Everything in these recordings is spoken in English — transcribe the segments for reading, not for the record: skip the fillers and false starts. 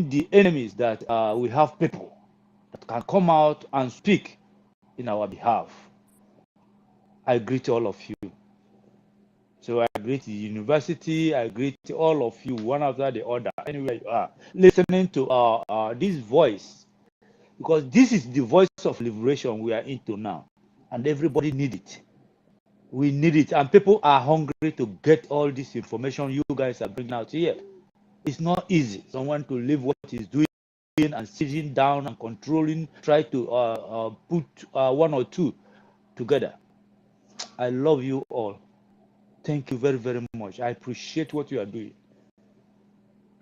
the enemies that we have people that can come out and speak in our behalf. I greet all of you. So I greet the university, I greet all of you, one after the other, anywhere you are, listening to this voice, because this is the voice of liberation we are into now, and everybody needs it. We need it, and people are hungry to get all this information you guys are bringing out here. It's not easy. Someone to live what he's doing and sitting down and controlling, try to put one or two together. I love you all. Thank you very, very much. I appreciate what you are doing.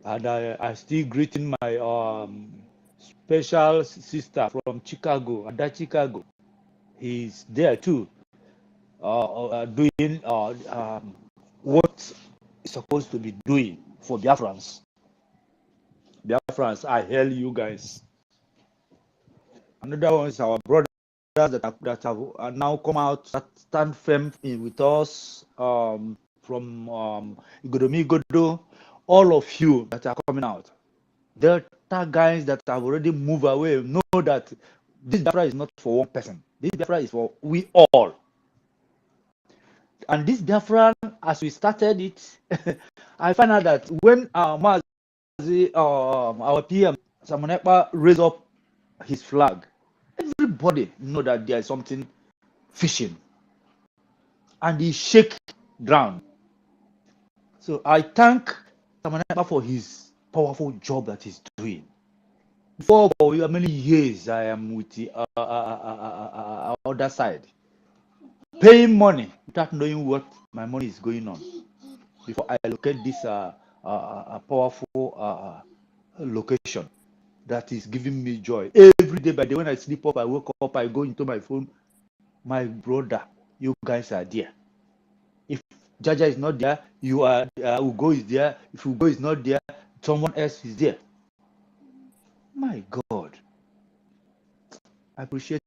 And I still greeting my special sister from Chicago, Ada Chicago. He's there too, doing what he's supposed to be doing for Biafrans. Biafrans, I hail you guys. Another one is our brothers that have now come out, that stand firm with us, from Igodo, all of you that are coming out. Delta guys that have already moved away know that this Biafra is not for one person. This Biafra is for we all. And this Biafra, as we started it, I find out that when our PM Samonepa raised up his flag, everybody know that there is something fishing, and he shake ground. So I thank Samonepa for his powerful job that he's doing. For many years, I am with the other side, paying money without knowing what my money is going on, before I locate this powerful location that is giving me joy every day. By the when I sleep up, I wake up, I go into my phone. My brother, you guys are there. If Jaja is not there, you are. Ugo is there. If Ugo is not there, someone else is there. My God, I appreciate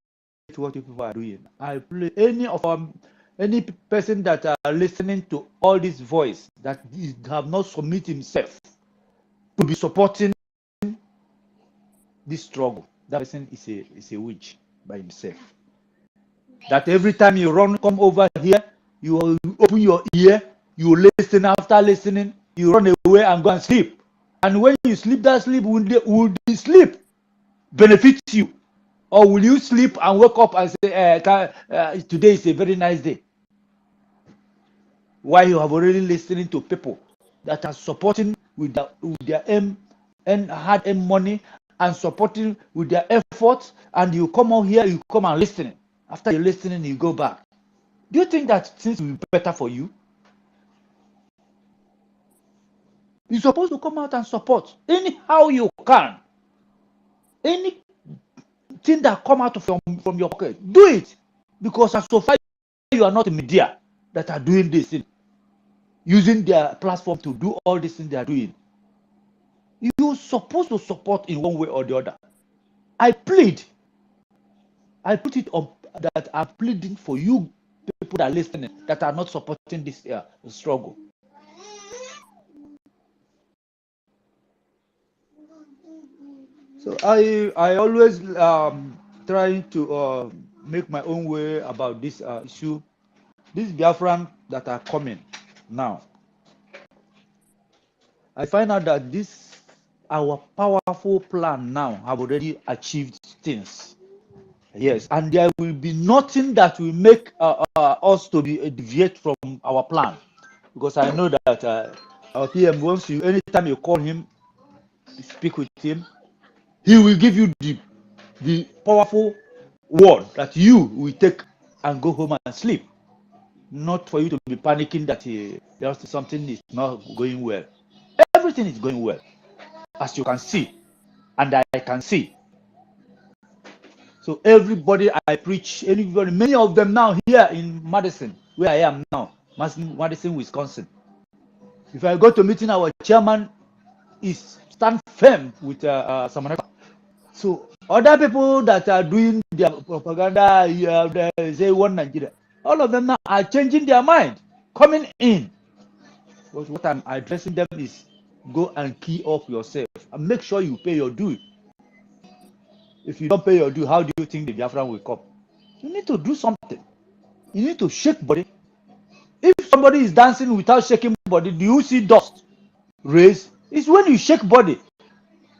what you people are doing. I play any person that are listening to all this voice that have not submit himself to be supporting this struggle. That person is a witch by himself. That every time you come over here, you open your ear, you listen. After listening, you run away and go and sleep. And when you sleep, that sleep will the sleep benefit you, or will you sleep and wake up and say, today is a very nice day? Why you have already listening to people that are supporting with their aim and hard earned money and supporting with their efforts, and you come out here, you come and listen. After you listening, you go back. Do you think that things will be better for you? You're supposed to come out and support anyhow you can. Anything that come out from your pocket, do it, because as so far you are not in media that are doing this thing, using their platform to do all these things they are doing. You're supposed to support in one way or the other. I put it on that I'm pleading for you people that are listening that are not supporting this struggle. So I always trying to make my own way about this issue. These Biafran that are coming now, I find out that our powerful plan now have already achieved things. Yes, and there will be nothing that will make us to be deviate from our plan, because I know that our PM wants you. Anytime you call him, speak with him, he will give you the powerful word that you will take and go home and sleep. Not for you to be panicking that there's something is not going well. Everything is going well, as you can see, and I can see. So everybody I preach, anybody, many of them now here in Madison, where I am now, Madison, Wisconsin. If I go to meeting, our chairman is stand firm with Samanaka. So other people that are doing their propaganda, they say one Nigeria, all of them now are changing their mind, coming in. But what I'm addressing them is go and key up yourself and make sure you pay your due. If you don't pay your due, how do you think the Biafran will come? You need to do something. You need to shake body. If somebody is dancing without shaking body, do you see dust raise? It's when you shake body,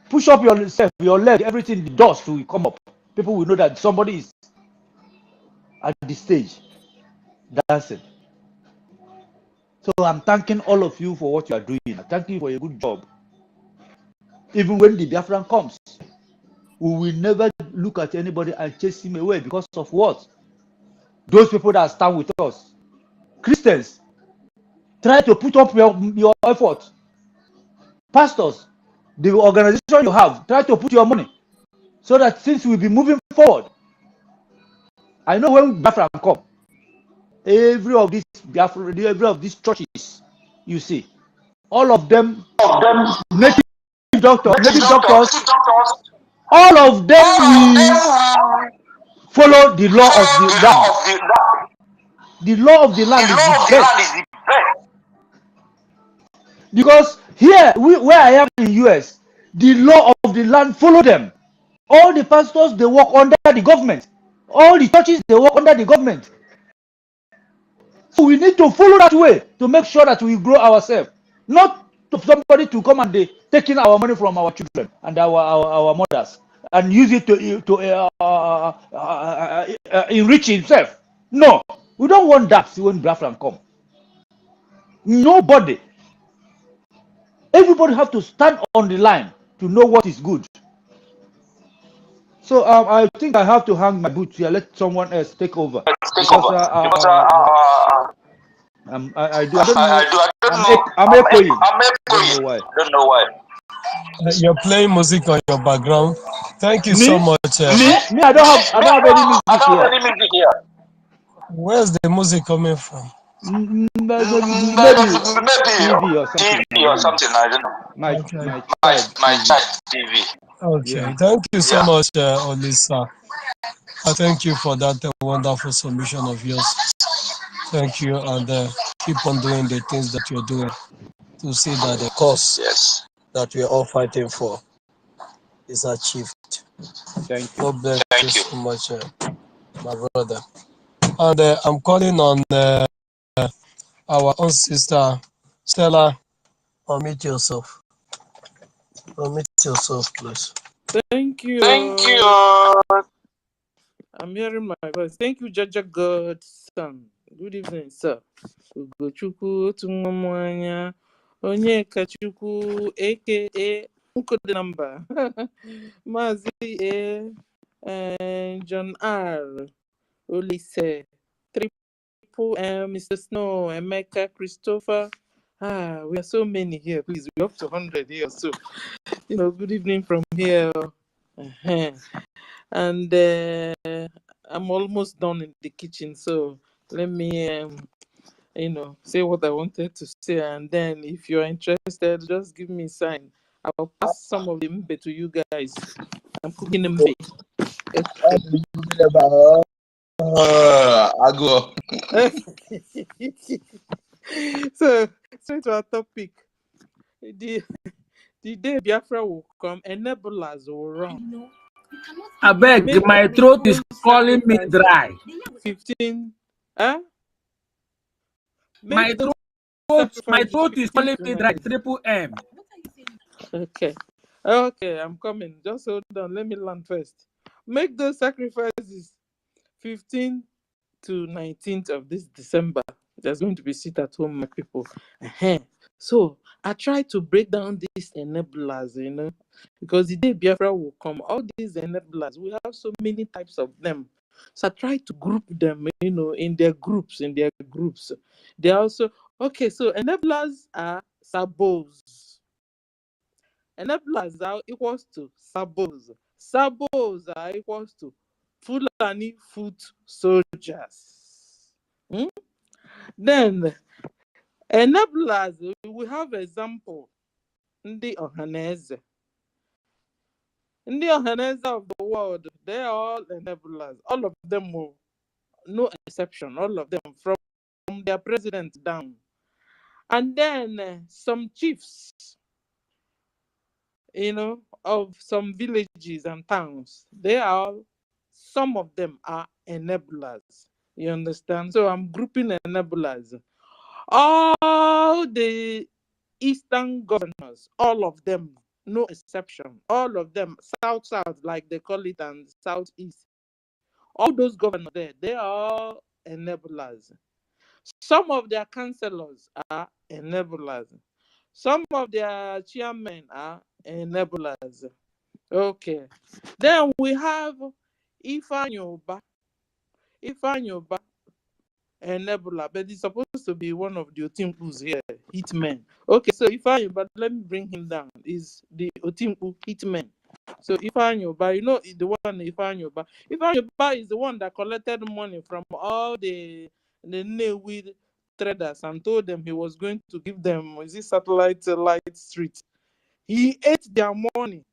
push up yourself, your leg, everything, the dust will come up. People will know that somebody is at the stage dancing. So I'm thanking all of you for what you are doing. I thank you for a good job. Even when the Biafran comes, we will never look at anybody and chase him away because of what? Those people that stand with us. Christians, try to put up your effort. Pastors, the organization you have, try to put your money so that things will be moving forward. I know when Biafra come, every of these churches, you see, all of them native doctors, all of them will follow the law of the land. The law of the land is the best. Because here, where I am in US, the law of the land follow them. All the pastors, they work under the government. All the churches, they work under the government. So we need to follow that way to make sure that we grow ourselves. Not to somebody to come and they taking our money from our children and our mothers and use it to enrich himself. No, we don't want that when Biafran come. Nobody. Everybody have to stand on the line to know what is good. So I think I have to hang my boots here. Let someone else take over because I don't know. I'm echoing. I don't know why. You're playing music on your background. Thank you so much. Me, I don't have any music here. Where's the music coming from? Maybe TV or something. I don't know. My child TV. Okay, yeah. Thank you so much, Olisa. I thank you for that wonderful submission of yours. Thank you, and keep on doing the things that you're doing to see that the cause that we're all fighting for is achieved. Thank you. God bless you so much, my brother. And I'm calling on our own sister, Stella. Unmute yourself. Unmute yourself, please. Thank you. I'm hearing my voice. Thank you, Jaja God, son. Good evening, sir. Ugochukwu Tumwanya Onyekachukwu, aka Nkode number. Mazi John R. Olise, Triple M, Mr. Snow, Emeka, Christopher. We are so many here. Please, we're up to 100 here. So, good evening from here. And I'm almost done in the kitchen, so let me say what I wanted to say, and then if you're interested, just give me a sign. I'll pass some of the mbe to you guys. I'm cooking mbe. I go. So straight to our topic. The day Biafra will come, enablers will run. I beg, my throat is calling me dry. 15. Huh? My throat is calling me dry. Triple M. Okay, I'm coming. Just hold on. Let me land first. Make those sacrifices 15th to 19th of this December. There's going to be sit at home, my people. So I try to break down these enablers, because the day Biafra will come, all these enablers, we have so many types of them. So I try to group them, in their groups. They are also, okay, so enablers are sabos. Enablers are equals to sabos. Sabos are equals to Fulani foot soldiers. Then enablers, we have example. Ndị Ohaneze. Ndị Ohaneze of the world, they are all enablers. All of them, no exception. All of them, from their president down. And then some chiefs. of some villages and towns. Some of them are enablers. You understand? So I'm grouping enablers. All the Eastern governors, all of them, no exception, all of them, South, like they call it, and Southeast, all those governors there, they are enablers. Some of their councillors are enablers. Some of their chairmen are enablers. Okay. Then we have Ifeanyi Uba, enabler, but he's supposed to be one of the Otimpus here, hitmen. Okay, so Ifeanyi Uba, let me bring him down, is the Otimpu hitman. So Ifeanyi Uba, the one Ifeanyi Uba. Ifeanyi Uba is the one that collected money from all the Nnewi traders and told them he was going to give them, is it satellite light street? He ate their money.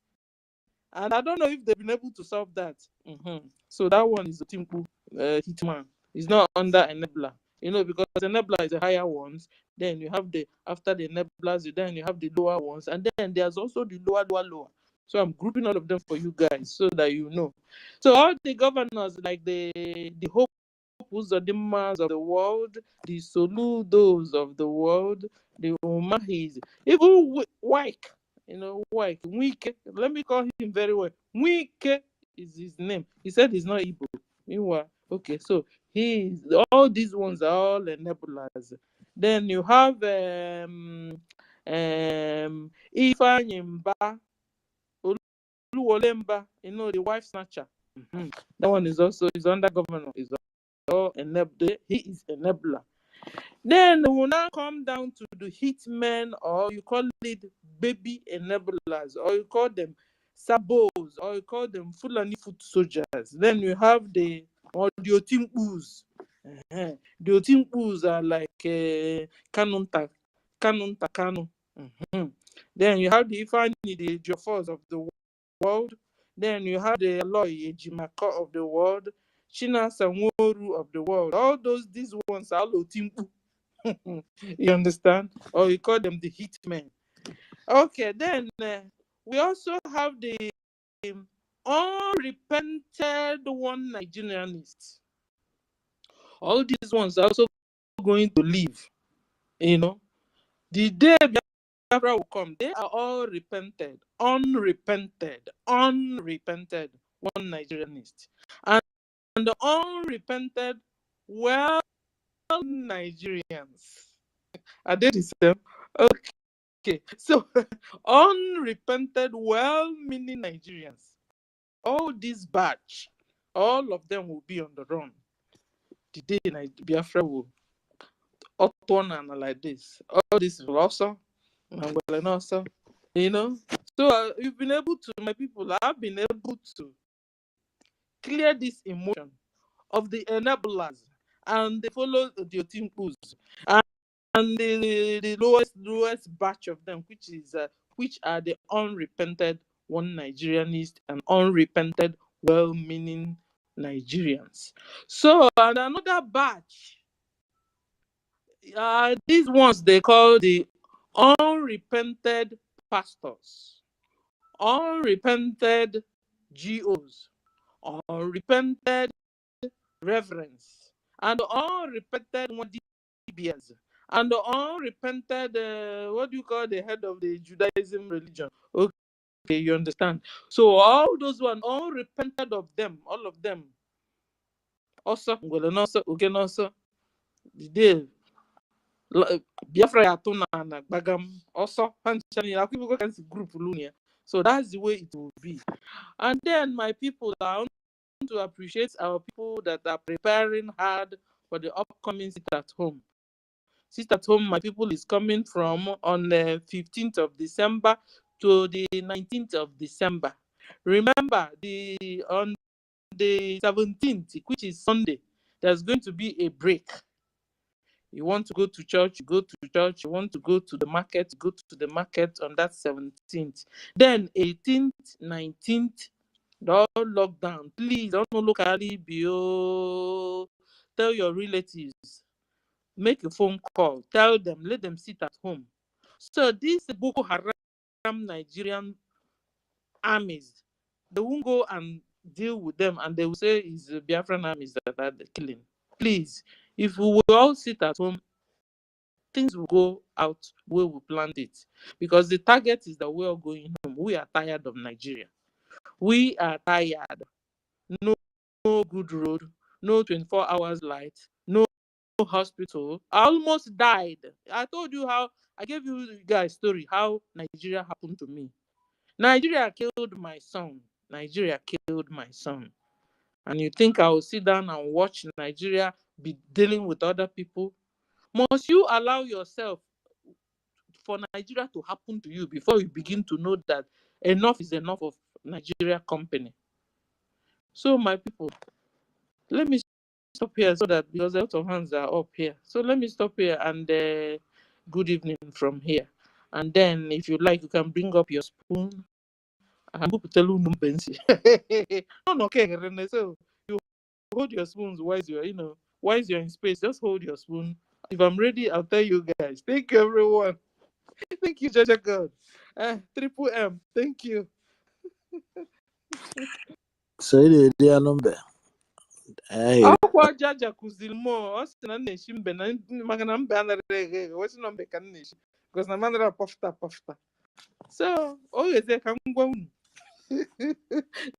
And I don't know if they've been able to solve that. So that one is the Timpu hitman. It's not under enabler. Because enabler is the higher ones. Then you have after the enablers, then you have the lower ones. And then there's also the lower. So I'm grouping all of them for you guys so that you know. So all the governors, like the Hope Uzodimmas of the world, the Soludos of the world, the Umahis, even Wike. Wike. Let me call him very well. Wike is his name. He said he's not Igbo. Meanwhile, okay, so all these ones are all enablers. Then you have Ifeanyi Mba, Oluwolemba, the wife snatcher. That one is under governor. He is enabler. Then we will now come down to the hitmen, or you call it baby enablers, or you call them sabos, or you call them Fulani foot soldiers. Then you have the Otimpus. The Otimpus are like Kanu. Then you have the Ifeanyi, the Jofos of the world. Then you have the Aloy Ejimaka of the world, China Sanworu of the world. All these ones are Otimpu. You understand? Or you call them the hitmen. Okay, then we also have the unrepented one Nigerianists. All these ones are also going to leave. The day Biafra will come, they are all unrepented one Nigerianist. And the unrepented, well, Nigerians. Are they the same? Okay, so unrepented, well-meaning Nigerians, all this batch, all of them will be on the run. The day Biafra will turn like this. All this will also, and also, So you've been able to, my people, I've been able to clear this emotion of the enablers, and they follow the Otimpus. And the lowest batch of them, which are the unrepented one Nigerianist and unrepented well-meaning Nigerians. So and another batch, these ones they call the unrepented pastors, unrepented GOs, unrepented reverends, and unrepented DBS. And the unrepented, what do you call the head of the Judaism religion? Okay, you understand. So all those ones, unrepented of them, all of them. Also, the day Biafra Yatuna and Bagam, also, people can see group Lunia. So that's the way it will be. And then my people, I want to appreciate our people that are preparing hard for the upcoming sit at home. Sit at home, my people, is coming from on the 15th of December to the 19th of December. Remember, on the 17th, which is Sunday, there's going to be a break. You want to go to church, go to church. You want to go to the market, go to the market on that 17th. Then 18th, 19th, all lockdown. Please don't look at it. Tell your relatives. Make a phone call. Tell them. Let them sit at home. So this Boko Haram Nigerian armies. They won't go and deal with them, and they will say it's the Biafran armies that are killing. Please, if we will all sit at home, things will go out where we planned it. Because the target is that we are going home. We are tired of Nigeria. We are tired. No, no good road, no 24 hours light, no hospital. I almost died. I told you how I gave you guys story how Nigeria happened to me. Nigeria killed my son. Nigeria killed my son. And you think I will sit down and watch Nigeria be dealing with other people? Must you allow yourself for Nigeria to happen to you before you begin to know that enough is enough of Nigeria company? So my people, let me stop here so that because a lot of hands are up here. So let me stop here and good evening from here. And then if you like, you can bring up your spoon. I'm going to tell you no, okay, so you hold your spoons while you're in space. Just hold your spoon. If I'm ready, I'll tell you guys. Thank you, everyone. Thank you, Jaja God. Triple M. Thank you. So they are number. Akwa Jaja kuzil mo. Osi na neshi mbe na magana mbe anarege. Osi na mbe kan neshi. Because na manara pofta. So, always there can go.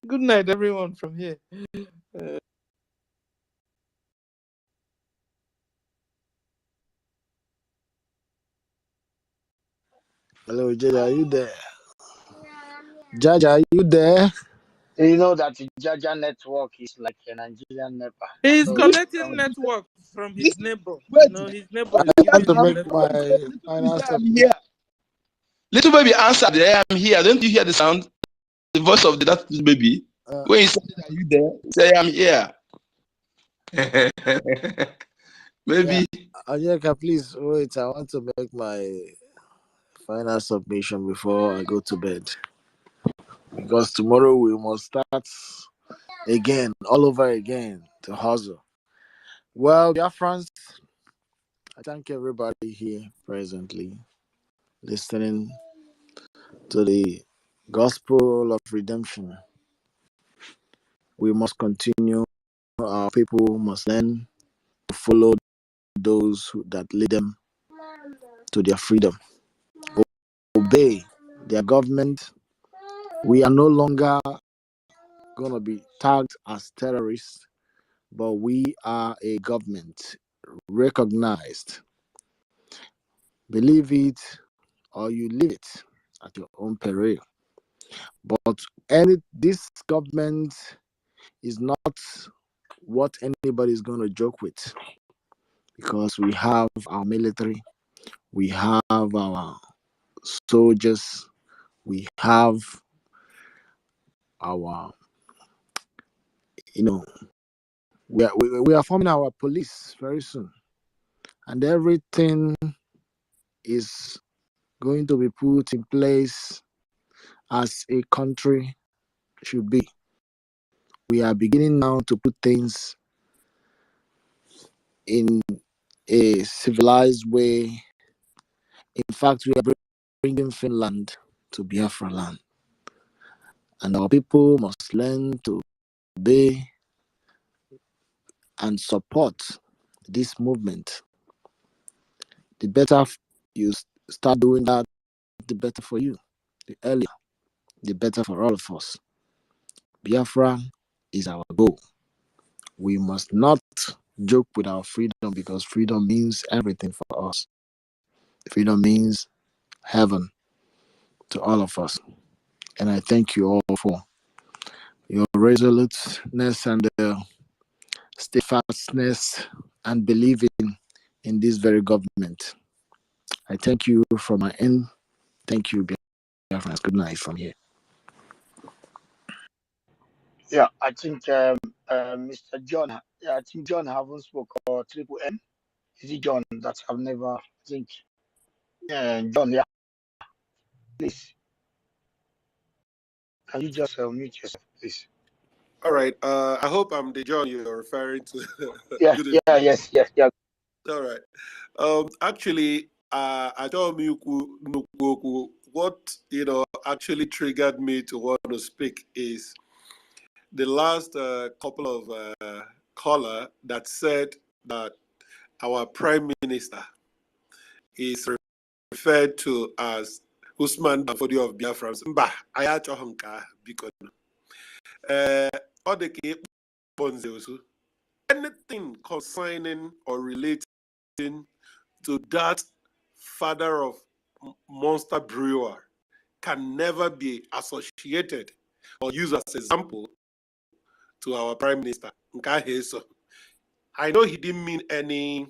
Good night, everyone from here. Hello, Jaja, are you there? Jaja, are you there? You know that the Jaja network is like a Nigerian NEPA. He's So collecting network from his neighbor. Wait, His neighbor is I giving want to him make network. my little final baby, I'm submission. here. Little baby answered, I am here. Don't you hear the sound? The voice of that little baby. When he said, are you there? He said, I am here. Maybe. Yeah, Onyeka, please wait. I want to make my final submission before I go to bed. Because tomorrow we must start again, all over again, to hustle. Well, dear friends, I thank everybody here presently listening to the gospel of redemption. We must continue. Our people must learn to follow those that lead them to their freedom. Obey their government. We are no longer going to be tagged as terrorists, but we are a government recognized. Believe it or you leave it at your own peril. But this government is not what anybody is going to joke with, because we have our military, we have our soldiers, we have our, we are forming our police very soon, and everything is going to be put in place as a country should be. We are beginning now to put things in a civilized way. In fact, we are bringing Finland to Biafraland, and our people must learn to obey and support this movement. The better you start doing that, the better for you. The earlier, the better for all of us. Biafra is our goal. We must not joke with our freedom, because freedom means everything for us. Freedom means heaven to all of us. And I thank you all for your resoluteness and steadfastness and believing in this very government. I thank you from my end. Thank you, Biafrans. Good night from here. yeah, I think Mr. John. Yeah, I think John haven't spoke, or Triple M. Is it John that I've never? I think. Yeah, John. Yeah, please. Can you just mute yourself, please? All right. I hope I'm the John you're referring to. Yeah, Good yeah, evening. yeah. All right. Actually, I told you what actually triggered me to want to speak is the last couple of caller that said that our prime minister is referred to as Usman Danfodio of Biafra. Mba, ayacho honka biko. Anything concerning or relating to that father of monster brewer can never be associated or used as example to our prime minister. I know he didn't mean any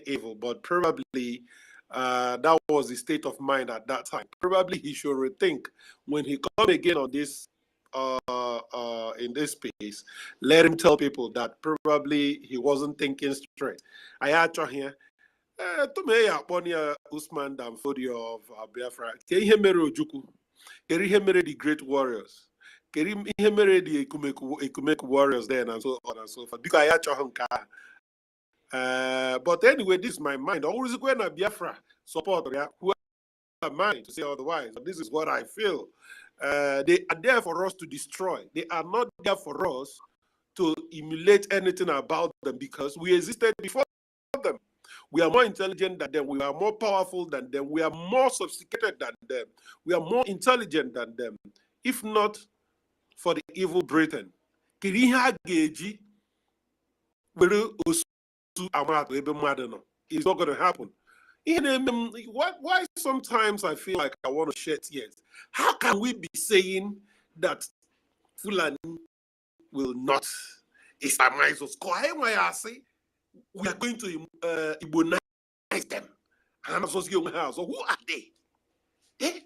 evil, but probably that was his state of mind at that time. Probably he should rethink when he come again on this in this space. Let him tell people that probably he wasn't thinking straight. I had to hear. To me, Usman Danfodio of Biafra. Ojuku. The great warriors. The Ekumeku warriors then and so on and so forth. Because I had to but anyway, this is my mind. Always going to Biafra support. Who am I to say otherwise? But this is what I feel. They are there for us to destroy. They are not there for us to emulate anything about them because we existed before them. We are more intelligent than them. We are more powerful than them. We are more sophisticated than them. We are more intelligent than them. If not for the evil Britain, it's not going to happen. Why sometimes I feel like I want to shed tears? How can we be saying that Fulani will not Islamize us? We are going to Ibonize them. So who are they? Eh?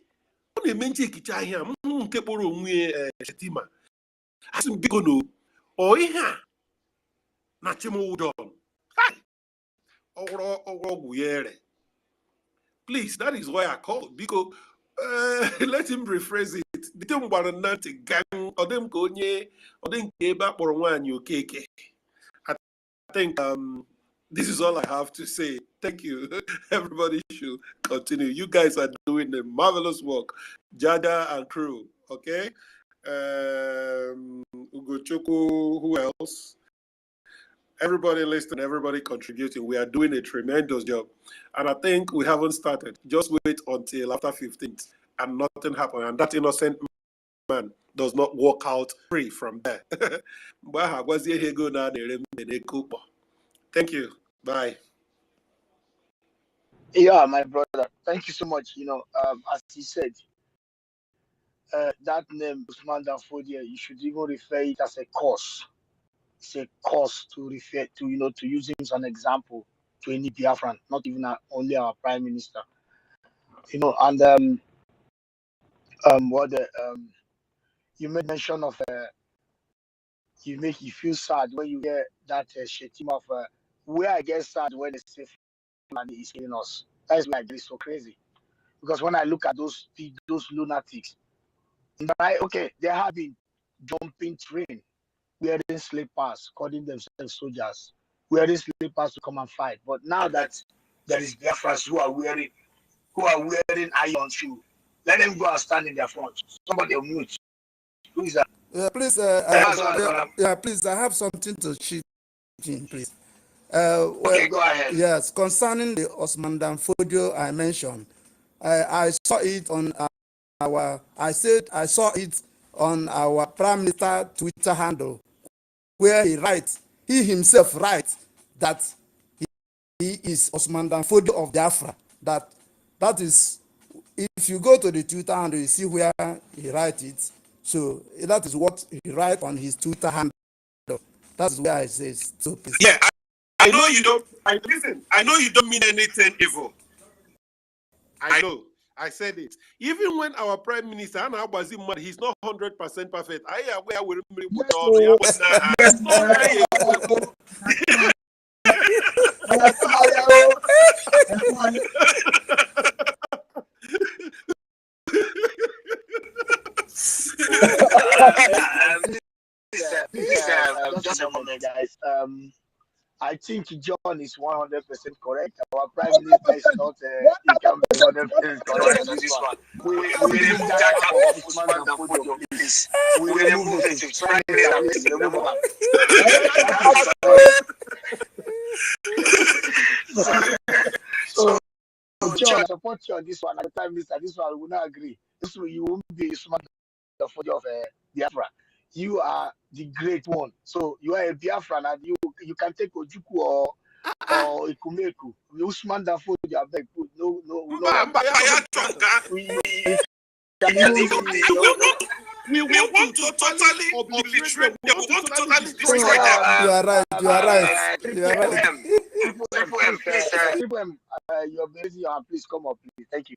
Please, that is why I called, because let him rephrase it. I think this is all I have to say. Thank you. Everybody should continue. You guys are doing a marvelous work. Jaja and crew, okay? Ugochukwu, who else? Everybody listening, everybody contributing. We are doing a tremendous job. And I think we haven't started. Just wait until after 15th and nothing happened. And that innocent man does not walk out free from there. Thank you. Bye. Yeah, my brother. Thank you so much. As he said, that name, Usman Danfodio, you should even refer it as a course. It's a course to refer to, to use him as an example to any Biafran, not even only our prime minister. And you made mention of you feel sad when you hear that shetim of where I get sad when they say Fulani is killing us. That is why I get so crazy. Because when I look at those lunatics, they have been jumping train, wearing slippers, calling themselves soldiers, wearing slippers to come and fight. But now that there is Biafras who are wearing iron shoes, let them go and stand in their front. Somebody will mute. Who is that? Please, please, I have something to chip in, please. Okay, go ahead. Yes, concerning the Osman Danfodio I mentioned, I saw it on I saw it on our Prime Minister Twitter handle, where he himself writes that he is Osman Danfodio of Biafra. That is, if you go to the Twitter handle, you see where he writes it. So that is what he writes on his Twitter handle. That's where I say. So please. Yeah, I know you don't. Listen, I know you don't mean anything evil. I know. I said it. Even when our prime minister, Anna Abazim, he's not 100% perfect. I am aware with just a moment, guys. I think John is 100% correct. Our Prime Minister is not, he can be 100% correct on this one. We remove that cap of Usman Danfodio, please. We remove it. Prime Minister, please remove that. So, John, I support you on this one. As Prime Minister, this one I will not agree. This one, you won't be Usman Danfodio of Biafra. You are the great one. So you are a Biafran, and you can take Ojukwu or Ikumeku. Usman Danfodio, I beg, no. We want to totally obliterate them. We want to totally destroy them. You are right. You're busy. Please come up, please. Thank you.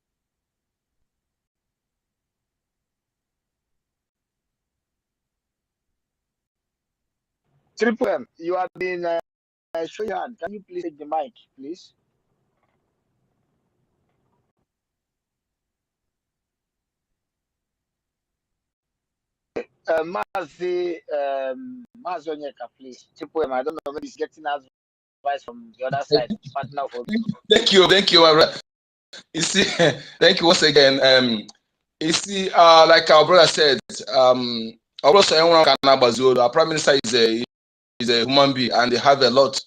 Triple M, you have been showing your hand. Can you please take the mic, please? Mazonyeka, please. Triple M, I don't know, maybe he's getting advice from the other side. Partner for Thank you, my brother. You see, thank you once again. You see, like our brother said, our Prime Minister is a human being, and they have a lot.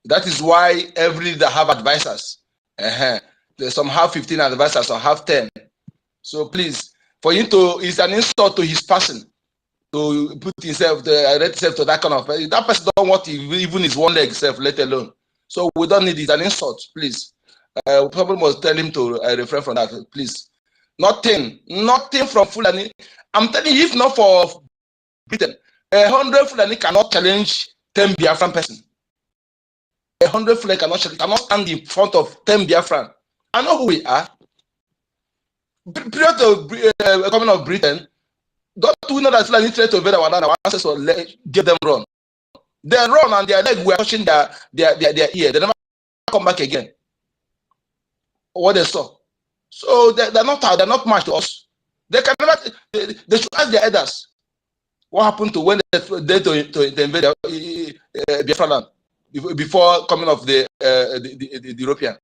That is why every day they have advisors. Some have 15 advisors, some have 10. So please, for him to, it's an insult to his person to put himself, to that kind of person. That person don't want even his one leg self, let alone. So we don't need it. An insult, please. Probably must tell him to refrain from that, please. Nothing from Fulani. I'm telling you, if not for Britain, 100 Fulani cannot challenge 10 Biafran person. 100 Fulani cannot stand in front of 10 Biafran. I know who we are. Prior to coming of Britain, don't we know that Fulani tried to invade our land? Our ancestors give them run. They run and their leg were touching their ear. They never come back again. What they saw. So they're not much to us. They can never. They should ask their elders what happened to when they invade Biafraland before coming of the European.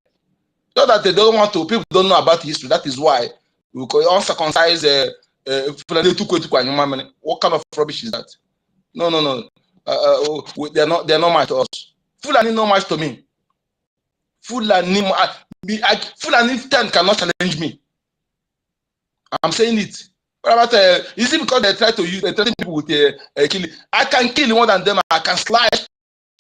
So that they don't want to. People don't know about history. That is why we call uncircumcised. What kind of rubbish is that? No. They're not much to us. Fulani no much to me. Fulani 10 cannot challenge me. I'm saying it. What about is it because they try to use threaten people with killing? I can kill more than them. I can slash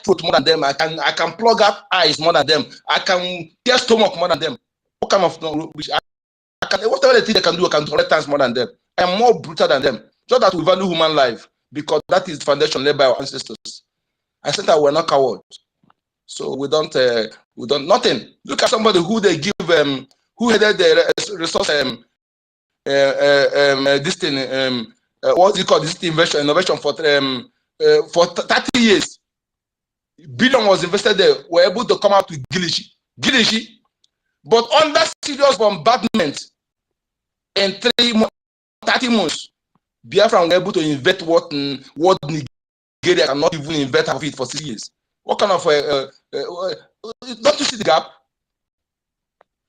throat more than them. I can plug up eyes more than them. I can tear stomach more than them. What kind of whatever they think they can do, I can do 100 times more than them. I am more brutal than them. So that we value human life, because that is the foundation laid by our ancestors. I said that we're not cowards. So we don't nothing. Look at somebody who they give who headed the resource this thing what's it called, this innovation for 30 years. Billion was invested there. Were able to come out with Gilishi, but under serious bombardment in 30 months, Biafra were able to invent what Nigeria cannot even invent of it for 6 years. What kind of don't you see the gap?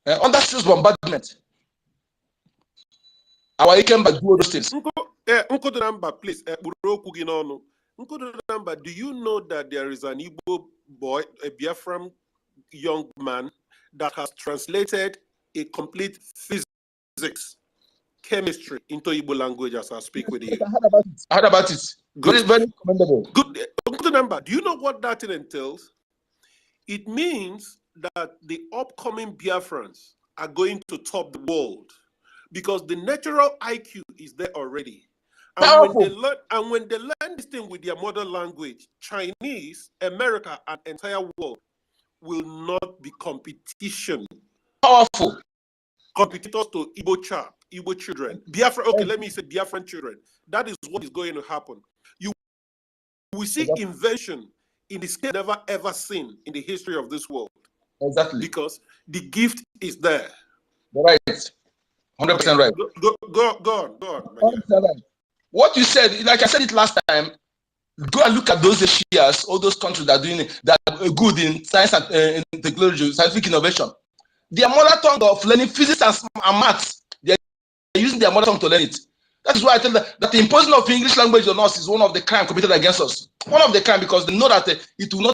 Under serious bombardment, our came back do those things. Uncle Number, please. Uncle Number, do you know that there is an Igbo boy, a Biafran young man, that has translated a complete physics, chemistry into Igbo language as I speak with you? I heard about it. Good. Very commendable. Good. Uncle Number, do you know what that entails? It means that the upcoming Biafrans are going to top the world, because the natural IQ is there already. And when they learn this thing with their mother language, Chinese, America, and entire world will not be competition. Powerful. Competitors to Igbo children. Biafra, okay, let me say Biafran children. That is what is going to happen. You will see invention in the scale never ever seen in the history of this world. Exactly. Because the gift is there. Right. 100% right. Go on. 100% right. What you said, like I said it last time, Go and look at those Asians, all those countries that are doing it, that are good in science and in technology, scientific innovation. Their mother tongue of learning physics and maths, they are using their mother tongue to learn it. That is why I tell them that the imposition of English language on us is one of the crimes committed against us. One of the crimes, because they know that it will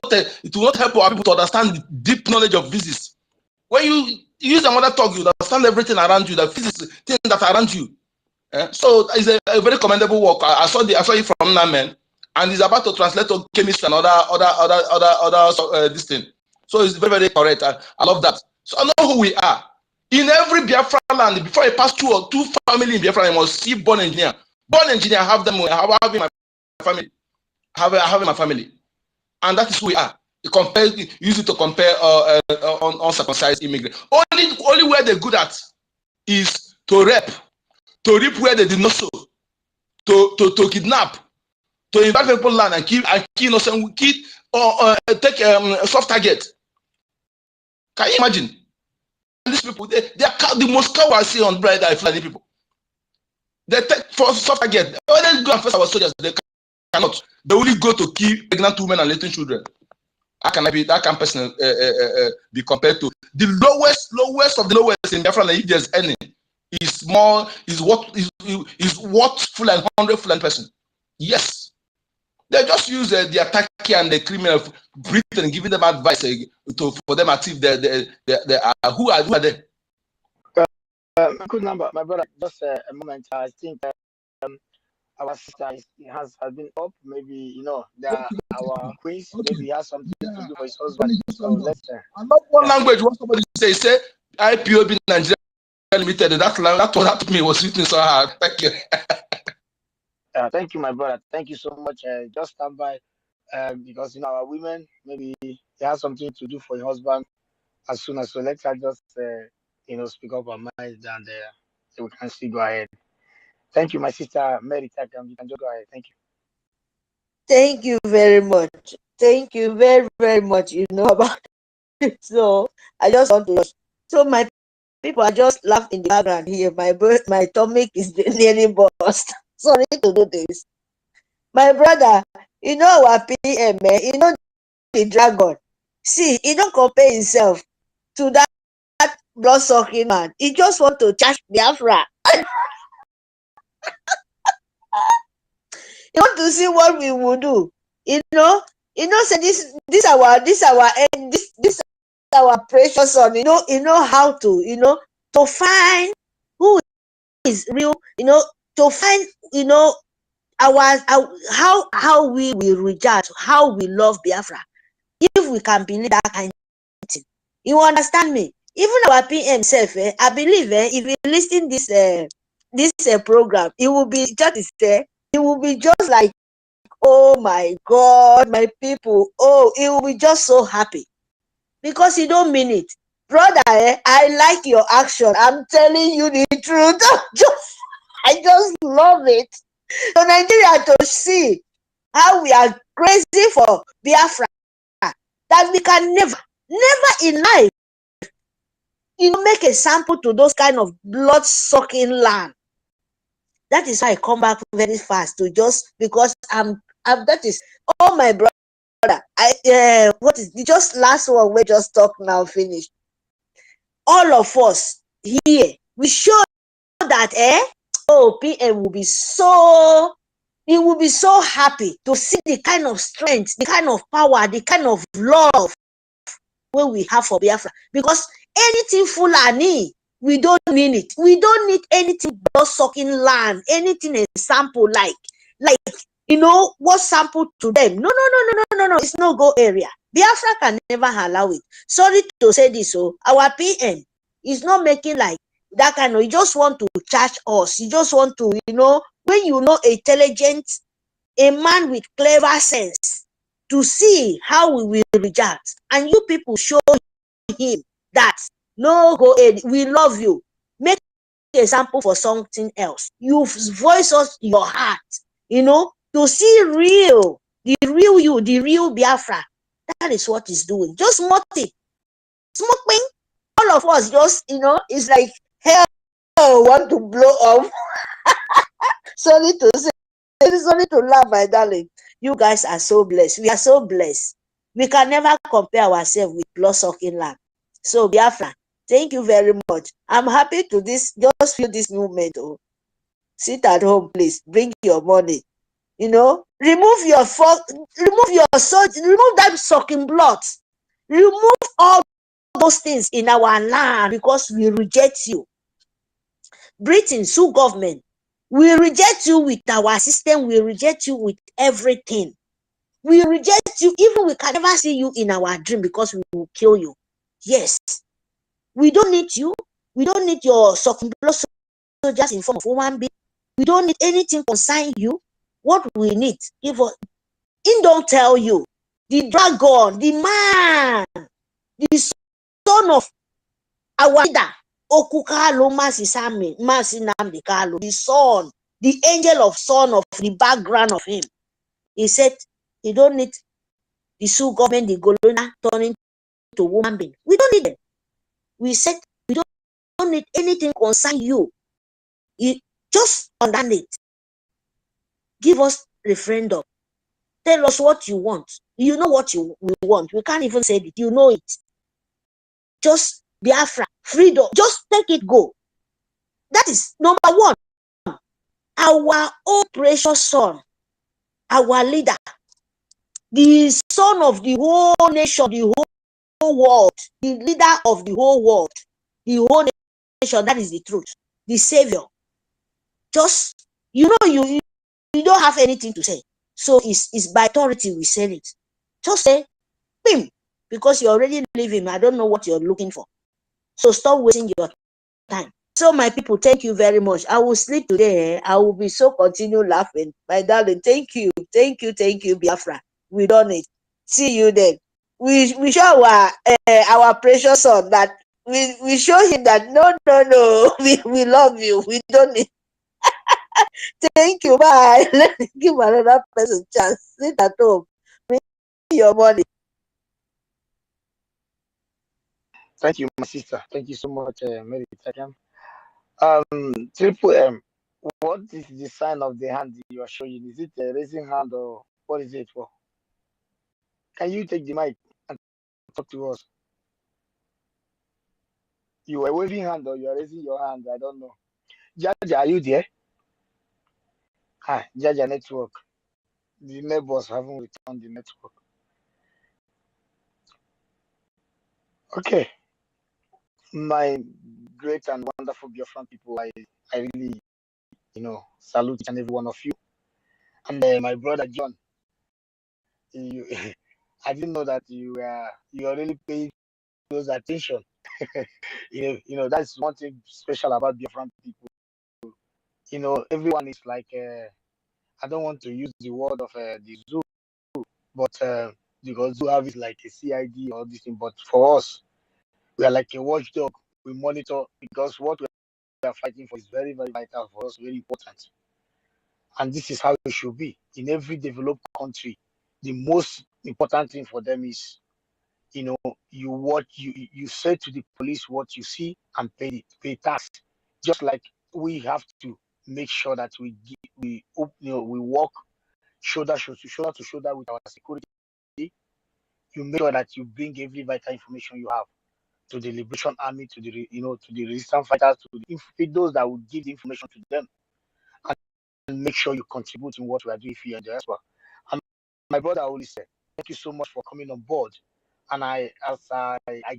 not help our people to understand the deep knowledge of physics. When you use the mother tongue, you understand everything around you, the physics things that are around you. So it's a very commendable work. I saw it from Namen, and he's about to translate to chemistry and other this thing. So it's very, very correct. I love that. So I know who we are. In every Biafra land, before I pass two family in Biafra, I must see born engineer. Born engineer, I have them. I have in my family. I have in my family, and that is who we are. Use it to compare uncircumcised immigrants. Only where they're good at is to rape, to reap where they did not sow, to kidnap, to invade people land and kill innocent, take a soft target. Can you imagine? These people, they are the most coward I see on bread are Fulani people. They take for soft target. When they go and face our soldiers, they cannot. They only go to kill pregnant women and little children. How can person be compared to the lowest of the lowest in Biafra? If there's any, is what full and 100 full and person. Yes, they just use the attacker and the criminal Britain giving them advice for them achieve who are they? Good number, my brother. Just a moment. I think our sister has been up. Maybe our queens. Maybe he has something to do for his husband. So let's. I love one language. What somebody say IPOB Nigeria Limited. That me was written so hard. Thank you. Thank you, my brother. Thank you so much. Just stand by, because our women, maybe they have something to do for your husband as soon as. So let her just speak up her mind, and we can still go ahead. Thank you, my sister Mary. You can just go ahead. Thank you. Thank you very much. Thank you very, very much. You know about it. So I just want to. So my people are just laughing in the background here. My stomach is nearly burst. Sorry to do this. My brother, our PM, the dragon. See, he don't compare himself to that blood-sucking man. He just want to charge Biafra. You want to see what we will do. Say this our precious son, how to find who is real, to find, how we will reject, how we love Biafra. If we can believe that kind of thing. You understand me? Even our PM self, I believe if you listen this program, it will be just like, oh my God, my people, it will be just so happy. Because you don't mean it. Brother, I like your action. I'm telling you the truth. I just love it. So Nigeria to see how we are crazy for Biafra, that we can never in life, make a sample to those kind of blood-sucking land. That is why I come back very fast to just because that is all my brother. What is the just last one we just talk now finished. All of us here, we show that PM will be so happy to see the kind of strength, the kind of power, the kind of love where we have for Biafra. Because anything Fulani, we don't need it. We don't need anything blood-sucking land, anything a sample like what sample to them. No. It's no go area. Biafra can never allow it. Sorry to say this, our PM is not making like that kind of, you just want to charge us. You just want to, when intelligent, a man with clever sense, to see how we will reject. And you people show him that, no go ahead, we love you. Make a sample for something else. You voice us your heart, to see the real you, the real Biafra. That is what he's doing. Just smoking. All of us just, it's like hell want to blow off. Sorry to say, sorry to laugh, my darling. You guys are so blessed. We are so blessed. We can never compare ourselves with blood-sucking lamb. So Biafra, thank you very much. I'm happy to just feel this movement. Oh, sit at home, please. Bring your money. Remove your remove that sucking blood. Remove all those things in our land because we reject you. Britain, sue government. We reject you with our system. We reject you with everything. We reject you. Even we can never see you in our dream because we will kill you. Yes. We don't need you. We don't need your sucking blood soldiers in form of human being. We don't need anything concerning you. What we need, give us. He don't tell you. The dragon, the man, the son of our leader, Okukalo Masinamdi Kalo, the son, the angel of son of the background of him. He said he don't need the Sioux government, the Golona turning to woman being. We don't need them. We said we don't need anything concern you. You just understand it. Give us referendum. Tell us what you want. You know what we want. We can't even say it. You know it. Just Biafra, freedom. Just take it, go. That is number one. Our own precious son, our leader, the son of the whole nation, the whole world, the leader of the whole world, the whole nation. That is the truth. The savior. Just, you don't have anything to say. So it's by authority we say it. Just say, him, because you already leave him. I don't know what you're looking for. So stop wasting your time. So my people, thank you very much. I will sleep today. I will be so continue laughing. My darling, thank you, Biafra. We done it. See you then. We show our precious son that we show him that no, we love you. We don't need. Thank you. Bye. Let me give another person chance. Sit at home. Bring your money. Thank you, my sister. Thank you so much, Mary Takam. Triple M, what is the sign of the hand you are showing? Is it a raising hand or what is it for? Can you take the mic and talk to us? You are waving hand or you are raising your hand? I don't know. Jaja, are you there? Hi, Jaja Network. The neighbors haven't returned the network. Okay. My great and wonderful Biafran people, I really, salute each and every one of you. And my brother John, you, I didn't know that you are really paying close attention. That's one thing special about Biafran people. Everyone is like, I don't want to use the word of the zoo, but because zoo have is like a CID or this thing, but for us, we are like a watchdog. We monitor because what we are fighting for is very, very vital for us, very important. And this is how it should be. In every developed country, the most important thing for them is, you say to the police what you see and pay tax. Just like we have to make sure that we work shoulder to shoulder with our security. You make sure that you bring every vital information you have to the Liberation Army, to the resistance fighters, those that will give the information to them, and make sure you contribute in what we are doing here in the diaspora. And my brother always said, thank you so much for coming on board. And I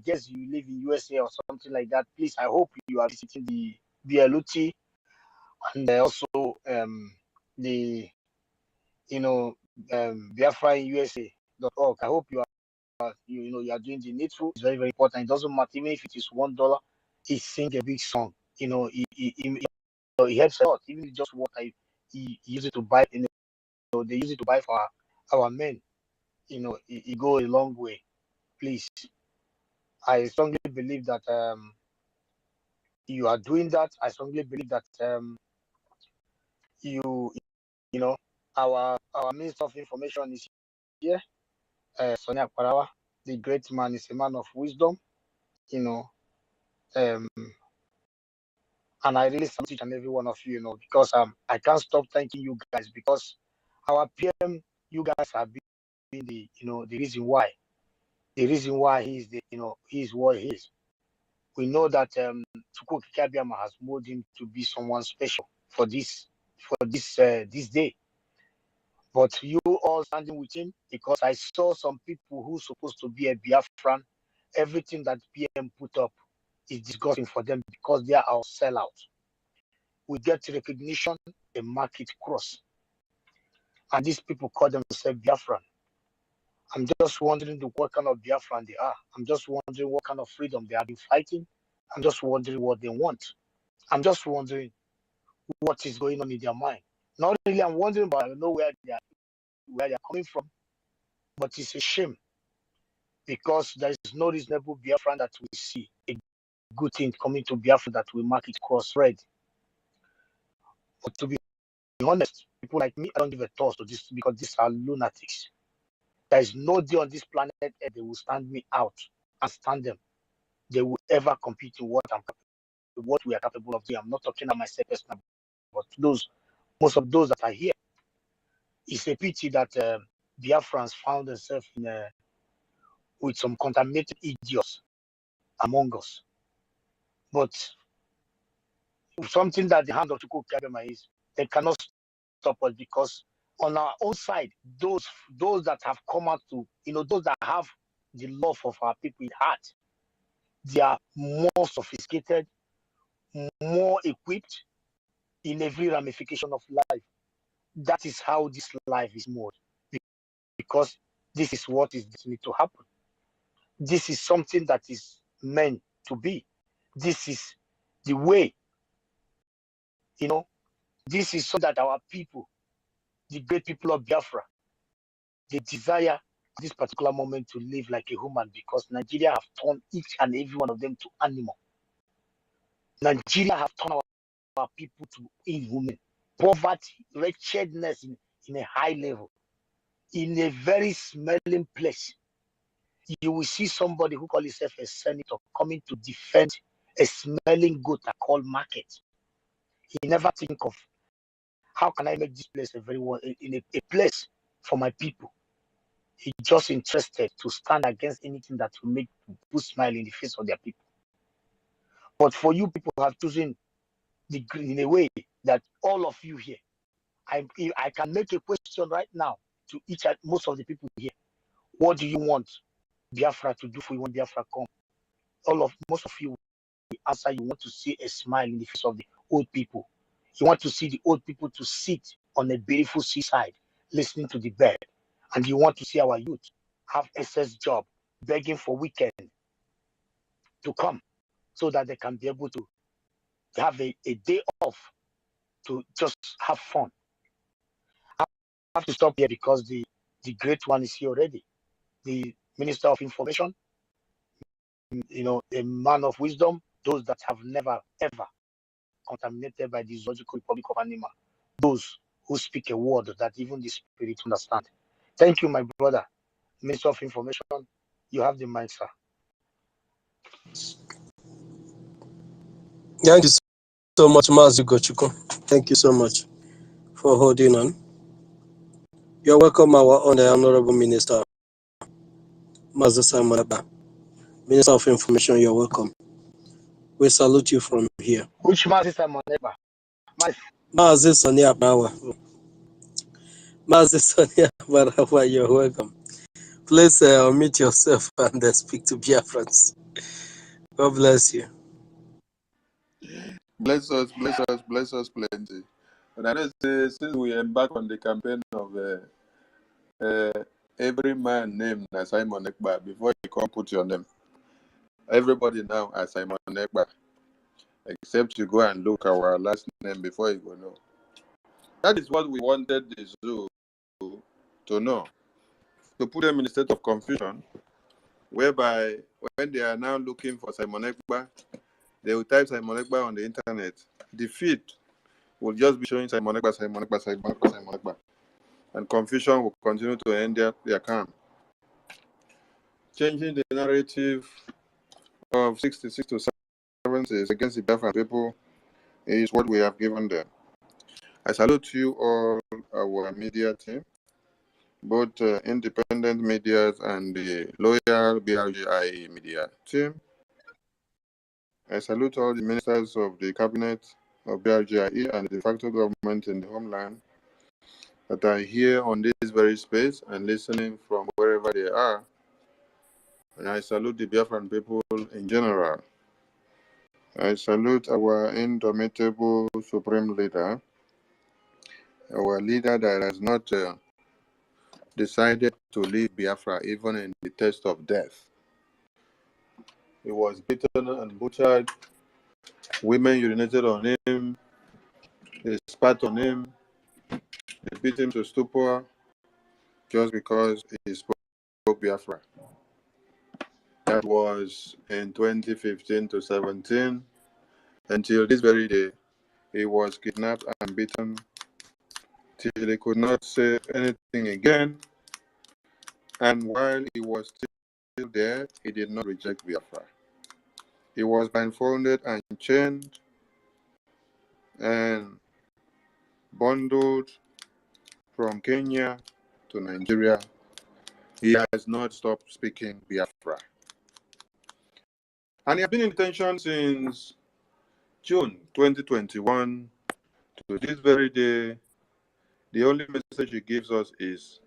guess you live in USA or something like that. Please, I hope you are visiting the BLUT and also the Biafra in USA.org. I hope you are doing the needful. It's very, very important. It doesn't matter even if it is $1. He sing a big song. He helps a lot. Even just what he use it to buy. They use it to buy for our men. It go a long way. Please, I strongly believe that you are doing that. I strongly believe that you know our Minister of Information is here. Sonia Parawa, the great man, is a man of wisdom. Um, and I really salute each and every one of you. Because I can't stop thanking you guys because our PM you guys have been the the reason why. The reason why he's he's what he is. We know that Chukwu Abiyama has molded him to be someone special for this this day. But you all standing with him because I saw some people who supposed to be a Biafran. Everything that PM put up is disgusting for them because they are our sellouts. We get recognition, the market cross. And these people call themselves Biafran. I'm just wondering what kind of Biafran they are. I'm just wondering what kind of freedom they have been fighting. I'm just wondering what they want. I'm just wondering what is going on in their mind. Not really, I'm wondering, but I know where they are coming from. But it's a shame because there is no reasonable Biafran that we see a good thing coming to Biafra that will mark it cross red. But to be honest, people like me, I don't give a toss to this because these are lunatics. There is no day on this planet Earth they will stand me out and stand them. They will ever compete in what we are capable of doing. I'm not talking about myself personally, but most of those that are here. It's a pity that Biafrans found themselves with some contaminated idiots among us. But something that the hand of Chukwu Abiyama is, they cannot stop us because on our own side, those that have come out to, those that have the love of our people in heart, they are more sophisticated, more equipped in every ramification of life. That is how this life is made, because this is what is destined to happen. This is something that is meant to be. This is the way, this is so that our people, the great people of Biafra, they desire this particular moment to live like a human because Nigeria have turned each and every one of them to animal. Nigeria have turned our people to inhuman. Poverty, wretchedness in a high level, in a very smelling place. You will see somebody who calls himself a senator coming to defend a smelling goat called market. He never think of how can I make this place a place for my people. He's just interested to stand against anything that will make people smile in the face of their people. But for you people who have chosen the green in a way that all of you here, I can make a question right now to most of the people here. What do you want Biafra to do for you when Biafra come? Most of you will answer, you want to see a smile in the face of the old people. You want to see the old people to sit on a beautiful seaside listening to the bird. And you want to see our youth have SS job, begging for weekend to come so that they can be able to have a day off to just have fun. I have to stop here because the great one is here already. The Minister of Information, a man of wisdom, those that have never ever contaminated by the zoological republic of animal, those who speak a word that even the spirit understand. Thank you, my brother, Minister of Information. You have the mic, sir. Thank you so much, Mazi Gochuko. Thank you so much for holding on. You're welcome, our Honorable Minister, Mazi Simon Eba. Minister of Information, you're welcome. We salute you from here. Which man is Simon Eba? Mazi Sonia Bawa. Mazi Sonia Bawa, you're welcome. Please unmute yourself and speak to Biafrans. God bless you. Bless us plenty. And I know since we embark on the campaign of every man named as Simon Ekba, before you come put your name, everybody now as Simon Ekba, except you go and look our last name before you go know. That is what we wanted the zoo to know, to put them in a state of confusion, whereby when they are now looking for Simon Ekba, they will type Simon Ekba on the internet. The feed will just be showing Simon Ekba. And confusion will continue to end their camp. Changing the narrative of 66 to 70 against the Biafran people is what we have given them. I salute you all, our media team. both independent media and the loyal BRGIE media team. I salute all the ministers of the cabinet of BRGIE and the de facto government in the homeland that are here on this very space and listening from wherever they are. And I salute the Biafran people in general. I salute our indomitable supreme leader, our leader that has not decided to leave Biafra even in the test of death. He was beaten and butchered. Women urinated on him. They spat on him. They beat him to stupor just because he spoke Biafra. That was in 2015 to 17. Until this very day, he was kidnapped and beaten till he could not say anything again. And while he was still there, he did not reject Biafra. He was blindfolded and chained and bundled from Kenya to Nigeria. He has not stopped speaking Biafra. And he has been in detention since June 2021 to this very day. The only message he gives us is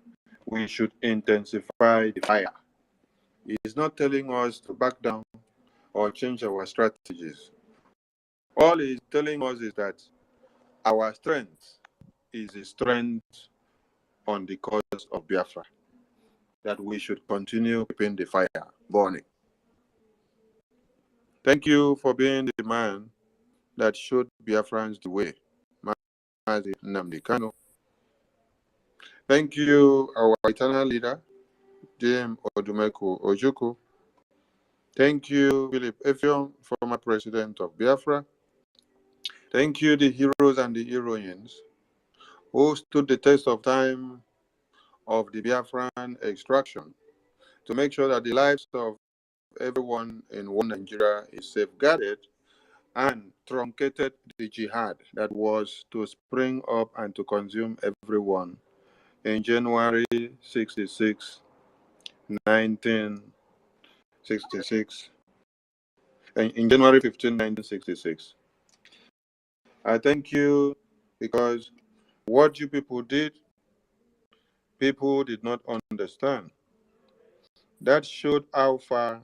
we should intensify the fire. He is not telling us to back down or change our strategies. All he is telling us is that our strength is a strength on the cause of Biafra, that we should continue keeping the fire burning. Thank you for being the man that showed Biafrans the way, Mazi Nnamdi Kanu. Thank you, our eternal leader, James Odumeko Ojukwu. Thank you, Philip Effiong, former president of Biafra. Thank you, the heroes and the heroines who stood the test of time of the Biafran extraction to make sure that the lives of everyone in one Nigeria is safeguarded and truncated the jihad that was to spring up and to consume everyone in January 66, 1966, in January 15, 1966. I thank you because what you people did not understand. That showed how far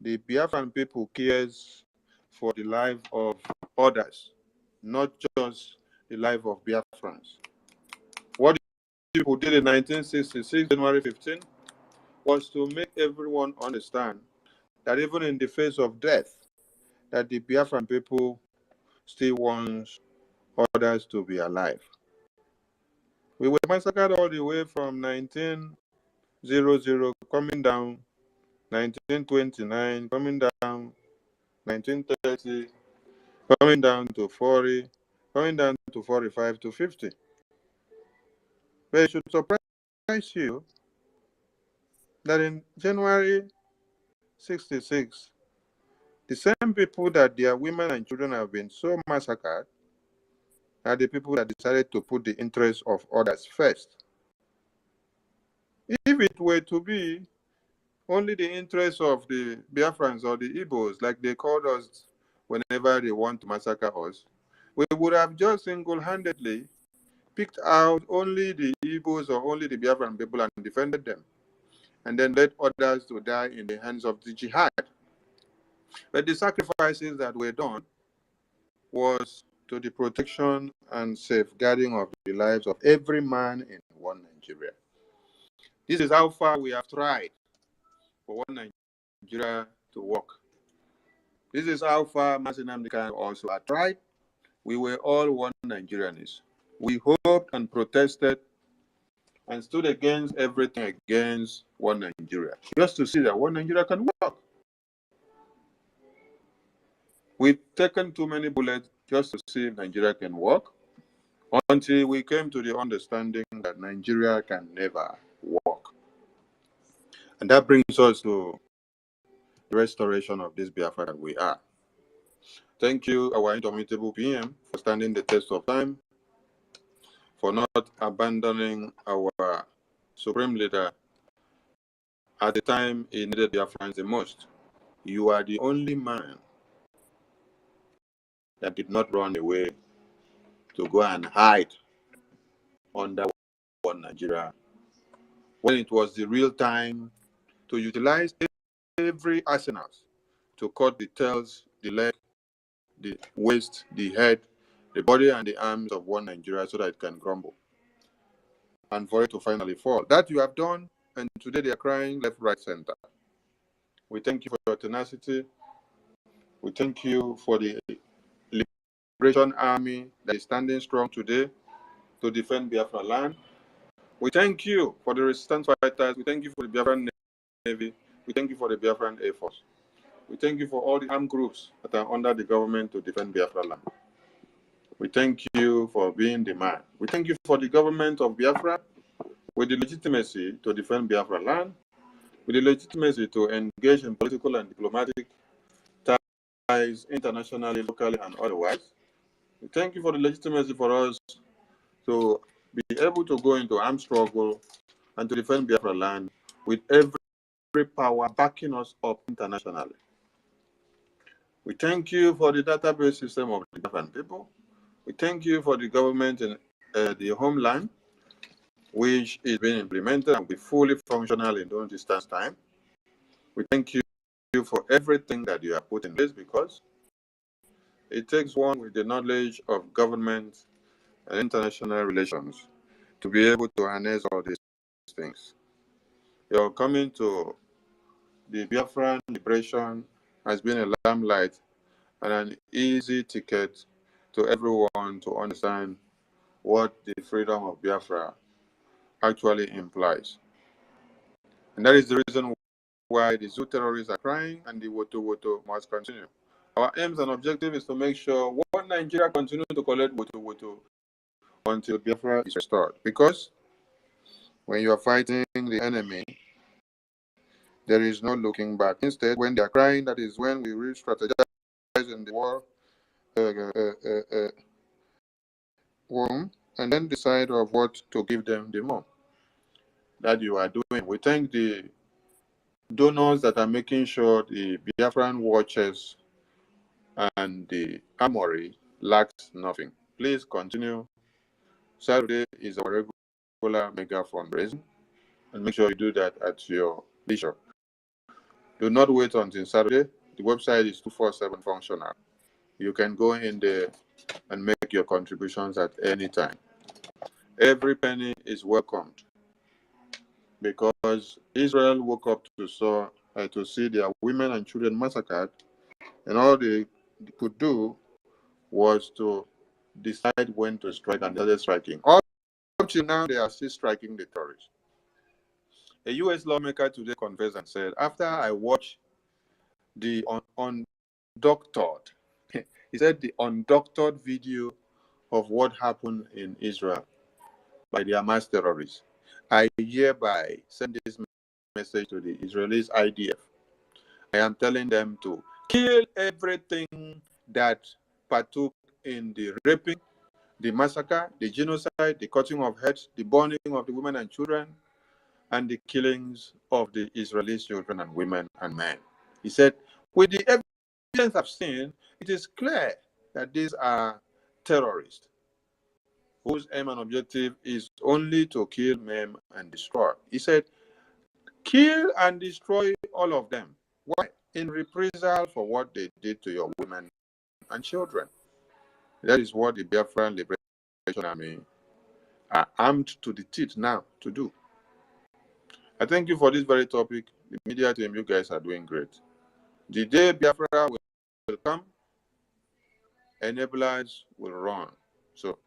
the Biafran people cares for the life of others, not just the life of Biafrans. What people did in 1966, January 15, was to make everyone understand that even in the face of death, that the Biafran people still want others to be alive. We were massacred all the way from 1900 coming down, 1929 coming down, 1930 coming down to 40, coming down to 45 to 50. But it should surprise you that in January 66, the same people that their women and children have been so massacred are the people that decided to put the interests of others first. If it were to be only the interests of the Biafrans or the Igbos, like they called us whenever they want to massacre us, we would have just single-handedly picked out only the Igbos or only the Biafran people and defended them, and then let others to die in the hands of the jihad. But the sacrifices that were done was to the protection and safeguarding of the lives of every man in one Nigeria. This is how far we have tried for one Nigeria to work. This is how far Mazi Nnamdi Kanu also had tried. We were all one Nigerians. We hoped and protested and stood against everything against one Nigeria, just to see that one Nigeria can work. We've taken too many bullets just to see if Nigeria can work, until we came to the understanding that Nigeria can never work. And that brings us to the restoration of this Biafra that we are. Thank you, our indomitable PM, for standing the test of time, for not abandoning our supreme leader, at the time he needed Biafrans the most. You are the only man that did not run away to go and hide under one Nigeria, when it was the real time to utilize every arsenal to cut the tails, the leg, the waist, the head, the body, and the arms of one Nigeria so that it can crumble and for it to finally fall. That you have done, and today they are crying left, right, center. We thank you for your tenacity. We thank you for the Liberation Army that is standing strong today to defend Biafraland. We thank you for the resistance fighters. We thank you for the Biafran Navy. We thank you for the Biafran Air Force. We thank you for all the armed groups that are under the government to defend Biafraland. We thank you for being the man. We thank you for the government of Biafra with the legitimacy to defend Biafraland, with the legitimacy to engage in political and diplomatic ties internationally, locally, and otherwise. We thank you for the legitimacy for us to be able to go into armed struggle and to defend Biafraland with every power backing us up internationally. We thank you for the database system of the Biafran people. We thank you for the government in the homeland, which is being implemented and will be fully functional in during this time. We thank you for everything that you have put in place, because it takes one with the knowledge of government and international relations to be able to harness all these things. Your coming to the Biafran liberation has been a limelight and an easy ticket to everyone to understand what the freedom of Biafra actually implies. And that is the reason why the Zoo terrorists are crying and the WOTOWOTO must continue. Our aims and objective is to make sure one Nigeria continue to collect WOTOWOTO until Biafra is restored. Because when you are fighting the enemy, there is no looking back. Instead, when they are crying, that is when we re-strategize in the war room and then decide of what to give them the more. That you are doing. We thank the donors that are making sure the Biafran watches and the armory lacks nothing. Please continue. Saturday is our regular mega fundraising, and make sure you do that at your leisure. Do not wait until Saturday. The website is 24/7 functional. You can go in there and make your contributions at any time. Every penny is welcomed, because Israel woke up to see their women and children massacred, and all they could do was to decide when to strike, and they're striking. Up till now, they are still striking the terrorists. A U.S. lawmaker today confessed and said, after I watched the undoctored, he said the undoctored video of what happened in Israel by the Hamas terrorists, I hereby send this message to the Israelis IDF. I am telling them to kill everything that partook in the raping, the massacre, the genocide, the cutting of heads, the burning of the women and children, and the killings of the Israeli children and women and men. He said, with the evidence I've seen, it is clear that these are terrorists whose aim and objective is only to kill, maim, and destroy. He said, kill and destroy all of them. Why? In reprisal for what they did to your women and children. That is what the Biafran Liberation Army are armed to the teeth now to do. I thank you for this very topic. The media team, you guys are doing great. The day Biafra will come, enablers will run. So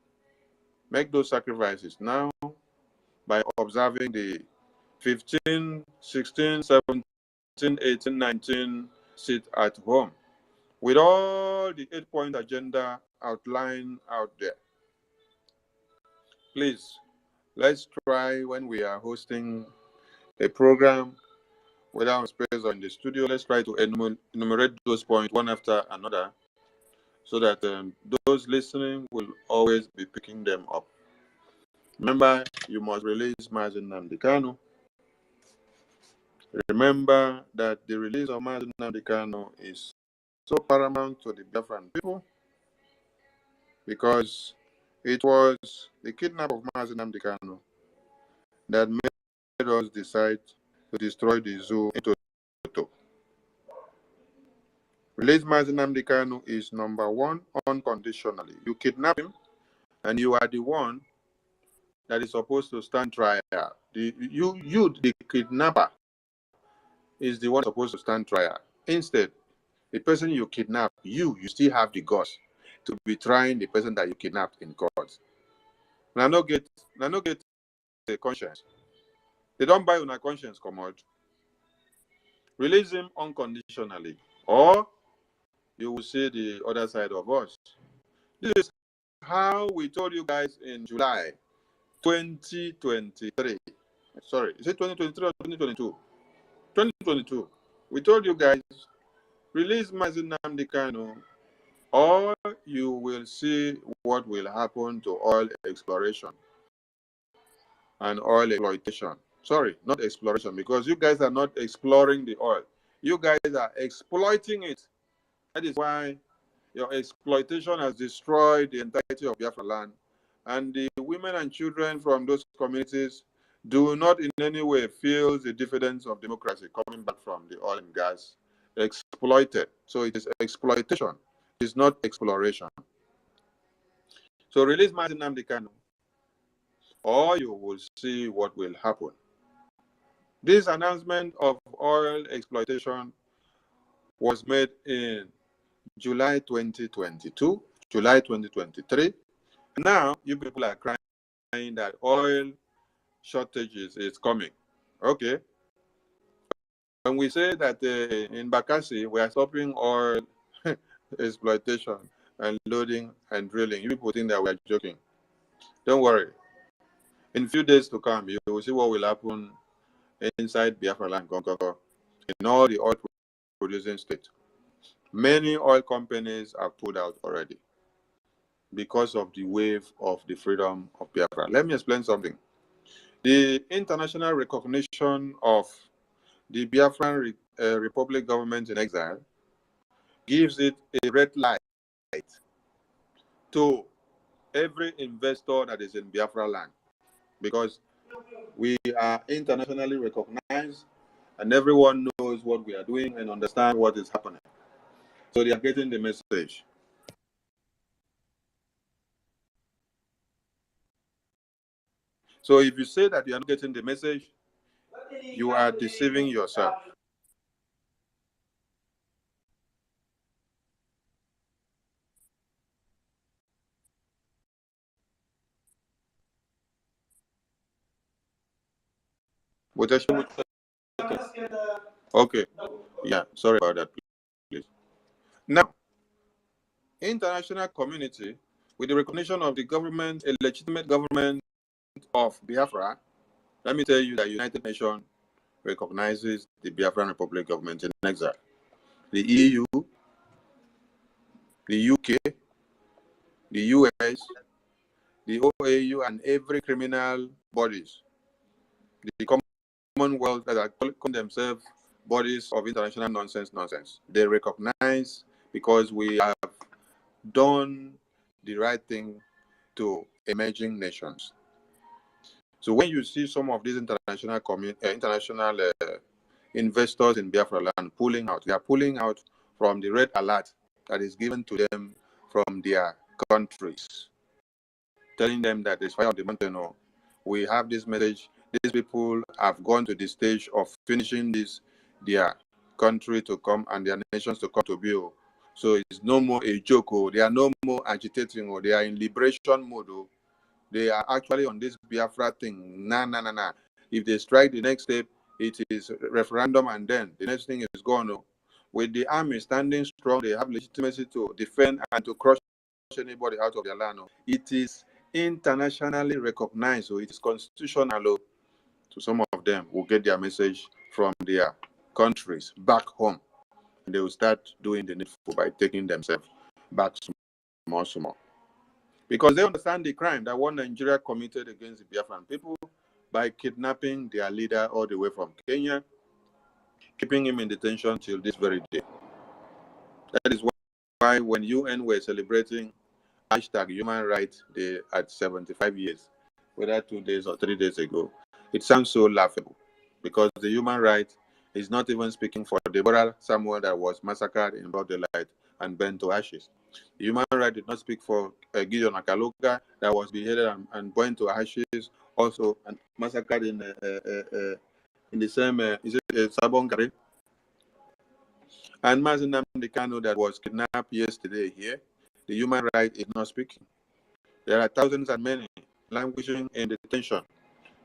make those sacrifices now by observing the 15, 16, 17, 18, 19 sit at home with all the 8-point agenda outlined out there. Please, let's try, when we are hosting a program, whether on space or in the studio, let's try to enumerate those points one after another, so that those listening will always be picking them up. Remember, you must release Mazi Nnamdi Kanu. Remember that the release of Mazi Nnamdi Kanu is so paramount to the Biafran people because it was the kidnap of Mazi Nnamdi Kanu that made us decide to destroy the zoo in Toto. Release Mazi Nnamdi Kanu is number one unconditionally. You kidnap him, and you are the one that is supposed to stand trial. The kidnapper, is the one supposed to stand trial. Instead, the person you kidnap, you still have the guts to be trying the person that you kidnapped in court. Now, no get the conscience. They don't buy on a conscience, come out. Release him unconditionally, or you will see the other side of us. This is how we told you guys in July 2023. Sorry, is it 2023 or 2022? 2022. We told you guys, release Mazi Nnamdi Kanu, or you will see what will happen to oil exploration and oil exploitation. Sorry, not exploration, because you guys are not exploring the oil. You guys are exploiting it. That is why your exploitation has destroyed the entirety of Biafraland. And the women and children from those communities do not in any way feel the dividends of democracy coming back from the oil and gas exploited. So it is exploitation. It is not exploration. So release Mazi Nnamdi Kanu, or you will see what will happen. This announcement of oil exploitation was made in July 2022, July 2023. Now, you people are crying that oil shortages is coming. Okay. When we say that in Bakassi, we are stopping oil exploitation and loading and drilling, you people think that we are joking. Don't worry. In a few days to come, you will see what will happen inside Biafraland, in all the oil producing states. Many oil companies have pulled out already because of the wave of the freedom of Biafra. Let me explain something. The international recognition of the Biafran Republic government in exile gives it a red light to every investor that is in Biafra land, because we are internationally recognized and everyone knows what we are doing and understand what is happening. So they are getting the message. So if you say that you are not getting the message, you are deceiving yourself. Okay. Yeah, sorry about that, please. Now, international community, with the recognition of the government, a legitimate government of Biafra, let me tell you that United Nations recognizes the Biafran Republic government in exile. The EU, the UK, the US, the OAU, and every criminal bodies, the Commonwealth that are calling themselves bodies of international nonsense. They recognize, because we have done the right thing to emerging nations. So when you see some of these international investors in Biafra land pulling out, they are pulling out from the red alert that is given to them from their countries, telling them that it's fire on the mountain. Or we have this message. These people have gone to the stage of finishing their country to come and their nations to come to build. So it's no more a joke. Or they are no more agitating. Or they are in liberation mode. Or they are actually on this Biafra thing. Nah. If they strike the next step, it is referendum, and then the next thing is gone. With the army standing strong, they have legitimacy to defend and to crush anybody out of their land. It is internationally recognized, so it is constitutional. So some of them will get their message from their countries back home, and they will start doing the needful by taking themselves back small. because they understand the crime that one Nigeria committed against the Biafran people by kidnapping their leader all the way from Kenya, keeping him in detention till this very day. That is why when UN were celebrating #Human Rights Day at 75 years, whether 2 days or 3 days ago, it sounds so laughable because the human right is not even speaking for Deborah Samuel that was massacred in broad daylight and burned to ashes. The human right did not speak for Gideon Akaloga that was beheaded and burned to ashes, also and massacred in the same Sabongari. And Mazen Nnamdi Kanu that was kidnapped yesterday here, the human right is not speaking. There are thousands and many languishing in detention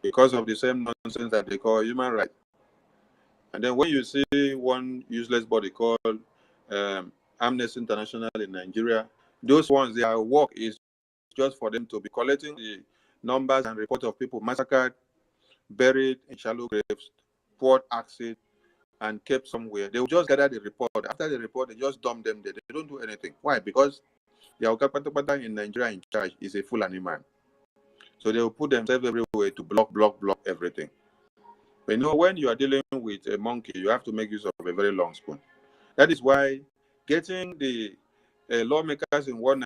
because of the same nonsense that they call human rights. And then when you see one useless body called Amnesty International in Nigeria, those ones, their work is just for them to be collecting the numbers and reports of people massacred, buried in shallow graves, poured acid, and kept somewhere. They will just gather the report. After the report, they just dump them there. They don't do anything. Why? Because the Okapatapata in Nigeria in charge is a Fulani man. So they will put themselves everywhere to block everything. But you know, when you are dealing with a monkey, you have to make use of a very long spoon. That is why getting the lawmakers in one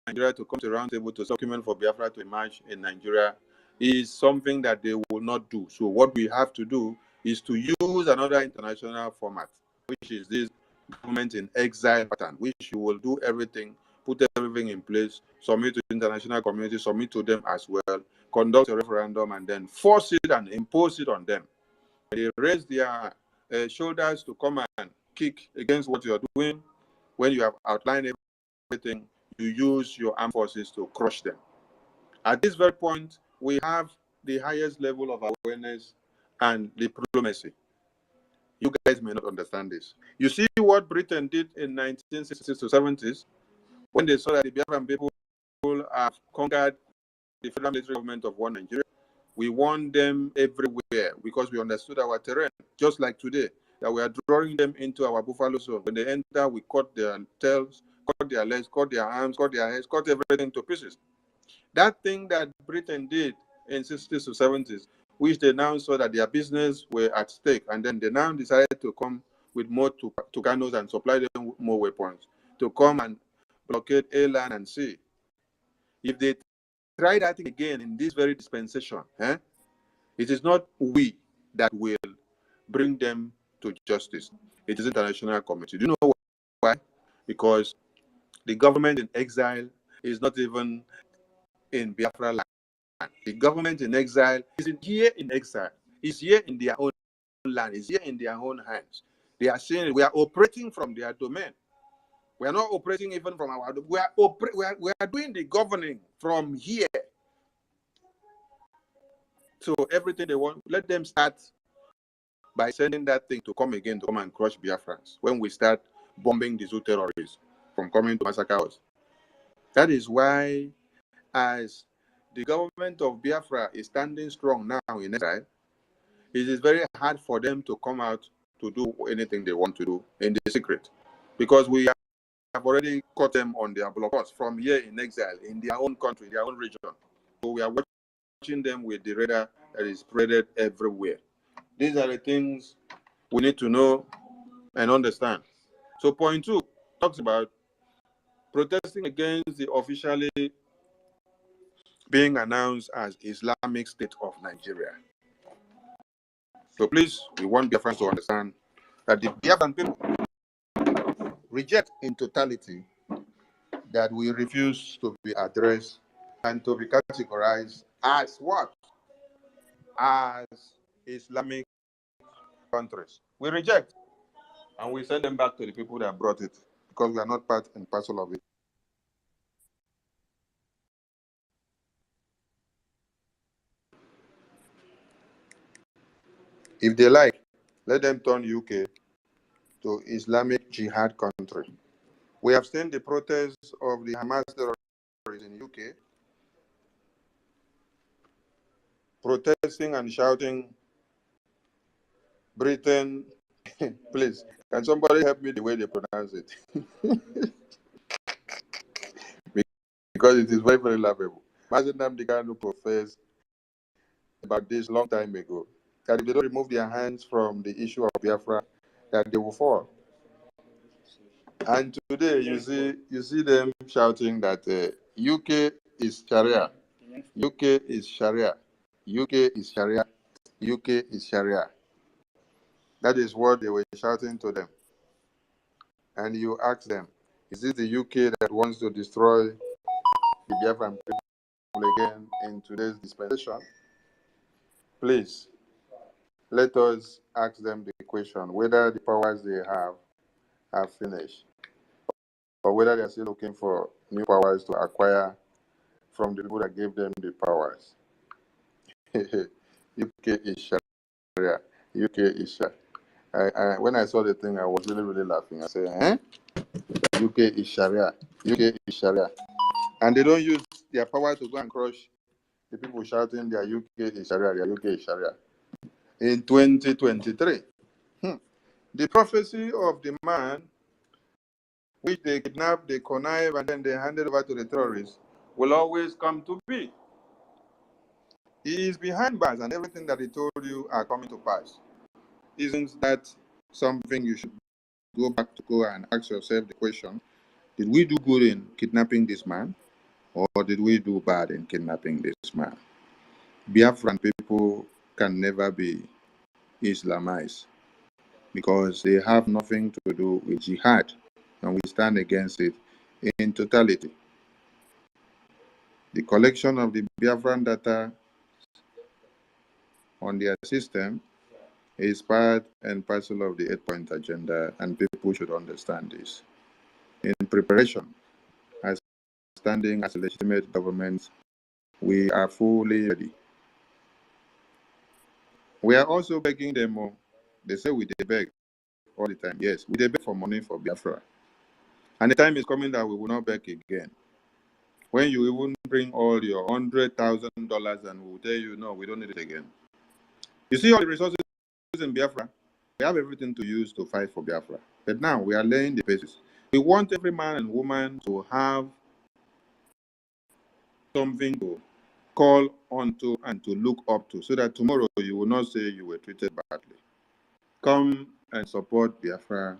Nigeria to come to a round table to document for Biafra to emerge in Nigeria is something that they will not do. So what we have to do is to use another international format, which is this government in exile pattern, which you will do everything, put everything in place, submit to the international community, submit to them as well, conduct a referendum, and then force it and impose it on them. They raise their shoulders to come and kick against what you are doing. When you have outlined everything, you use your armed forces to crush them. At this very point, we have the highest level of awareness and diplomacy. You guys may not understand this. You see what Britain did in 1960s to 70s when they saw that the Biafran people have conquered the federal military government of one Nigeria. We won them everywhere because we understood our terrain, just like today, that we are drawing them into our buffalo zone. When they enter, we cut their tails, cut their legs, cut their arms, cut their heads, cut everything to pieces. That thing that Britain did in 60s to 70s, which they now saw that their business were at stake, and then they now decided to come with more Tucanos and supply them with more weapons, to come and blockade air, land, and sea. If they try that again in this very dispensation, it is not we that will bring them to justice. It is international community. Do you know why? Because the government in exile is not even in Biafraland. The government in exile is here in exile. Is here in their own land. Is here in their own hands. They are saying we are operating from their domain. We are not operating even from our. We are doing the governing from here. So everything they want, let them start by sending that thing to come again, to come and crush Biafrans. When we start bombing the zoo terrorists from coming to massacre us. That is why, as the government of Biafra is standing strong now in exile, it is very hard for them to come out to do anything they want to do in the secret. Because we have already caught them on their blockades from here in exile, in their own country, their own region. So we are watching them with the radar that is spreaded everywhere. These are the things we need to know and understand. So point 2 talks about protesting against the officially being announced as Islamic State of Nigeria. So please, we want Biafrans to understand that the Biafran people reject in totality that we refuse to be addressed and to be categorized as what? As Islamic countries. We reject, and we send them back to the people that brought it because we are not part and parcel of it. If they like, let them turn UK to Islamic Jihad country. We have seen the protests of the Hamas terrorists in UK protesting and shouting, Britain, please, can somebody help me the way they pronounce it? because it is very, very laughable. Mazi Nnamdi Kanu professed about this long time ago, that if they don't remove their hands from the issue of Biafra, that they will fall. And today you see them shouting that UK is Sharia, UK is Sharia, UK is Sharia, UK is Sharia. That is what they were shouting to them. And you ask them, is it the UK that wants to destroy the Biafran people again in today's dispensation? Please, let us ask them the question whether the powers they have finished, or whether they are still looking for new powers to acquire from the people that gave them the powers. UK is Sharia. UK is Sharia. When I saw the thing, I was really, really laughing. I said, UK is Sharia. UK is Sharia. And they don't use their power to go and crush the people shouting their UK is Sharia, their UK is Sharia. In 2023, the prophecy of the man which they kidnap, they connive, and then they hand it over to the terrorists will always come to be. He is behind bars, and everything that he told you are coming to pass. Isn't that something you should go back to go and ask yourself the question, did we do good in kidnapping this man, or did we do bad in kidnapping this man? Biafran people can never be Islamized because they have nothing to do with jihad, and we stand against it in totality. The collection of the Biafran data on their system is part and parcel of the 8-point agenda, and people should understand this. In preparation, as standing as a legitimate government, we are fully ready. We are also begging them more. They say we beg all the time. Yes, we beg for money for Biafra. And the time is coming that we will not beg again. When you even bring all your $100,000 and we will tell you, no, we don't need it again. You see all the resources in Biafra? We have everything to use to fight for Biafra. But now we are laying the basis. We want every man and woman to have something to call onto and to look up to, so that tomorrow you will not say you were treated badly. Come and support Biafra.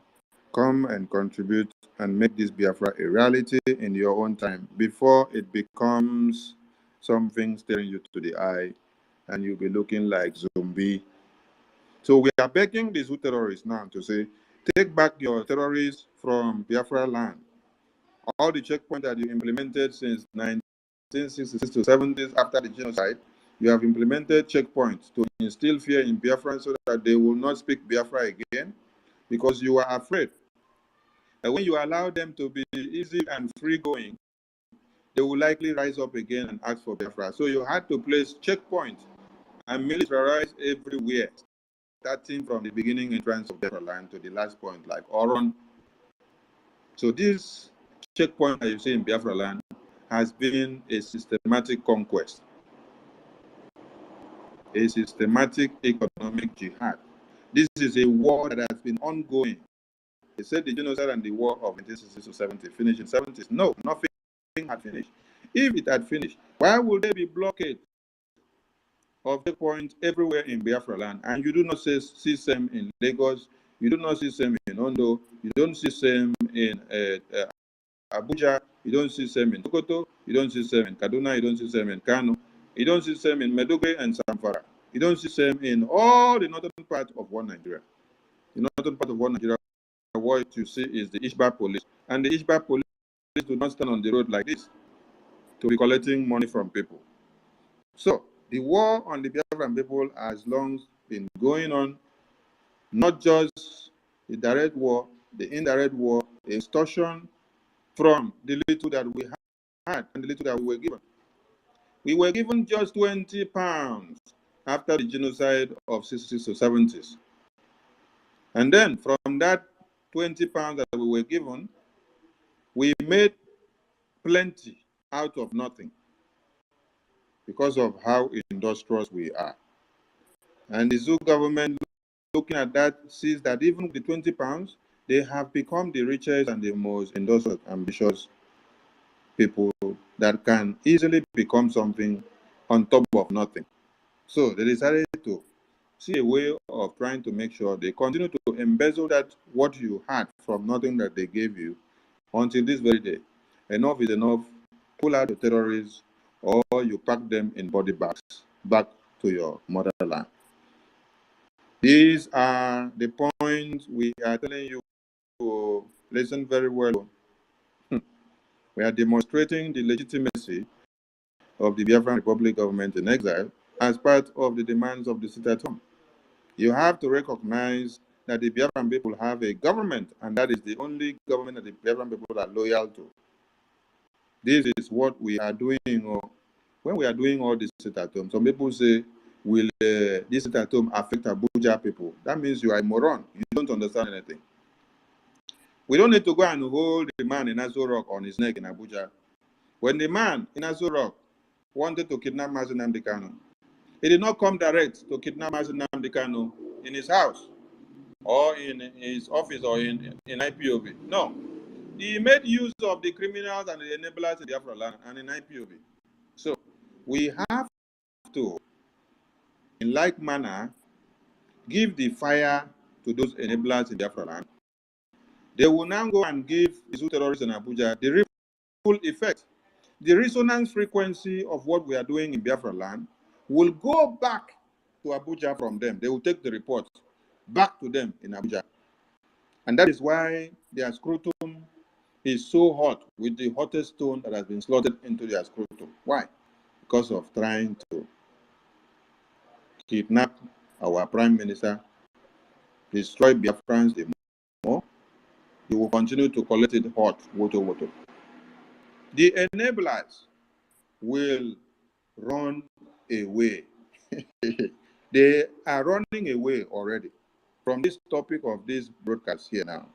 Come and contribute and make this Biafra a reality in your own time before it becomes something staring you to the eye and you'll be looking like zombie. So we are begging these terrorists now to say, take back your terrorists from Biafra land. All the checkpoints that you implemented since 1966 to 70s after the genocide, you have implemented checkpoints to instill fear in Biafra so that they will not speak Biafra again because you are afraid. And when you allow them to be easy and free going, they will likely rise up again and ask for Biafra. So you had to place checkpoints and militarize everywhere, starting from the beginning entrance of Biafraland to the last point, like Oron. So this checkpoint that you see in Biafraland has been a systematic conquest, a systematic economic jihad. This is a war that has been ongoing. They said the genocide and the war of 1960 to 70 finished in 70s. No, nothing had finished. If it had finished, why would there be blockade of checkpoints everywhere in Biafraland? And you do not see them in Lagos, you do not see them in Ondo, you don't see them in Abuja, you don't see them in Sokoto, you don't see them in Kaduna, you don't see them in Kano, you don't see them in Meduguri and Zamfara, you don't see them in all the northern part of one Nigeria. The northern part of one Nigeria, what you see is the Ishba police, and the Ishba police do not stand on the road like this to be collecting money from people. So the war on the Biafran people has long been going on, not just the direct war, the indirect war, the extortion from the little that we had and the little that we were given. We were given just 20 pounds after the genocide of 60s to 70s. And then from that 20 pounds that we were given, we made plenty out of nothing because of how industrious we are. And the Zoo government, looking at that, sees that even with the 20 pounds, they have become the richest and the most industrious, ambitious people that can easily become something on top of nothing. So they decided to see a way of trying to make sure they continue to embezzle that what you had from nothing that they gave you until this very day. Enough is enough. Pull out the terrorists, or you pack them in body bags back to your motherland. These are the points we are telling you to listen very well. We are demonstrating the legitimacy of the Biafran Republic government in exile as part of the demands of the sit at home. You have to recognize that the Biafran people have a government, and that is the only government that the Biafran people are loyal to. This is what we are doing. When we are doing all this sit at home, some people say, will this sit at home affect Abuja people? That means you are a moron. You don't understand anything. We don't need to go and hold the man in Aso Rock on his neck in Abuja. When the man in Aso Rock wanted to kidnap Mazi Nnamdi Kanu, he did not come direct to kidnap Mazi Nnamdi Kanu in his house or in his office or in IPOB. No. He made use of the criminals and the enablers in Biafralands and in IPOB. So we have to, in like manner, give the fire to those enablers in Biafraland. They will now go and give the two terrorists in Abuja the ripple effect. The resonance frequency of what we are doing in Biafraland will go back to Abuja from them. They will take the report back to them in Abuja. And that is why their scrotum is so hot, with the hottest stone that has been slotted into their scrotum. Why? Because of trying to kidnap our Prime Minister, destroy Biafrans the more. You will continue to collect it hot, WOTOWOTO. The enablers will run away. They are running away already from this topic of this broadcast here now.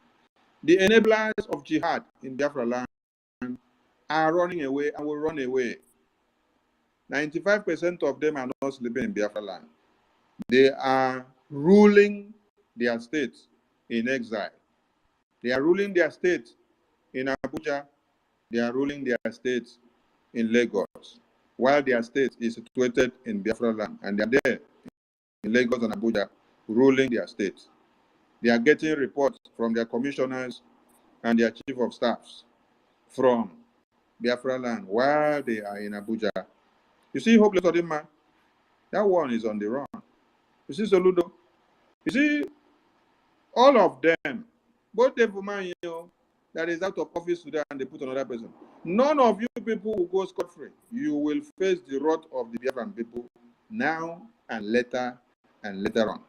The enablers of jihad in Biafraland are running away and will run away. 95% of them are not sleeping in Biafraland. They are ruling their states in exile. They are ruling their state in Abuja. They are ruling their states in Lagos, while their state is situated in Biafraland, and they are there in Lagos and Abuja ruling their states. They are getting reports from their commissioners and their chief of staffs from Biafraland while they are in Abuja. You see, Hopeless Odima, that one is on the run. You see, Soludo, you see, all of them, both the woman, that is out of office today and they put another person. None of you people will go scot-free. You will face the wrath of the Biafran people now and later on.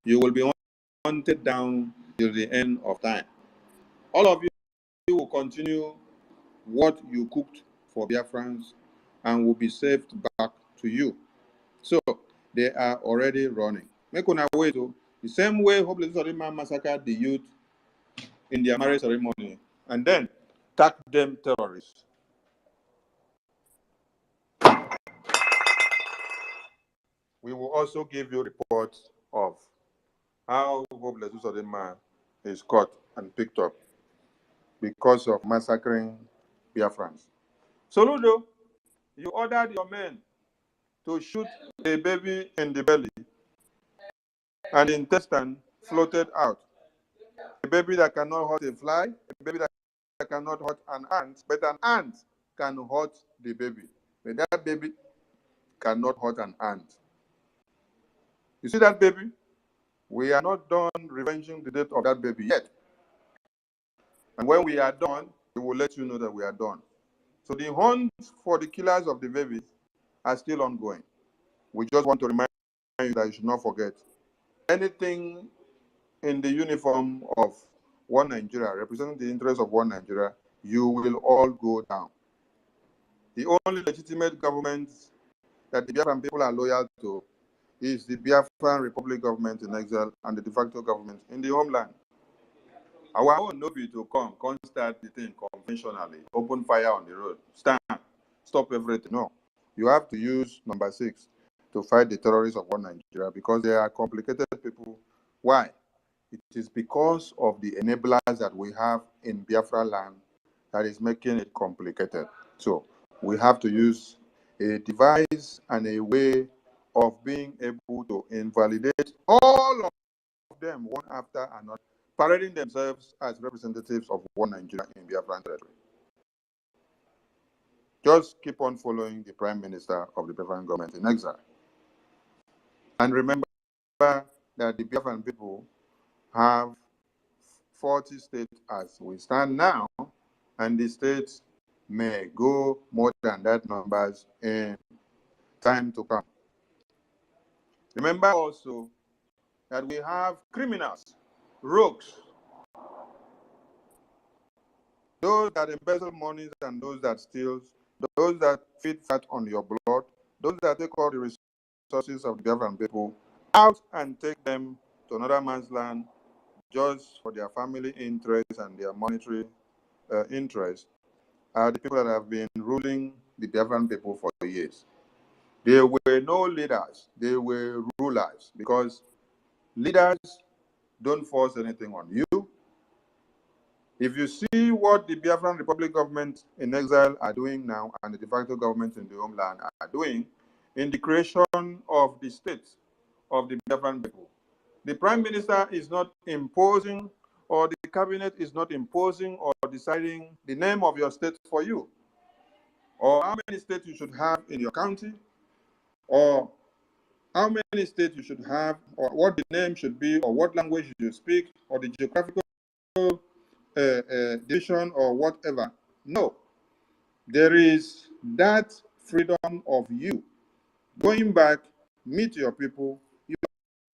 You will be hunted down till the end of time. All of you will continue what you cooked for Biafrans and will be saved back to you. So they are already running. Make on our way to the same way Hopeless Odima massacred the youth in their marriage ceremony and then tag them terrorists. We will also give you reports of how Hopeless Odima is caught and picked up because of massacring Biafrans. Soludo, you ordered your men to shoot a baby in the belly and the intestine floated out. A baby that cannot hurt a fly, a baby that cannot hurt an ant, but an ant can hurt the baby. But that baby cannot hurt an ant. You see that baby? We are not done revenging the death of that baby yet. And when we are done, we will let you know that we are done. So the hunt for the killers of the babies are still ongoing. We just want to remind you that you should not forget anything in the uniform of one Nigeria, representing the interests of one Nigeria, you will all go down. The only legitimate government that the Biafran people are loyal to is the Biafran Republic government in exile and the de facto government in the homeland. Our own no be to come start the thing conventionally, open fire on the road, stand, stop everything. No, you have to use number 6 to fight the terrorists of one Nigeria because they are complicated people. Why? It is because of the enablers that we have in Biafra land that is making it complicated. So we have to use a device and a way of being able to invalidate all of them one after another, parading themselves as representatives of one Nigeria in Biafran territory. Just keep on following the Prime Minister of the Biafran government in exile. And remember that the Biafran people have 40 states as we stand now, and the states may go more than that numbers in time to come. Remember also that we have criminals, rogues, those that embezzle monies and those that steal, those that feed fat on your blood, those that take all the resources of the Biafran people out and take them to another man's land just for their family interests and their monetary interests, are the people that have been ruling the Biafran people for years. They were no leaders, they were rulers, because leaders don't force anything on you. If you see what the Biafran Republic government in exile are doing now and the de facto government in the homeland are doing in the creation of the states of the Biafran people, the Prime Minister is not imposing, or the cabinet is not imposing or deciding the name of your state for you, or how many states you should have in your county, or how many states you should have, or what the name should be, or what language you speak, or the geographical division, or whatever. No. There is that freedom of you going back, meet your people. You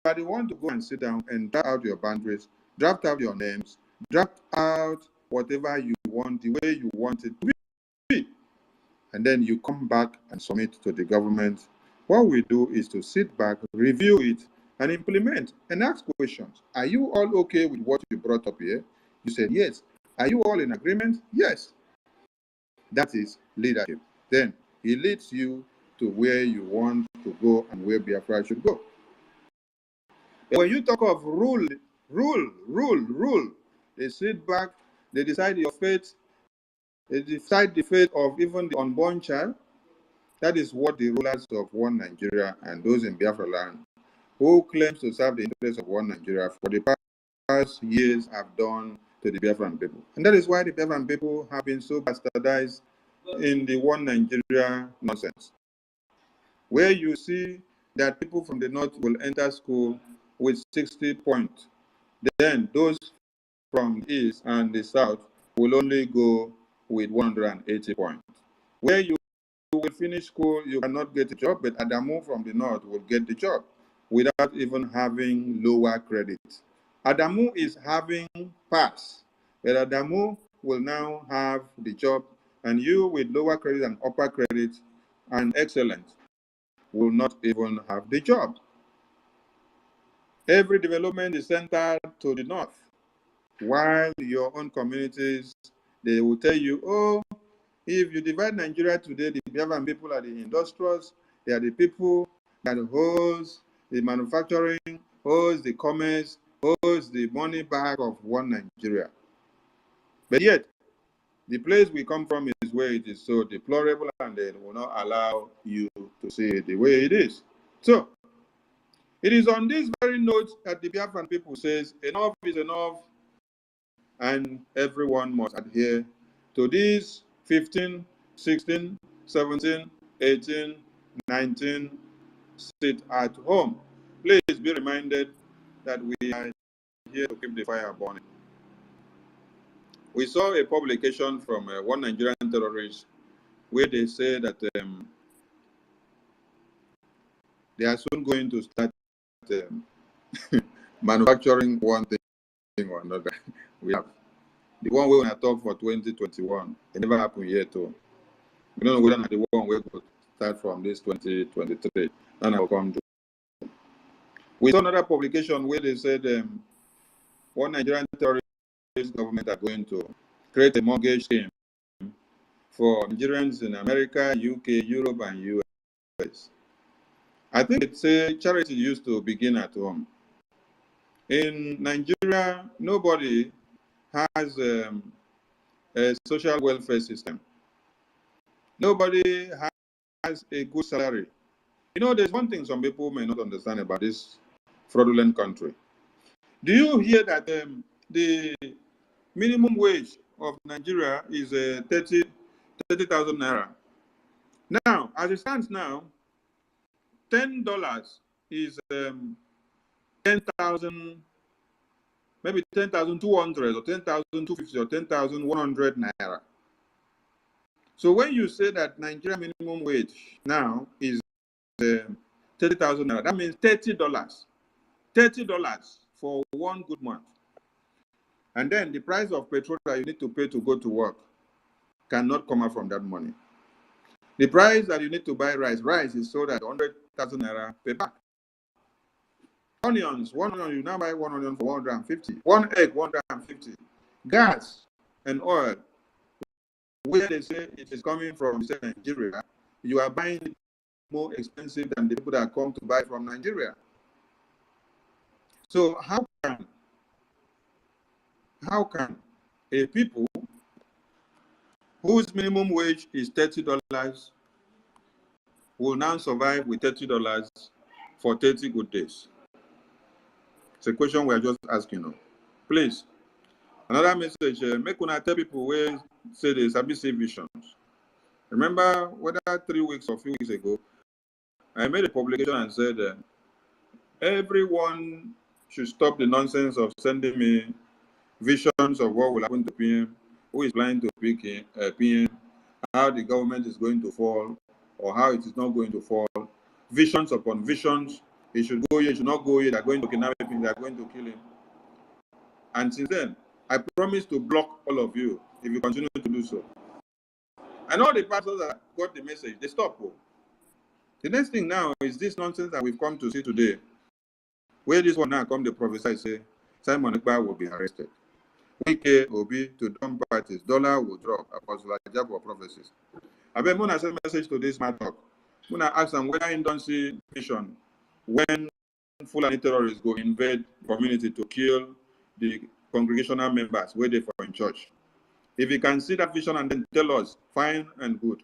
are the one to go and sit down and draft out your boundaries, draft out your names, draft out whatever you want, the way you want it to be. And then you come back and submit to the government. What we do is to sit back, review it, and implement, and ask questions. Are you all okay with what you brought up here? You said yes. Are you all in agreement? Yes. That is leadership. Then he leads you to where you want to go and where Biafra should go. But when you talk of rule, they sit back, they decide your fate, they decide the fate of even the unborn child. That is what the rulers of one Nigeria and those in Biafraland who claims to serve the interests of one Nigeria for the past years have done to the Biafran people. And that is why the Biafran people have been so bastardized in the one Nigeria nonsense, where you see that people from the north will enter school with 60 points. Then those from the east and the south will only go with 180 points. Where you will finish school, you cannot get a job, but Adamu from the north will get the job without even having lower credit. Adamu is having pass, but Adamu will now have the job, and you with lower credit and upper credit and excellent will not even have the job. Every development is centered to the north, while your own communities, they will tell you, oh, if you divide Nigeria today, the Biafran people are the industrials, they are the people that holds the manufacturing, holds the commerce, holds the money back of one Nigeria. But yet, the place we come from is where it is so deplorable, and they will not allow you to see it the way it is. So, it is on this very note that the Biafran people says, enough is enough, and everyone must adhere to these 15, 16, 17, 18, 19, sit at home. Please be reminded that we are here to keep the fire burning. We saw a publication from one Nigerian terrorist where they say that they are soon going to start manufacturing one thing or another. We have the one we want to talk for 2021. It never happened yet, too. We don't know whether the one we could start from this 2023. And I will come to. We saw another publication where they said one Nigerian terrorist government are going to create a mortgage scheme for Nigerians in America, UK, Europe, and US. I think it's a charity used to begin at home. In Nigeria, nobody has a social welfare system. Nobody has a good salary. You know, there's one thing some people may not understand about this fraudulent country. Do you hear that the minimum wage of Nigeria is 30,000 naira? Now, as it stands now, $10 is 10,000, maybe 10,200 or 10,250 or 10,100 naira. So when you say that Nigeria minimum wage now is 30,000 naira, that means $30. $30 for one good month. And then the price of petrol that you need to pay to go to work cannot come out from that money. The price that you need to buy rice is sold at 100,000 naira per bag. Onions, one onion, you now buy one onion for 150. One egg, 150. Gas and oil, where they say it is coming from Nigeria, you are buying it more expensive than the people that come to buy from Nigeria. So how can a people whose minimum wage is $30 will now survive with $30 for 30 good days? It's a question we are just asking now. Please, another message, make una tell people where say they sabi see visions. Remember, whether 3 weeks or a few weeks ago, I made a publication and said everyone should stop the nonsense of sending me visions of what will happen to PM, who is planning to pick PM, how the government is going to fall, or how it is not going to fall. Visions upon visions. He should go here, he should not go here. They're going to kidnap him, they're going to kill him. And since then, I promise to block all of you if you continue to do so. And all the pastors that got the message, they stop. The next thing now is this nonsense that we've come to see today, where this one now come the prophesy say Simon Ekpa will be arrested. Wike will be to dumb parties, dollar will drop, Apostle Ajabo prophecies. I bet Muna send message to this man talk. Muna ask them whether he don't see vision when Fulani terrorists go invade community to kill the congregational members where they for in church. If you can see that vision and then tell us, fine and good.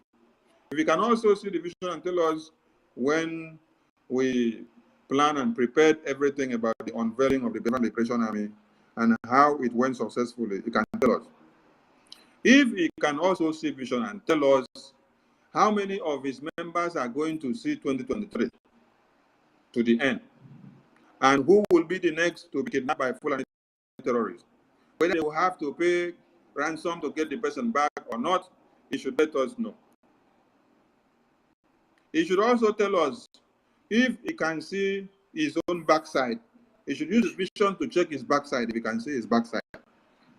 If you can also see the vision and tell us when we plan and prepared everything about the unveiling of the Biafran Liberation Army and how it went successfully, you can tell us. If he can also see vision and tell us how many of his members are going to see 2023 to the end, and who will be the next to be kidnapped by Fulani terrorists, whether they will have to pay ransom to get the person back or not, he should let us know. He should also tell us if he can see his own backside. He should use his vision to check his backside if he can see his backside.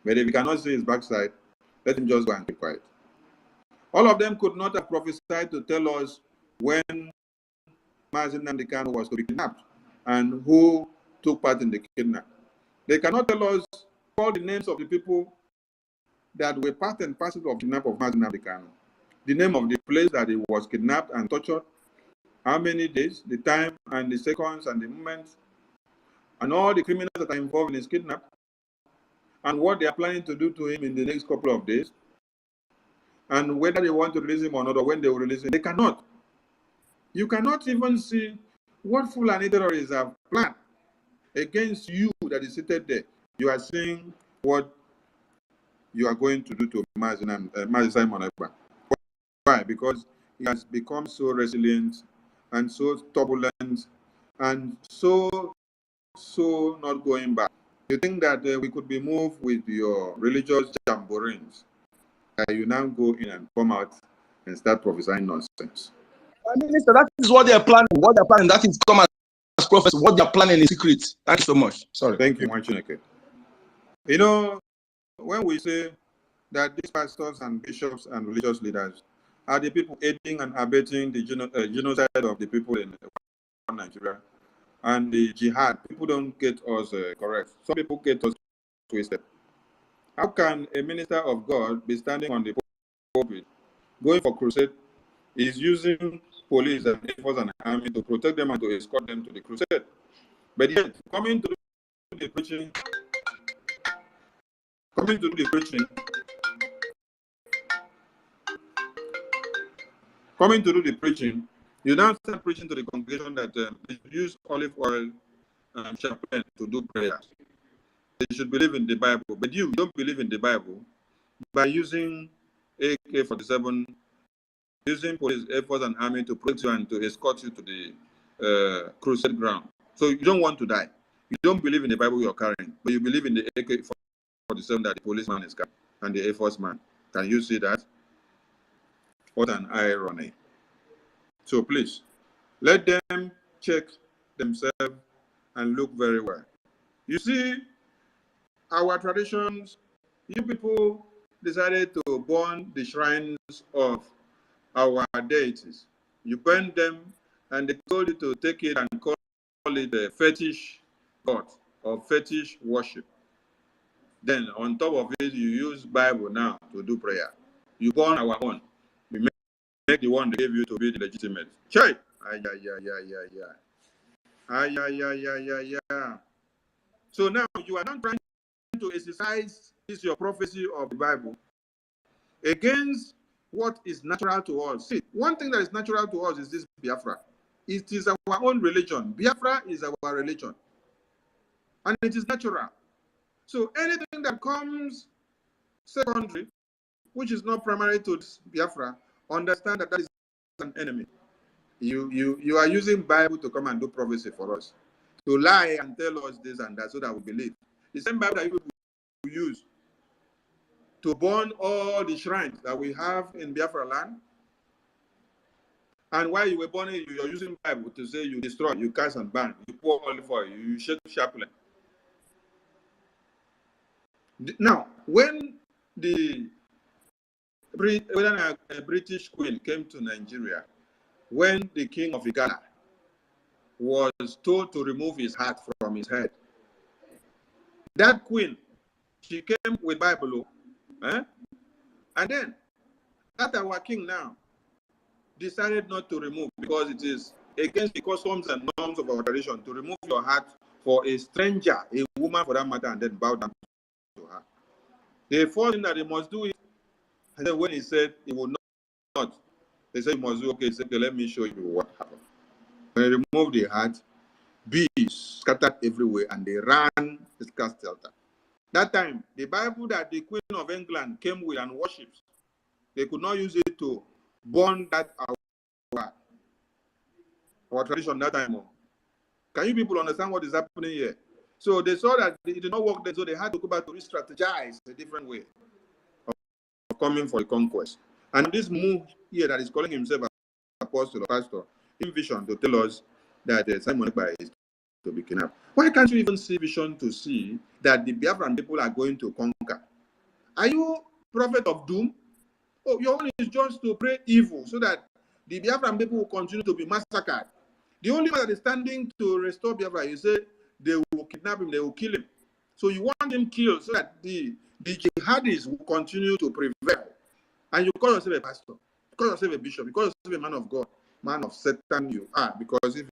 But if he cannot see his backside, let him just go and keep quiet. All of them could not have prophesied to tell us when Mazi Nnamdi Kanu was to be kidnapped and who took part in the kidnap. They cannot tell us all the names of the people that were part and parcel of the kidnap of Mazi Nnamdi Kanu. The name of the place that he was kidnapped and tortured, how many days, the time and the seconds and the moments, and all the criminals that are involved in his kidnap, and what they are planning to do to him in the next couple of days, and whether they want to release him or not, or when they will release him. They cannot. You cannot even see what Fulani terrorists have planned against you that is seated there. You are seeing what you are going to do to Mazi Simon Ekpa. Why? Because he has become so resilient and so turbulent and so not going back. You think that we could be moved with your religious jamborees, that you now go in and come out and start prophesying nonsense? Minister, that is what they are planning. What they are planning, that is come as prophets. What they are planning in secret. Thank you so much. Sorry. Thank you, Mwachineke. You know, when we say that these pastors and bishops and religious leaders are the people aiding and abetting the genocide of the people in Nigeria and the jihad, people don't get us correct. Some people get us twisted. How can a minister of God be standing on the pulpit, going for crusade, is using police and Air Force and army to protect them and to escort them to the crusade? But yet, coming to do the preaching coming to do the preaching, you now start preaching to the congregation that they should use olive oil and chaplain to do prayers. They should believe in the Bible, but you don't believe in the Bible by using AK-47, using police, air force, and army to protect you and to escort you to the crusade ground. So you don't want to die. You don't believe in the Bible you're carrying, but you believe in the AK-47 that the policeman is carrying and the Air Force man. Can you see that? What an irony. So please, let them check themselves and look very well. You see, our traditions, you people decided to burn the shrines of our deities. You burn them, and they told you to take it and call it a fetish god or fetish worship. Then on top of it, you use Bible now to do prayer. You burn our own. We make the one they gave you to be the legitimate. Chai! So now you are not trying to exercise this your prophecy of the Bible against what is natural to us. See, one thing that is natural to us is this Biafra. It is our own religion. Biafra is our religion. And it is natural. So anything that comes secondary, which is not primary to Biafra, understand that that is an enemy. You are using Bible to come and do prophecy for us, to lie and tell us this and that so that we believe. The same Bible that you use to burn all the shrines that we have in Biafraland. And while you were burning, you are using Bible to say you destroy, you cast and burn, you pour olive oil, you shake chaplain. Now, when a British queen came to Nigeria, when the king of Ghana was told to remove his hat from his head, that queen, she came with Bible, and then that our king now decided not to remove because it is against the customs and norms of our tradition to remove your hat for a stranger, a woman for that matter, and then bow down to her. They forced him that he must do it, and then when he said he would not, they said he must do. Okay, he said, okay, let me show you what happened. When he removed the hat, bees scattered everywhere, and they ran the castle. That time, the Bible that the Queen of England came with and worships, they could not use it to burn that our tradition that time. Can you people understand what is happening here? So they saw that it did not work there, so they had to go back to re-strategize a different way of coming for the conquest. And this move here that is calling himself apostle or pastor, in vision to tell us that Simon Ekpa is to be kidnapped. Why can't you even see vision to see that the Biafran people are going to conquer? Are you prophet of doom? Oh, your only is just to pray evil so that the Biafran people will continue to be massacred. The only one that is standing to restore Biafra, you say they will kidnap him, they will kill him. So you want him killed so that the jihadists will continue to prevail. And you call yourself a pastor, you call yourself a bishop, you call yourself a man of God, man of Satan you are. Because if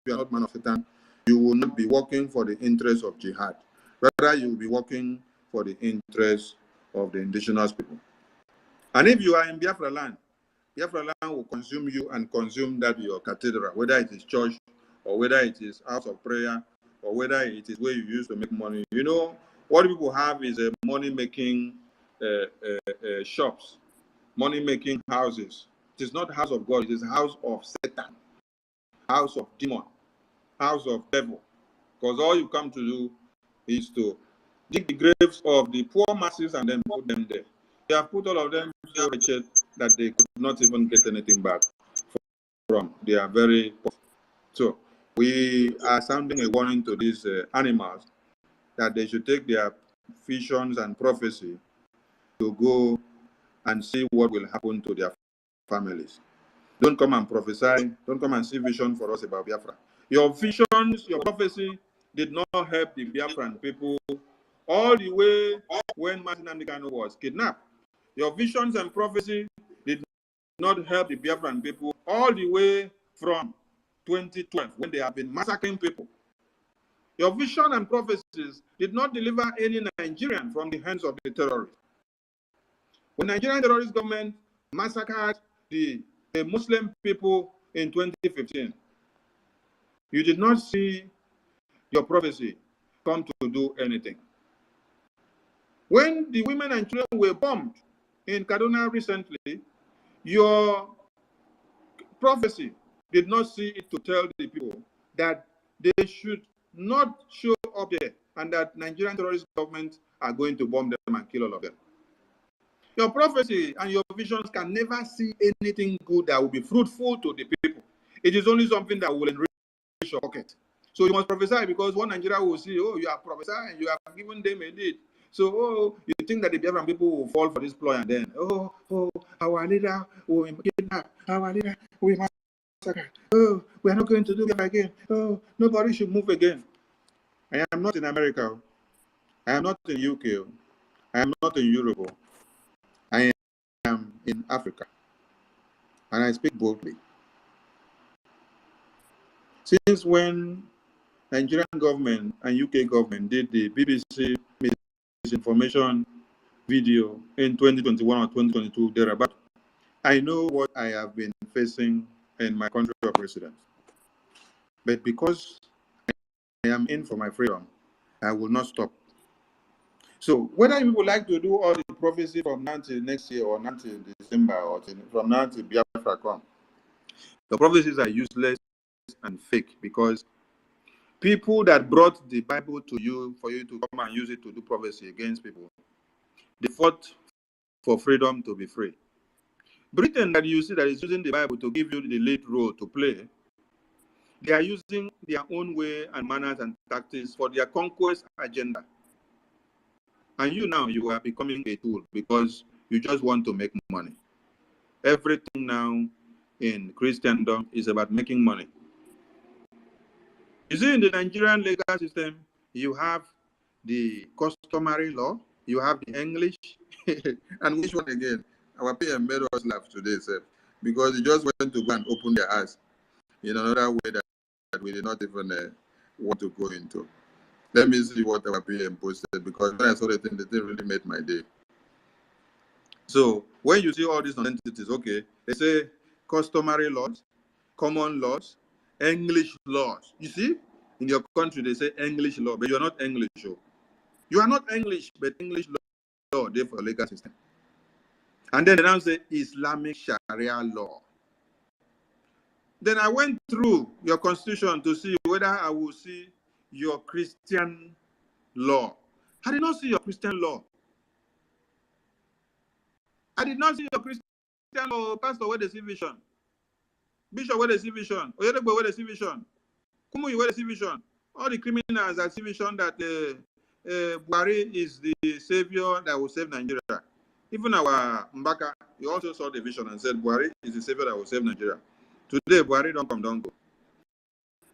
you are not man of Satan, you will not be working for the interests of jihad. Rather, you will be working for the interests of the indigenous people. And if you are in Biafraland, Biafraland will consume you and consume that your cathedral, whether it is church or whether it is house of prayer or whether it is where you use to make money. You know, what people have is a money-making shops, money-making houses. It is not house of God, it is house of Satan, house of demon, house of devil. Because all you come to do is to dig the graves of the poor masses and then put them there. They have put all of them so wretched that they could not even get anything back from. They are very poor. So we are sounding a warning to these animals that they should take their visions and prophecy to go and see what will happen to their families. Don't come and prophesy. Don't come and see vision for us about Biafra. Your visions, your prophecy did not help the Biafran people all the way when Martin Andikano was kidnapped. Your visions and prophecy did not help the Biafran people all the way from 2012 when they have been massacring people. Your vision and prophecies did not deliver any Nigerian from the hands of the terrorists. When Nigerian terrorist government massacred the the Muslim people in 2015. You did not see your prophecy come to do anything. When the women and children were bombed in Kaduna recently, your prophecy did not see it to tell the people that they should not show up there and that Nigerian terrorist government are going to bomb them and kill all of them. Your prophecy and your visions can never see anything good that will be fruitful to the people. It is only something that will enrich your pocket. So you must prophesy, because one Nigeria will see, oh, you are prophesying, you have given them a lead. So, oh, you think that the Biafran people will fall for this ploy, and then, oh, our leader will kidnap, our leader will massacre. Oh, we are not going to do that again. Oh, nobody should move again. I am not in America. I am not in UK. I am not in Europe. I am in Africa, and I speak boldly. Since when Nigerian government and UK government did the BBC misinformation video in 2021 or 2022 thereabout, I know what I have been facing in my country of residence. But because I am in for my freedom, I will not stop. So whether you would like to do all the prophecy from now till next year or now till December or from now till Biafra come, the prophecies are useless and fake, because people that brought the Bible to you for you to come and use it to do prophecy against people, they fought for freedom to be free. Britain, that you see that is using the Bible to give you the lead role to play, they are using their own way and manners and tactics for their conquest agenda. And you now, you are becoming a tool because you just want to make money. Everything now in Christendom is about making money. You see, in the Nigerian legal system, you have the customary law, you have the English, and which one again? Our PM made us laugh today, sir, because he just went to go and open their eyes in another way that we did not even want to go into. Let me see what our PM posted, because when I saw the thing really made my day. So when you see all these entities, okay, they say customary laws, common laws, English laws. You see, in your country they say English law, but you are not English. So you are not English, but English law, therefore legal system. And then they now say Islamic Sharia law. Then I went through your constitution to see whether I will see your Christian law. I did not see your Christian law. I did not see your Christian law. Pastor, where the see vision? Bishop, where the see vision? Oyedegbo, where the see vision? Kumuyi, where the see vision? All the criminals that see vision that Buhari is the savior that will save Nigeria. Even our Mbaka, he also saw the vision and said Buhari is the savior that will save Nigeria. Today, Buhari don't come down. Go.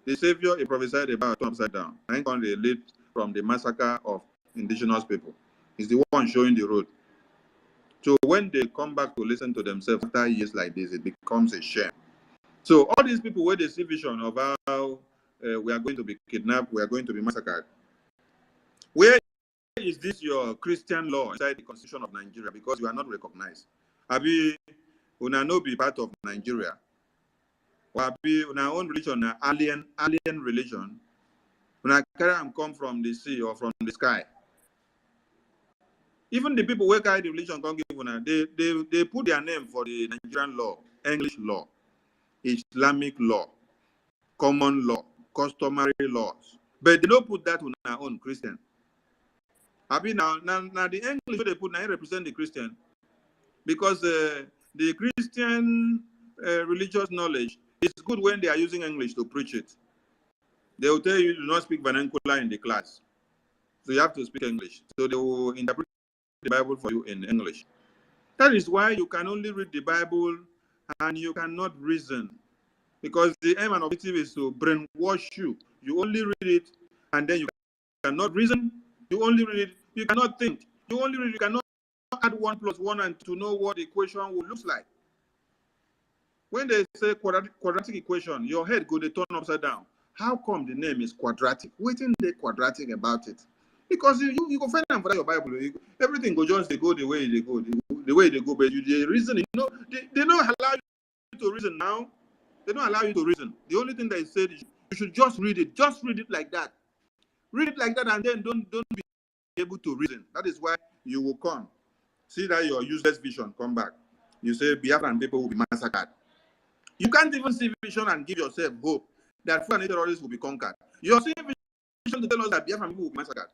The savior he prophesied about upside down. And they lead from the massacre of indigenous people. He's the one showing the road. So when they come back to listen to themselves after years like this, it becomes a shame. So all these people where they see vision of how we are going to be kidnapped, we are going to be massacred. Where is this your Christian law inside the Constitution of Nigeria? Because you are not recognized. Abi una no be part of Nigeria. Or abi una own religion, alien religion. Una carry and come from the sea or from the sky. Even the people who carry the religion can't give una, they put their name for the Nigerian law, English law, Islamic law, common law, customary laws. But they don't put that on our own Christian. I mean, now the English they put now represent the Christian, because the Christian religious knowledge is good when they are using English to preach it. They will tell you do not speak vernacular in the class, so you have to speak English. So they will interpret the Bible for you in English. That is why you can only read the Bible and you cannot reason, because the aim and objective is to brainwash you. You only read it and then you cannot reason. You only read it, you cannot think. You only read it, you cannot add 1 + 1 and to know what the equation will look like. When they say quadratic equation, your head go to turn upside down. How come the name is quadratic? Waiting the quadratic about it. Because you go find them for your Bible. Everything go just they go the way they go, the way they go. But you the reason, you know, they don't allow you to reason now. They don't allow you to reason. The only thing they said is you should just read it. Just read it like that. Read it like that, and then don't be able to reason. That is why you will come. See that your useless vision come back. You say Biafran people will be massacred. You can't even see vision and give yourself hope that Fulani terrorists will be conquered. You're seeing vision to tell us that Biafran people will be massacred.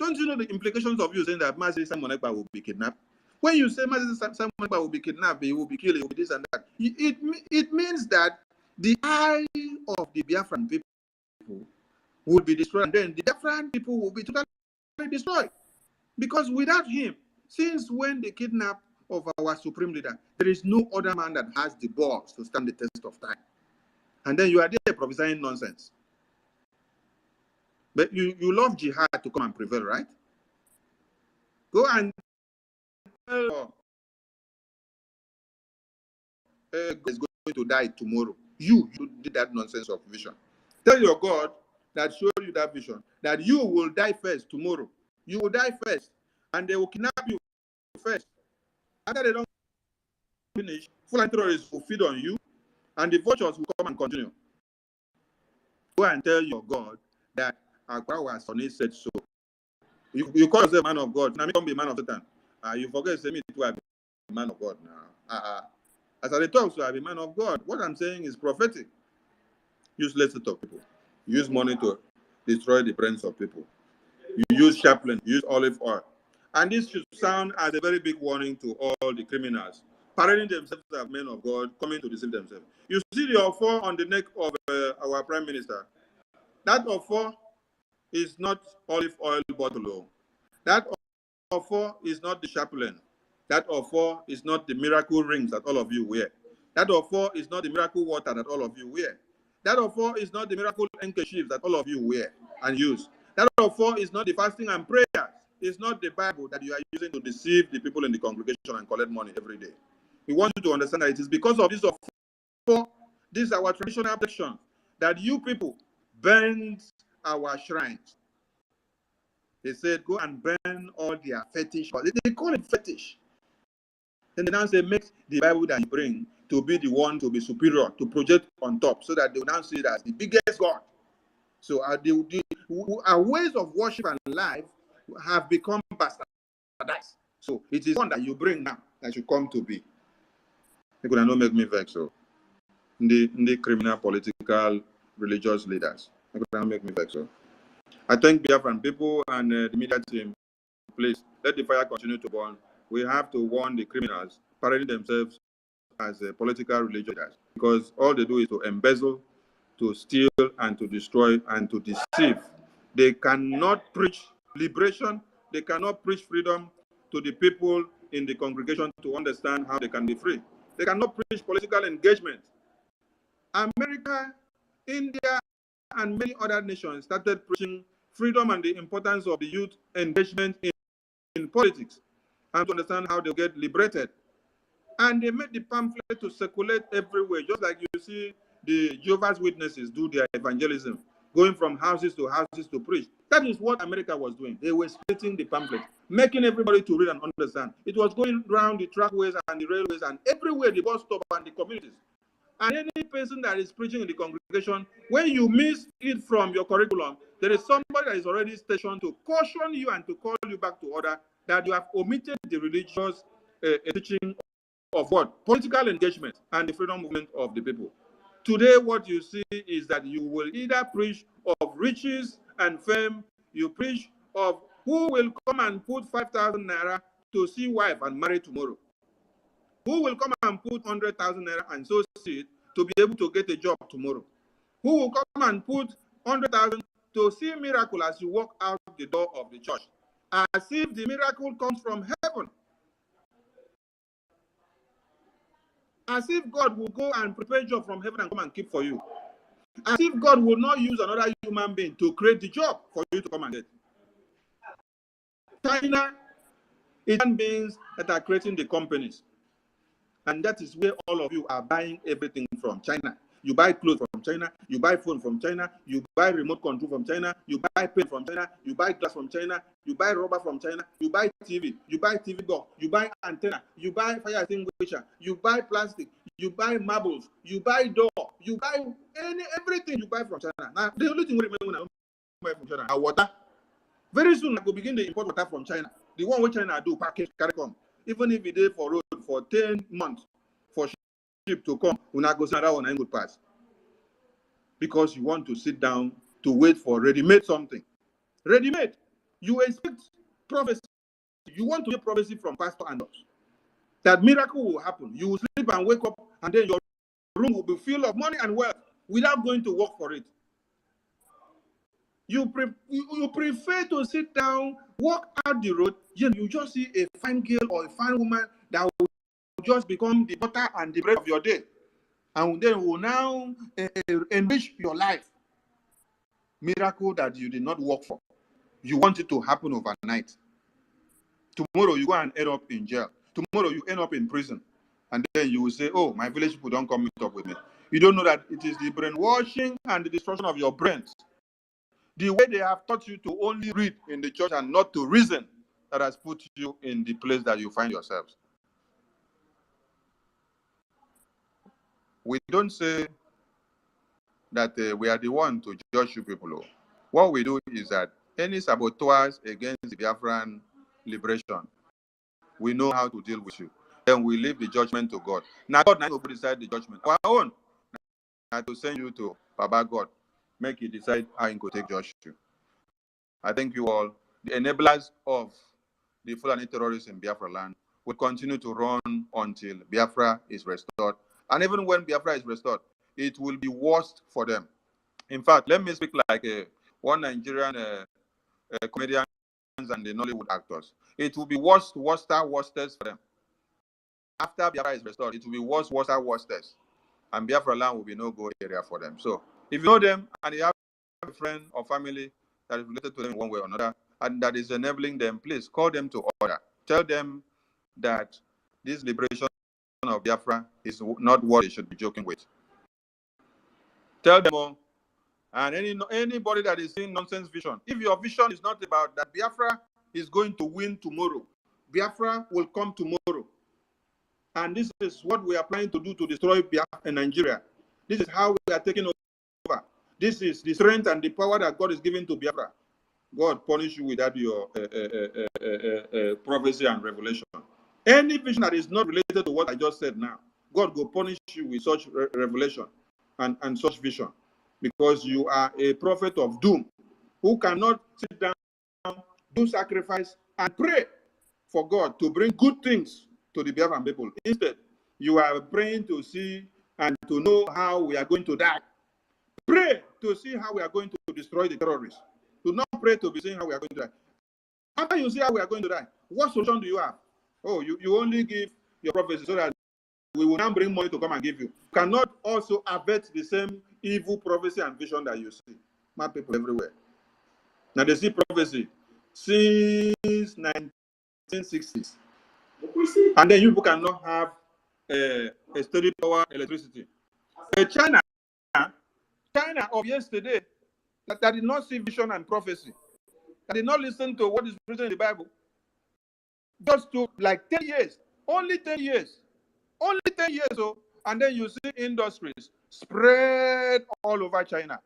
Don't you know the implications of you saying that Mazi Simon Ekpa will be kidnapped? When you say Mazi Simon Ekpa will be kidnapped, he will be killed, he will be this and that, it means that the eye of the Biafran people will be destroyed, and then the Biafran people will be totally destroyed. Because without him, since when the kidnap of our supreme leader, there is no other man that has the balls to stand the test of time. And then you are there prophesying nonsense. But you love Jihad to come and prevail, right? Go and tell is going to die tomorrow. You did that nonsense of vision. Tell your God that showed you that vision that you will die first tomorrow. You will die first, and they will kidnap you first. After they don't finish, Fulani terrorists will feed on you, and the vultures will come and continue. Go and tell your God that Akwawa Sonny said so. You call yourself a man of God. Now, me don't be a man of Satan. You forget to say me to be a man of God now. As I talk, so I'm a man of God. What I'm saying is prophetic. Useless to talk people. Use money to destroy the brains of people. You use chaplain, use olive oil. And this should sound as a very big warning to all the criminals, parading themselves as men of God, coming to deceive themselves. You see the offer on the neck of our Prime Minister. That offer is not olive oil bottle. That offer is not the chaplain. That offer is not the miracle rings that all of you wear. That offer is not the miracle water that all of you wear. That offer is not the miracle handkerchiefs that all of you wear and use. That offer is not the fasting and prayers. It's not the Bible that you are using to deceive the people in the congregation and collect money every day. We want you to understand that it is because of this offer, this is our traditional protection, that you people burned our shrines. They said, go and burn all their fetish. They call it fetish. Then they now say, make the Bible that you bring to be the one to be superior, to project on top, so that they will now see it as the biggest God. So our ways of worship and life have become bastardized. So it is one that you bring now that should come to be. They could not make me vex. So the criminal, political, religious leaders, they could not make me vex. So I thank Biafran people and the media team. Please let the fire continue to burn. We have to warn the criminals parading themselves as political religious leaders, because all they do is to embezzle, to steal, and to destroy, and to deceive. They cannot preach liberation. They cannot preach freedom to the people in the congregation to understand how they can be free. They cannot preach political engagement. America, India, and many other nations started preaching freedom and the importance of the youth engagement in politics, and to understand how they get liberated. And they made the pamphlet to circulate everywhere, just like you see the Jehovah's Witnesses do their evangelism, going from houses to preach. That is what America was doing. They were splitting the pamphlet, making everybody to read and understand. It was going around the trackways and the railways and everywhere, the bus stop and the communities. And any person that is preaching in the congregation, when you miss it from your curriculum, there is somebody that is already stationed to caution you and to call you back to order that you have omitted the religious teaching of what? Political engagement and the freedom movement of the people. Today, what you see is that you will either preach of riches and fame, you preach of who will come and put 5,000 naira to see wife and marry tomorrow. Who will come and put 100,000 naira and sow seed to be able to get a job tomorrow? Who will come and put 100,000 to see a miracle as you walk out the door of the church? As if the miracle comes from heaven. As if God will go and prepare a job from heaven and come and keep for you. As if God will not use another human being to create the job for you to come and get. China is human beings that are creating the companies. And that is where all of you are buying everything from China. You buy clothes from China, you buy phone from China, you buy remote control from China, you buy pen from China, you buy glass from China, you buy rubber from China, you buy TV box, you buy antenna, you buy fire extinguisher, you buy plastic, you buy marbles, you buy door, you buy everything you buy from China. Now, the only thing we remember buy from China are water. Very soon, I will begin to import water from China. The one which China do, package, carry come. Even if it is for road for 10 months for ship to come, we not go send that one and good pass. Because you want to sit down to wait for ready-made something. Ready-made. You expect prophecy. You want to hear prophecy from pastor and us. That miracle will happen. You will sleep and wake up, and then your room will be filled of money and wealth without going to work for it. You prefer to sit down, walk out the road, you just see a fine girl or a fine woman that will just become the butter and the bread of your day. And then will now enrich your life. Miracle that you did not work for. You want it to happen overnight. Tomorrow you go and end up in jail. Tomorrow you end up in prison. And then you will say, oh, my village people don't come meet up with me. You don't know that it is the brainwashing and the destruction of your brains. The way they have taught you to only read in the church and not to reason that has put you in the place that you find yourselves. We don't say that we are the one to judge you people. What we do is that any saboteurs against the Biafran liberation, we know how to deal with you. Then we leave the judgment to God. Now God will decide the judgment. Our own, now to send you to Baba God, make you decide how you could take judge you. I thank you all. The enablers of the Fulani terrorists in Biafra land will continue to run until Biafra is restored. And even when Biafra is restored, it will be worse for them. In fact, let me speak like one Nigerian comedians and the Nollywood actors. It will be worse for them. After Biafra is restored, it will be worse. And Biafra land will be no go area for them. So if you know them and you have a friend or family that is related to them in one way or another, and that is enabling them, please call them to order. Tell them that this liberation of Biafra is not what they should be joking with. Tell them all. And anybody that is seeing nonsense vision, if your vision is not about that Biafra is going to win tomorrow, Biafra will come tomorrow. And this is what we are planning to do to destroy Biafra in Nigeria. This is how we are taking over. This is the strength and the power that God is giving to Biafra. God punish you without your prophecy and revelation. Any vision that is not related to what I just said now, God will punish you with such revelation and such vision. Because you are a prophet of doom who cannot sit down, do sacrifice, and pray for God to bring good things to the Biafran people. Instead, you are praying to see and to know how we are going to die. Pray to see how we are going to destroy the terrorists. Do not pray to be seeing how we are going to die. After you see how we are going to die, what solution do you have? Oh, you only give your prophecy so that we will now bring money to come and give you. You cannot also avert the same evil prophecy and vision that you see. My people everywhere. Now they see prophecy since 1960s. And then you people cannot have a steady power electricity. China of yesterday, that did not see vision and prophecy, that did not listen to what is written in the Bible, just took like 10 years, only 10 years, and then you see industries spread all over China,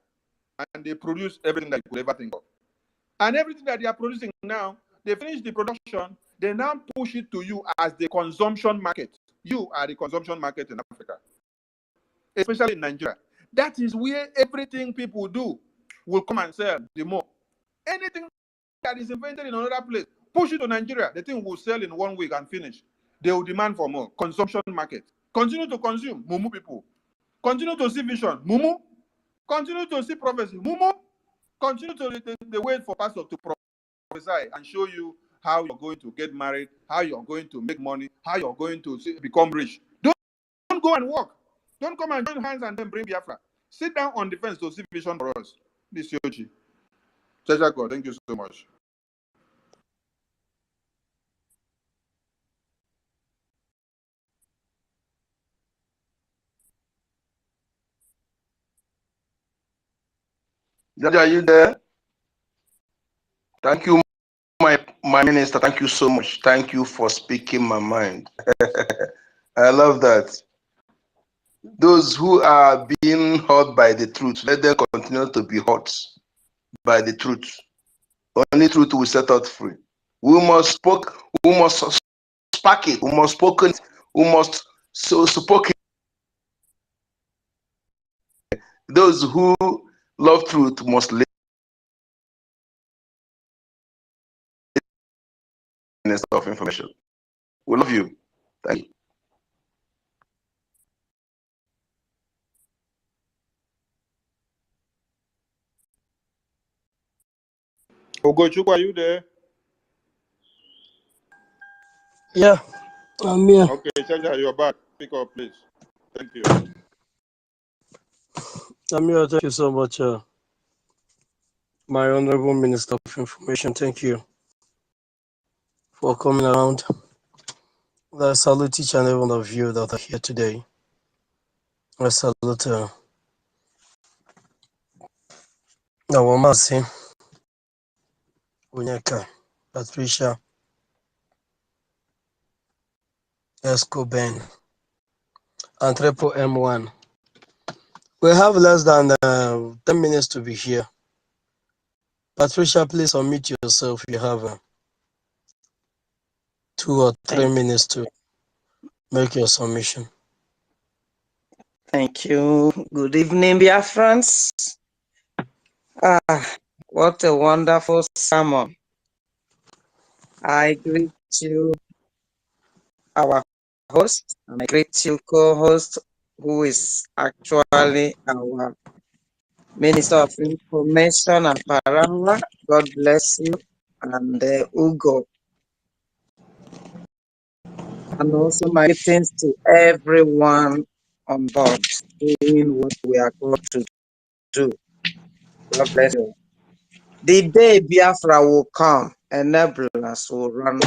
and they produce everything that you could ever think of. And everything that they are producing now, they finish the production, they now push it to you as the consumption market. You are the consumption market in Africa, especially in Nigeria. That is where everything people do will come and sell the more. Anything that is invented in another place, push it to Nigeria, the thing will sell in 1 week and finish. They will demand for more. Consumption market. Continue to consume, mumu people. Continue to see vision, mumu. Continue to see prophecy, mumu. Continue to the wait for pastor to prophesy and show you how you're going to get married, how you're going to make money, how you're going to become rich. Don't go and work. Don't come and join hands and then bring Biafra. Sit down on the fence to see vision for us. This is Yochi. God, thank you so much. Daddy, are you there? Thank you, my minister. Thank you so much. Thank you for speaking my mind. I love that. Those who are being hurt by the truth, let them continue to be hurt by the truth. Only truth will set us free. We must spark it, we must spoken it, we must spoke it. Those who love truth must live of information. We love you. Thank you. Ogochukwu, are you there? Yeah, I'm here. Okay, Chacha, you're back. Pick up, please. Thank you. I'm here. Thank you so much, my Honorable Minister of Information. Thank you for coming around. I salute each and every one of you that are here today. I salute Nawamasi, Unyeka, Patricia, Esco Ben, and Trepo M1. We have less than 10 minutes to be here. Patricia, please unmute yourself. You have 2 or 3 minutes to make your submission. Thank you. Good evening, Biafrans. What a wonderful sermon. I greet you, our host, and I greet you, co-host, who is actually our Minister of Information and Parama. God bless you, and Ugo. And also my greetings to everyone on board doing what we are called to do. God bless you. The day Biafra will come, enablers will run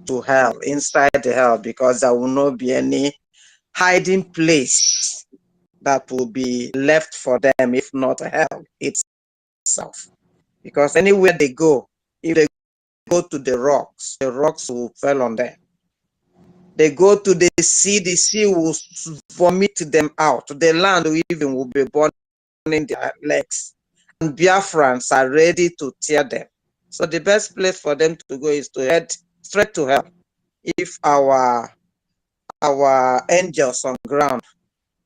to hell, inside the hell, because there will not be any hiding place that will be left for them, if not hell itself. Because anywhere they go, if they go to the rocks will fall on them. They go to the sea will vomit them out. The land even will be burning their legs. And Biafrans are ready to tear them. So the best place for them to go is to head straight to hell. If our angels on ground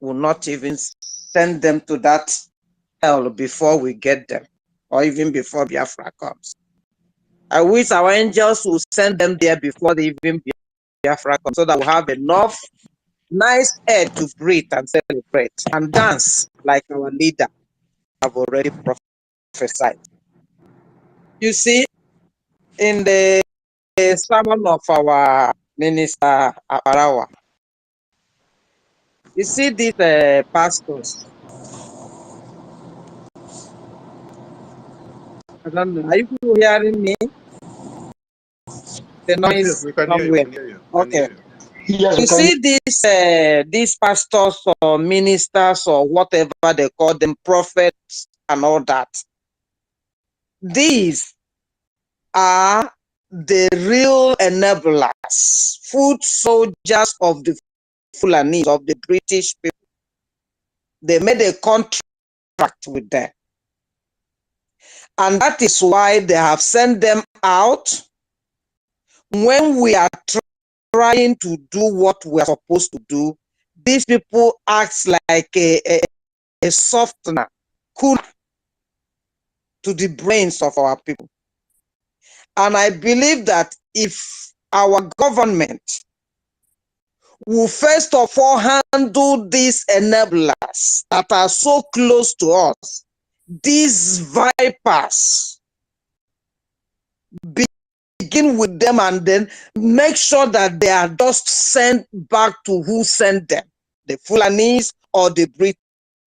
will not even send them to that hell before we get them, or even before Biafra comes. I wish our angels will send them there before they even Biafra comes, so that we'll have enough nice air to breathe and celebrate and dance like our leader have already prophesied. You see, in the sermon of our minister Aparawa, you see these pastors. I don't know. Are you hearing me? The Yes, noise yes, we can hear you. somewhere. We can hear you. Okay. Yes, You we can. see these pastors or ministers or whatever they call them, prophets and all that. These are the real enablers, foot soldiers of the Fulanis, of the British people. They made a contract with them. And that is why they have sent them out when we are trying to do what we are supposed to do. These people act like a softener, cool to the brains of our people. And I believe that if our government will first of all handle these enablers that are so close to us, these vipers, begin with them and then make sure that they are just sent back to who sent them, the Fulanese or the British,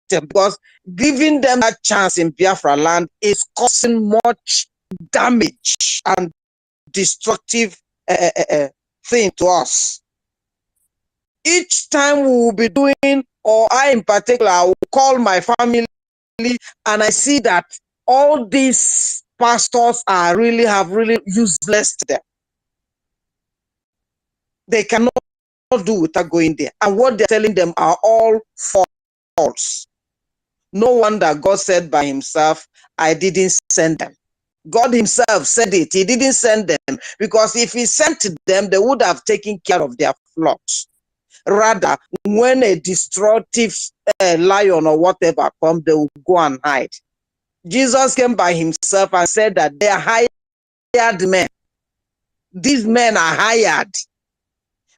because giving them a chance in Biafra land is causing much damage and destructive thing to us. Each time we will be doing, or I in particular, I will call my family and I see that all these pastors are really useless to them. They cannot do without going there. And what they're telling them are all false. No wonder God said by himself, I didn't send them. God himself said it. He didn't send them, because if he sent them, they would have taken care of their flocks. Rather, when a destructive lion or whatever comes, they will go and hide. Jesus came by himself and said that they are hired men. These men are hired.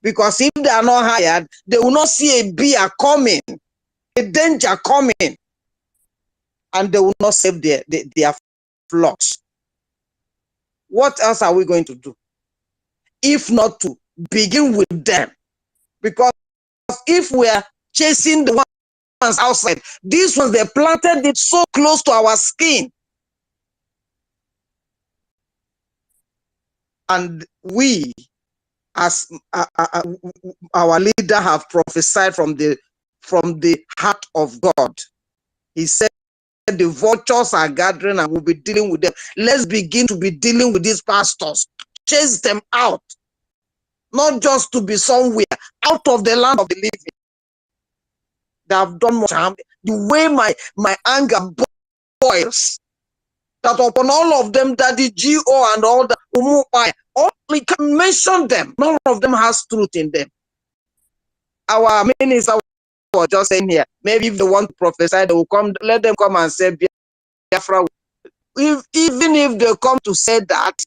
Because if they are not hired, they will not see a bear coming, a danger coming, and they will not save their flocks. What else are we going to do? If not to begin with them? Because if we are chasing the ones outside, these ones, they planted it so close to our skin. And we, as our leader, have prophesied from the heart of God. He said the vultures are gathering and we'll be dealing with them. Let's begin to be dealing with these pastors. Chase them out. Not just to be somewhere, out of the land of the living. They have done much harm. The way my anger boils, that upon all of them, that the GO and all the Umupai, we can mention them. None of them has truth in them. Our minister was just saying here, maybe if they want to prophesy, they will come, let them come and say Biafra. Even if they come to say that,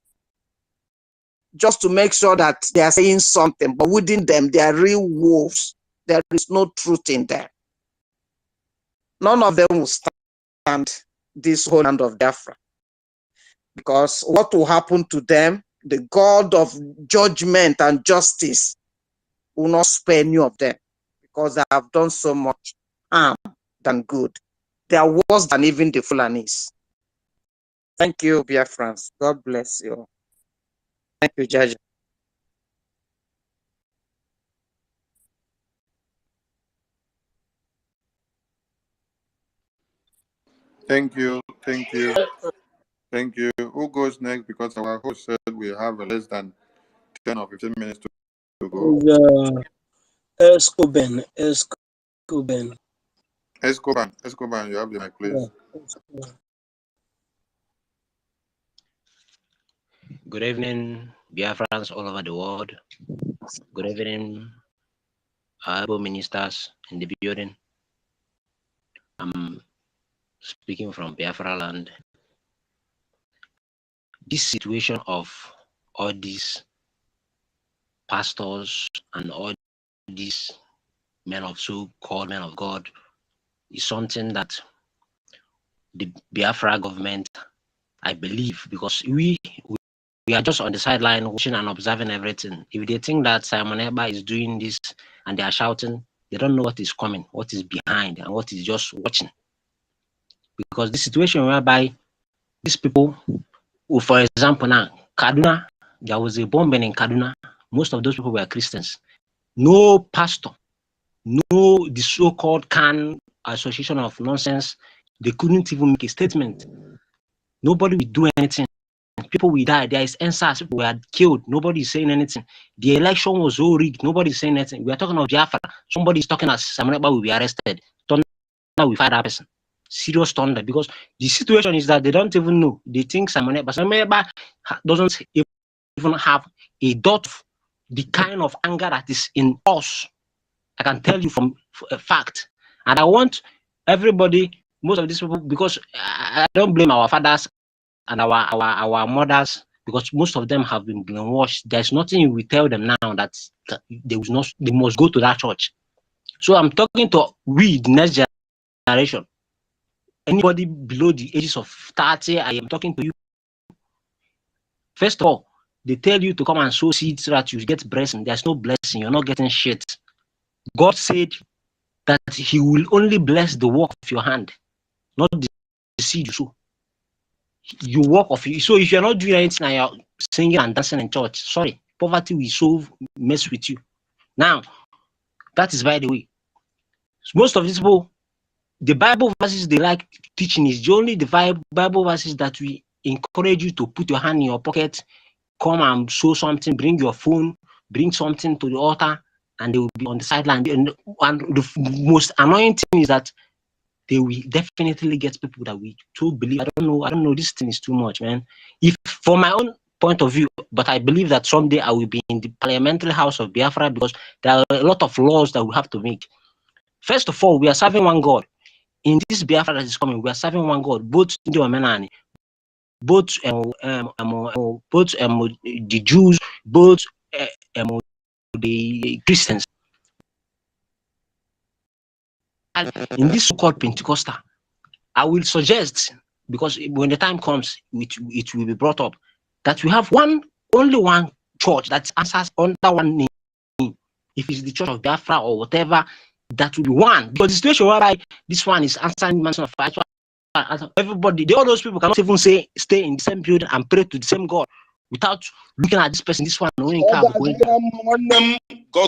just to make sure that they are saying something, but within them, they are real wolves. There is no truth in them. None of them will stand this whole land of Biafra. Because what will happen to them, the God of judgment and justice will not spare any of them, because they have done so much harm than good. They are worse than even the Fulanis. Thank you, Biafrans. God bless you. Thank you, Judge. Thank you. Thank you. Thank you. Who goes next? Because our host said we have less than 10 or 15 minutes to go. Escoban. Escoban, you have the mic, please. Yeah. Good evening, Biafrans all over the world. Good evening, able ministers in the building. I'm speaking from Biafraland. This situation of all these pastors and all these men of so-called men of God is something that the Biafra government, I believe, because we are just on the sideline watching and observing everything. If they think that Simon Eba is doing this and they are shouting, they don't know what is coming, what is behind, and what is just watching. Because the situation whereby these people, for example, now, Kaduna, there was a bombing in Kaduna. Most of those people were Christians. No pastor, no the so-called CAN association of nonsense, they couldn't even make a statement. Nobody will do anything. People will die. There is answers. People were killed. Nobody is saying anything. The election was so rigged. Nobody is saying anything. We are talking of Biafra. Somebody is talking as Samaneba will be arrested. Thunder will fight that person. Serious thunder. Because the situation is that they don't even know. They think Samaneba doesn't even have a dot of the kind of anger that is in us. I can tell you from a fact. And I want everybody, most of these people, because I don't blame our fathers and our mothers, because most of them have been brainwashed. There's nothing you will tell them now that they must go to that church. So I'm talking to we, the next generation. Anybody below the ages of 30, I am talking to you. First of all, they tell you to come and sow seeds so that you get blessing. There's no blessing. You're not getting shit. God said that he will only bless the work of your hand, not the seed you sow. You work of you. So if you're not doing anything and you're singing and dancing in church, sorry, poverty will so mess with you. Now, that is by the way. Most of these people, the Bible verses they like teaching is only the Bible verses that we encourage you to put your hand in your pocket, come and show something, bring your phone, bring something to the altar, and they will be on the sideline. And the most annoying thing is that they will definitely get people that we too believe. I don't know. This thing is too much, man. If for my own point of view, but I believe that someday I will be in the parliamentary house of Biafra, because there are a lot of laws that we have to make. First of all, we are serving one God. In this Biafra that is coming, we are serving one God, both the Omenani, both the Jews, both the Christians. And in this so-called Pentecostal, I will suggest, because when the time comes, it will be brought up, that we have only one church that answers under one name. If it's the Church of Biafra or whatever, that will be one. Because the situation whereby this one is answering mention of actual, everybody, all those people cannot even say stay in the same building and pray to the same God without looking at this person. This one, God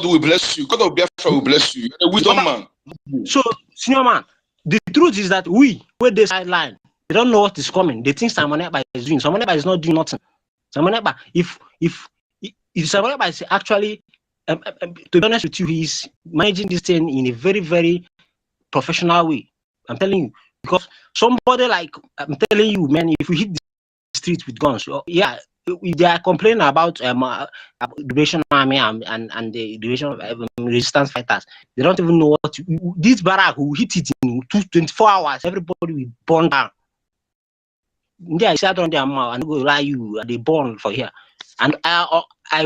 will bless you. God of Biafra will bless you. You're a wisdom man. So, senior man, the truth is that we, where they sideline, they don't know what is coming. They think Simon Ekpa is doing. Simon Ekpa is not doing nothing. Simon Ekpa, if Simon Ekpa is actually, to be honest with you, he's managing this thing in a very, very professional way. I'm telling you, because somebody like, I'm telling you, man, if we hit the streets with guns, yeah, they are complaining about the Liberation Army and the Liberation Resistance Fighters. They don't even know what this barrack will hit it in 24 hours. Everybody will burn down. Yeah, I sat on their mouth and go lie you. They burn for here. And I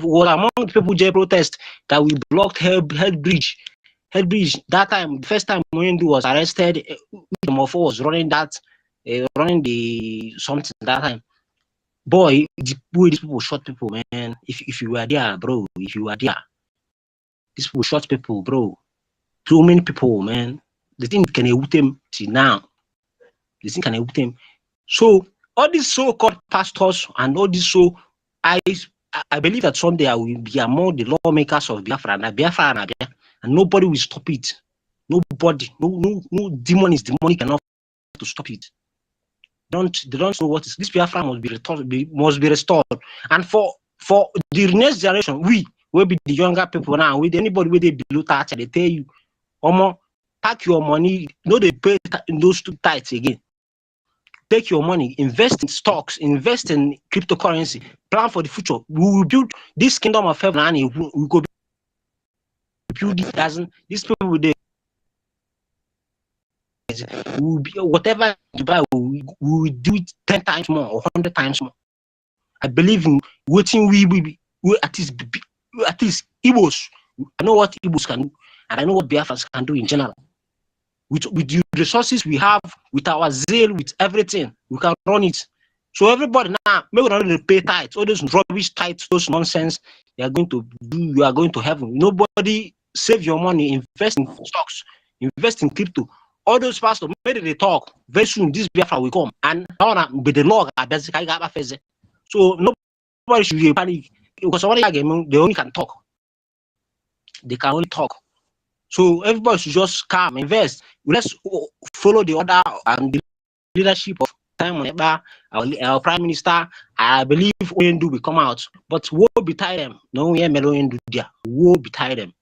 was among the people who protest that we blocked Head Bridge. That time, the first time Moyendu was arrested, Mofo was running the something that time. Boy, these people shot people, man. If you were there, bro, if you were there, these people shot people, bro. Too many people, man. The thing can help them till now. The thing can help them. So all these so-called pastors and all this, so I believe that someday I will be among the lawmakers of Biafra and nobody will stop it. Nobody, no demon is demonic enough to stop it. They don't know what is this. Biafra must be restored, and for the next generation, we will be the younger people now. With anybody with a below 30, they tell you, pack your money. No, they pay those two tithes again. Take your money, invest in stocks, invest in cryptocurrency, plan for the future. We will build this kingdom of heaven, and we go build it. These people will whatever you buy, we will do it 10 times more or 100 times more. I believe in waiting. We at least Igbos. I know what Igbos can do, and I know what Biafrans can do in general. With the resources we have, with our zeal, with everything, we can run it. So everybody now, maybe not really pay tithes, all those rubbish tithes, those nonsense. You are going to do. You are going to heaven. Nobody save your money, invest in stocks, invest in crypto. All those pastors, maybe they talk very soon. This Biafra will come, and with the law, so nobody should be panic because they only can talk. They can only talk. So everybody should just calm, invest. Let's follow the order and the leadership of Simon Ekpa, our Prime Minister. I believe Oyendu will come out, but woe betide them. No, woe betide them.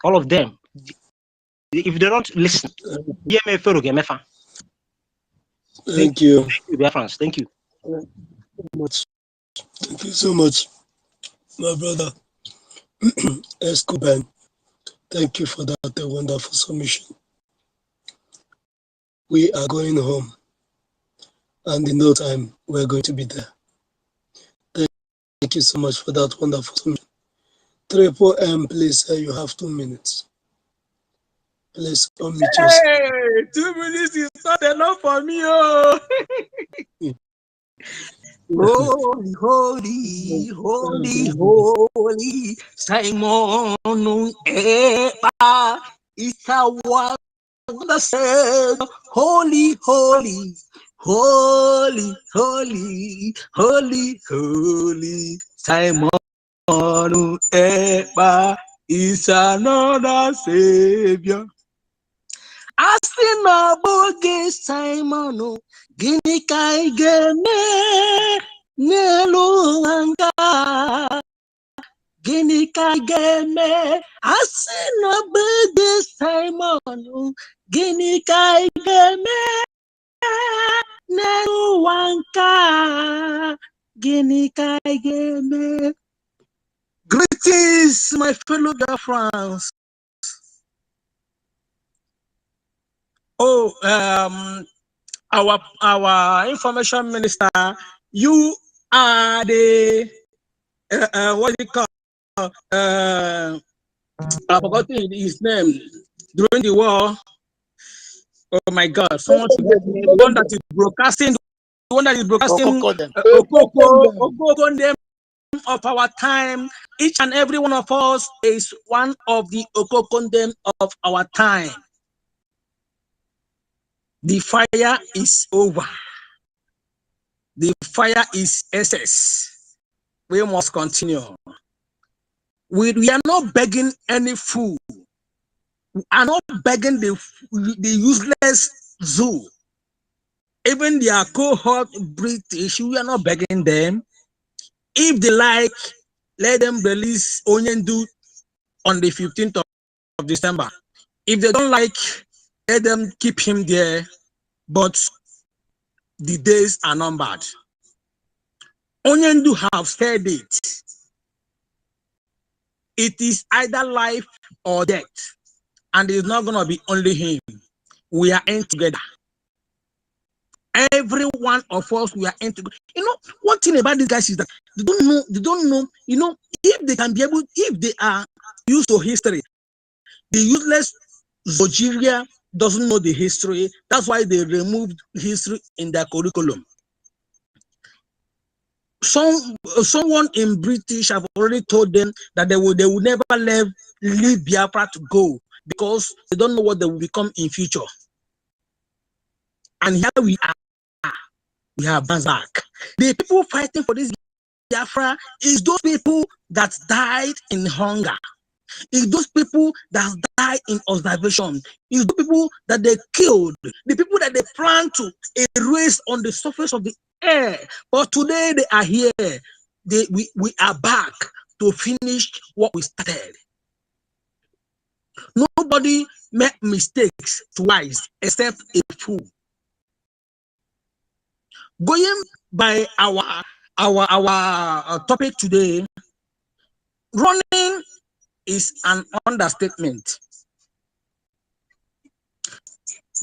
All of them. If they don't listen, Thank you. Biafrans. Thank you. Thank you so much, my brother. Escoban. Thank you for that wonderful submission. We are going home, and in no time, we're going to be there. Thank you so much for that wonderful submission. 3M, please, you have 2 minutes. Please unmute yourself. Hey, 2 minutes is not enough for me. Oh. Holy, holy, holy, holy, Simon Ekpa is our Savior. Holy, holy, holy, holy, holy, holy, Simon Ekpa is another Savior. Asị na oge Simon, gịnị ka anyị ga-eme n'elu ụwa nga? Gịnị ka ga-eme asị na ọbụghị Simon gịnị ka ị ga-eme n'ụwa nke a gịnị ka ị ga-eme. Greetings, my fellow Biafrans. Oh, our information minister, you are the what do you call? I forgot his name during the war. Oh my God! Someone should get me. The one that is broadcasting. The one that is broadcasting. Okokondem of our time. Each and every one of us is one of the Okokondem of our time. The fire is over. The fire is SS. We must continue. We are not begging any food. We are not begging the useless zoo. Even their cohort British, we are not begging them. If they like, let them release Onyendu on the 15th of December. If they don't like, let them keep him there. But the days are numbered. Onyendu have said it. It is either life or death. And it's not going to be only him. We are in together. Every one of us, we are in together. You know, one thing about these guys is that they don't know, you know, if they can be able, if they are used to history, the useless Zogeria doesn't know the history. That's why they removed history in their curriculum. Someone in British have already told them that they will never leave Biafra to go because they don't know what they will become in future. And here we are. We have back. The people fighting for this Biafra is those people that died in hunger. It's those people that died in observation. It's the people that they killed. The people that they plan to erase on the surface of the air. But today they are here. We are back to finish what we started. Nobody made mistakes twice except a fool. Going by our topic today, running is an understatement.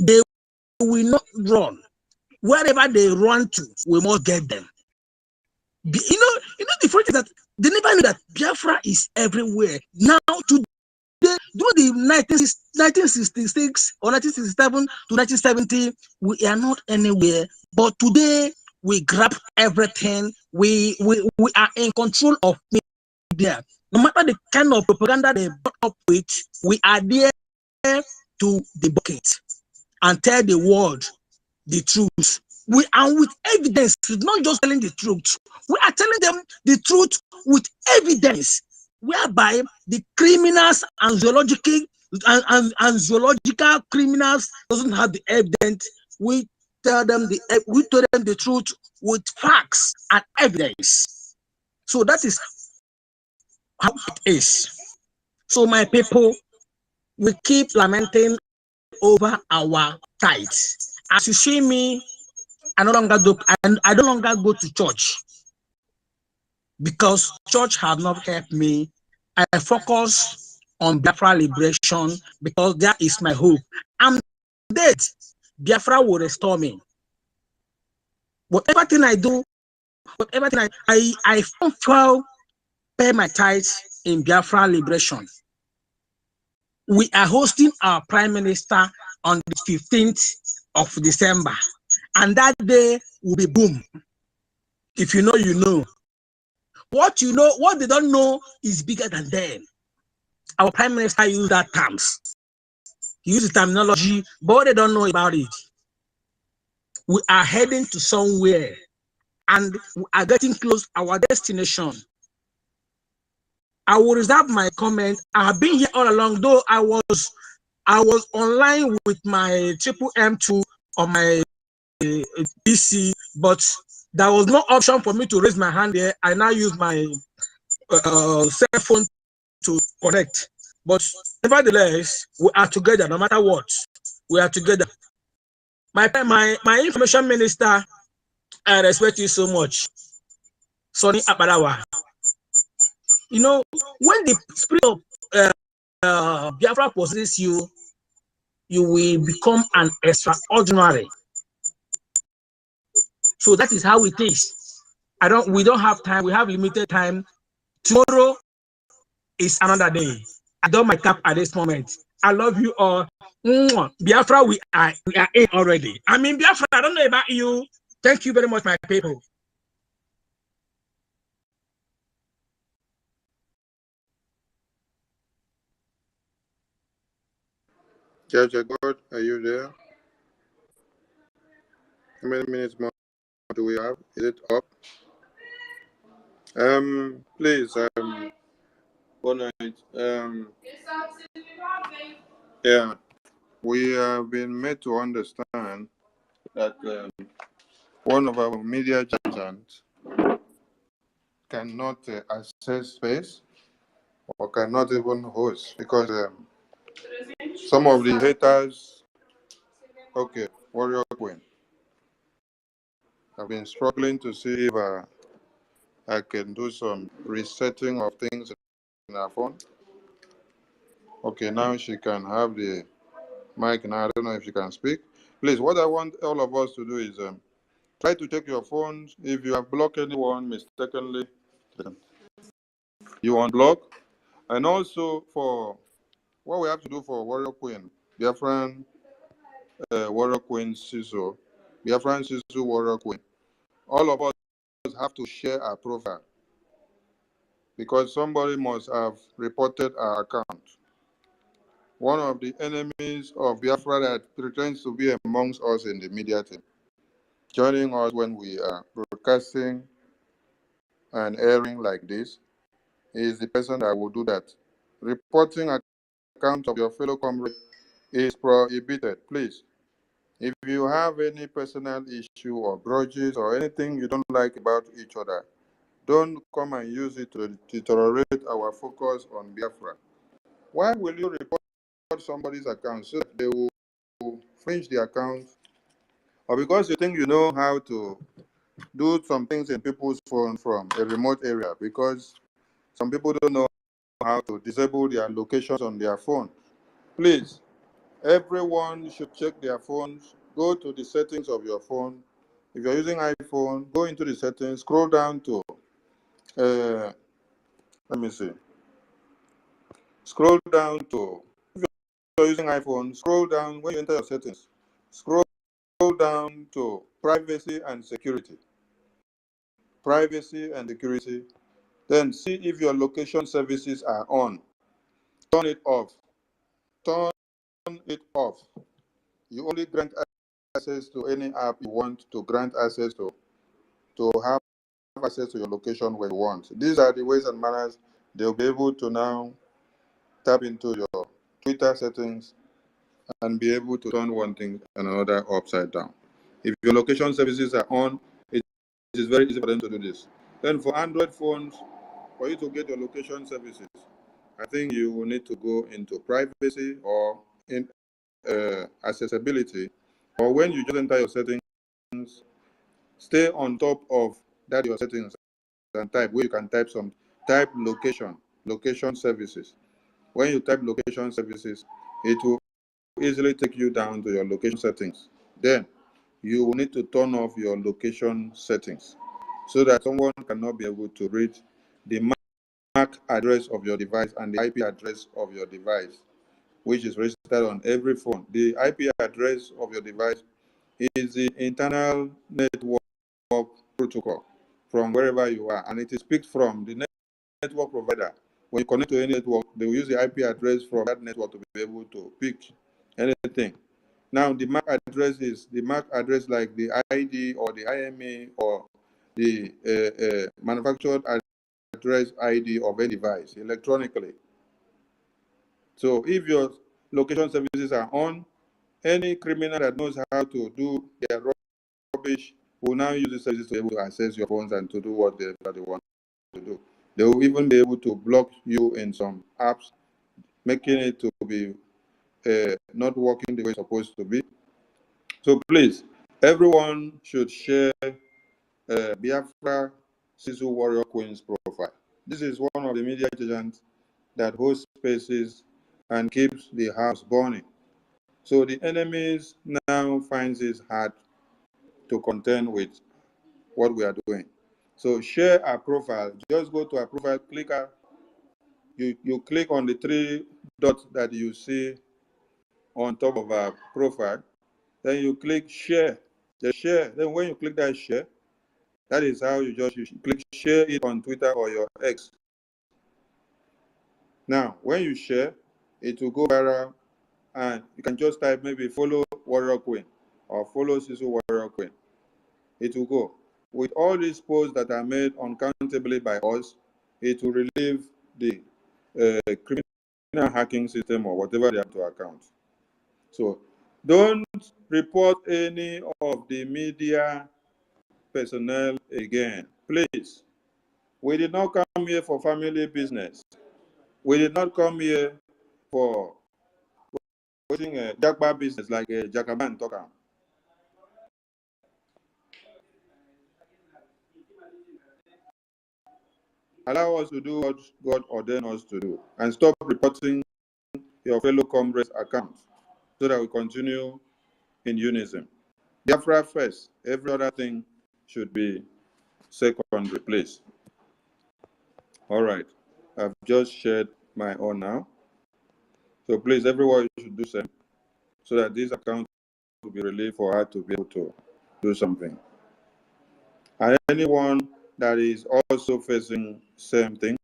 They will not run. Wherever they run to, we must get them. You know the fact is that they never knew that Biafra is everywhere. Now today, during the 1966 or 1967 to 1970, we are not anywhere. But today we grab everything. We are in control of media. No matter the kind of propaganda they brought up with, we are there to debunk it and tell the world the truth. We are with evidence, not just telling the truth. We are telling them the truth with evidence, whereby the criminals and zoological criminals doesn't have the evidence. We tell them the truth with facts and evidence. So that is how it is. So my people, we keep lamenting over our tithes. As you see me, I no longer go to church because church have not helped me. I focus on Biafra liberation because that is my hope. I'm dead. Biafra will restore me. Whatever thing I do, whatever thing I fulfill, pay my tithes in Biafra liberation. We are hosting our Prime Minister on the 15th of December. And that day will be boom. If you know, you know. What you know, what they don't know is bigger than them. Our Prime Minister used that terms. He used the terminology, but they don't know about it. We are heading to somewhere and we are getting close to our destination. I will reserve my comment. I have been here all along, though I was online with my M2 on my PC, but there was no option for me to raise my hand here. I now use my cell phone connect. But nevertheless, we are together no matter what. We are together. My information minister, I respect you so much. Sonny Aparawa. You know, when the spirit of Biafra possesses you, you will become an extraordinary. So that is how it is. We don't have time. We have limited time. Tomorrow is another day. I don't my cap at this moment. I love you all. Biafra, we are in already. I mean, Biafra, I don't know about you. Thank you very much, my people. Judge God, are you there? How many minutes more do we have? Is it up? Please, good night. Yeah, we have been made to understand that one of our media giants cannot access space or cannot even host because some of the haters, okay, Warrior Queen, I've been struggling to see if I can do some resetting of things in her phone. Okay, now she can have the mic now. I don't know if she can speak. Please, what I want all of us to do is try to check your phones. If you have blocked anyone mistakenly, you unblock. And also for what we have to do for Warrior Queen, Biafran Warrior Queen Siso, Biafran Siso Warrior Queen. All of us have to share our profile because somebody must have reported our account. One of the enemies of Biafra that pretends to be amongst us in the media team, joining us when we are broadcasting and airing like this, is the person that will do that. Reporting account of your fellow comrade is prohibited. Please, if you have any personal issue or grudges or anything you don't like about each other, don't come and use it to deteriorate our focus on Biafra. Why will you report somebody's account so that they will fringe the account? Or because you think you know how to do some things in people's phone from a remote area, because some people don't know how to disable their locations on their phone. Please, everyone should check their phones. Go to the settings of your phone. If you're using iPhone, go into the settings, scroll down to, let me see. Scroll down to, if you're using iPhone, scroll down when you enter your settings. Scroll down to privacy and security. Privacy and security. Then see if your location services are on. Turn it off. Turn it off. You only grant access to any app you want to grant access to have access to your location when you want. These are the ways and manners they'll be able to now tap into your Twitter settings and be able to turn one thing and another upside down. If your location services are on, it is very easy for them to do this. Then for Android phones, for you to get your location services, I think you will need to go into privacy or in accessibility, or when you just enter your settings, stay on top of that your settings and type where you can type location services. When you type location services, it will easily take you down to your location settings. Then you will need to turn off your location settings so that someone cannot be able to read the MAC address of your device and the IP address of your device, which is registered on every phone. The IP address of your device is the internal network protocol from wherever you are, and it is picked from the network provider. When you connect to any network, they will use the IP address from that network to be able to pick anything. Now, the MAC address is the MAC address like the ID or the IME or the manufactured address ID of any device electronically. So if your location services are on, any criminal that knows how to do their rubbish will now use the services to be able to access your phones and to do what they want to do. They will even be able to block you in some apps, making it to be not working the way it's supposed to be. So please, everyone should share Biafra Sisu Warrior Queen's profile. This is one of the media agents that hosts spaces and keeps the house burning. So the enemies now finds it hard to contend with what we are doing. So share our profile. Just go to our profile, click her. You click on the three dots that you see on top of our profile. Then you click share. The share. Then when you click that share, that is how you click share it on Twitter or your X. Now, when you share, it will go viral, and you can just type maybe follow Warrior Queen or follow Sisu Warrior Queen. It will go. With all these posts that are made uncountably by us, it will relieve the criminal hacking system or whatever they have to account. So don't report any of the media personnel again, please. We did not come here for family business. We did not come here for doing a Jagba business like a Jagaban talker. Allow us to do what God ordained us to do and stop reporting your fellow comrades' accounts so that we continue in unison. Biafra first, every other thing should be secondary, please. All right, I've just shared my own now. So please, everyone should do same so that this account will be relieved for her to be able to do something. And anyone that is also facing same thing,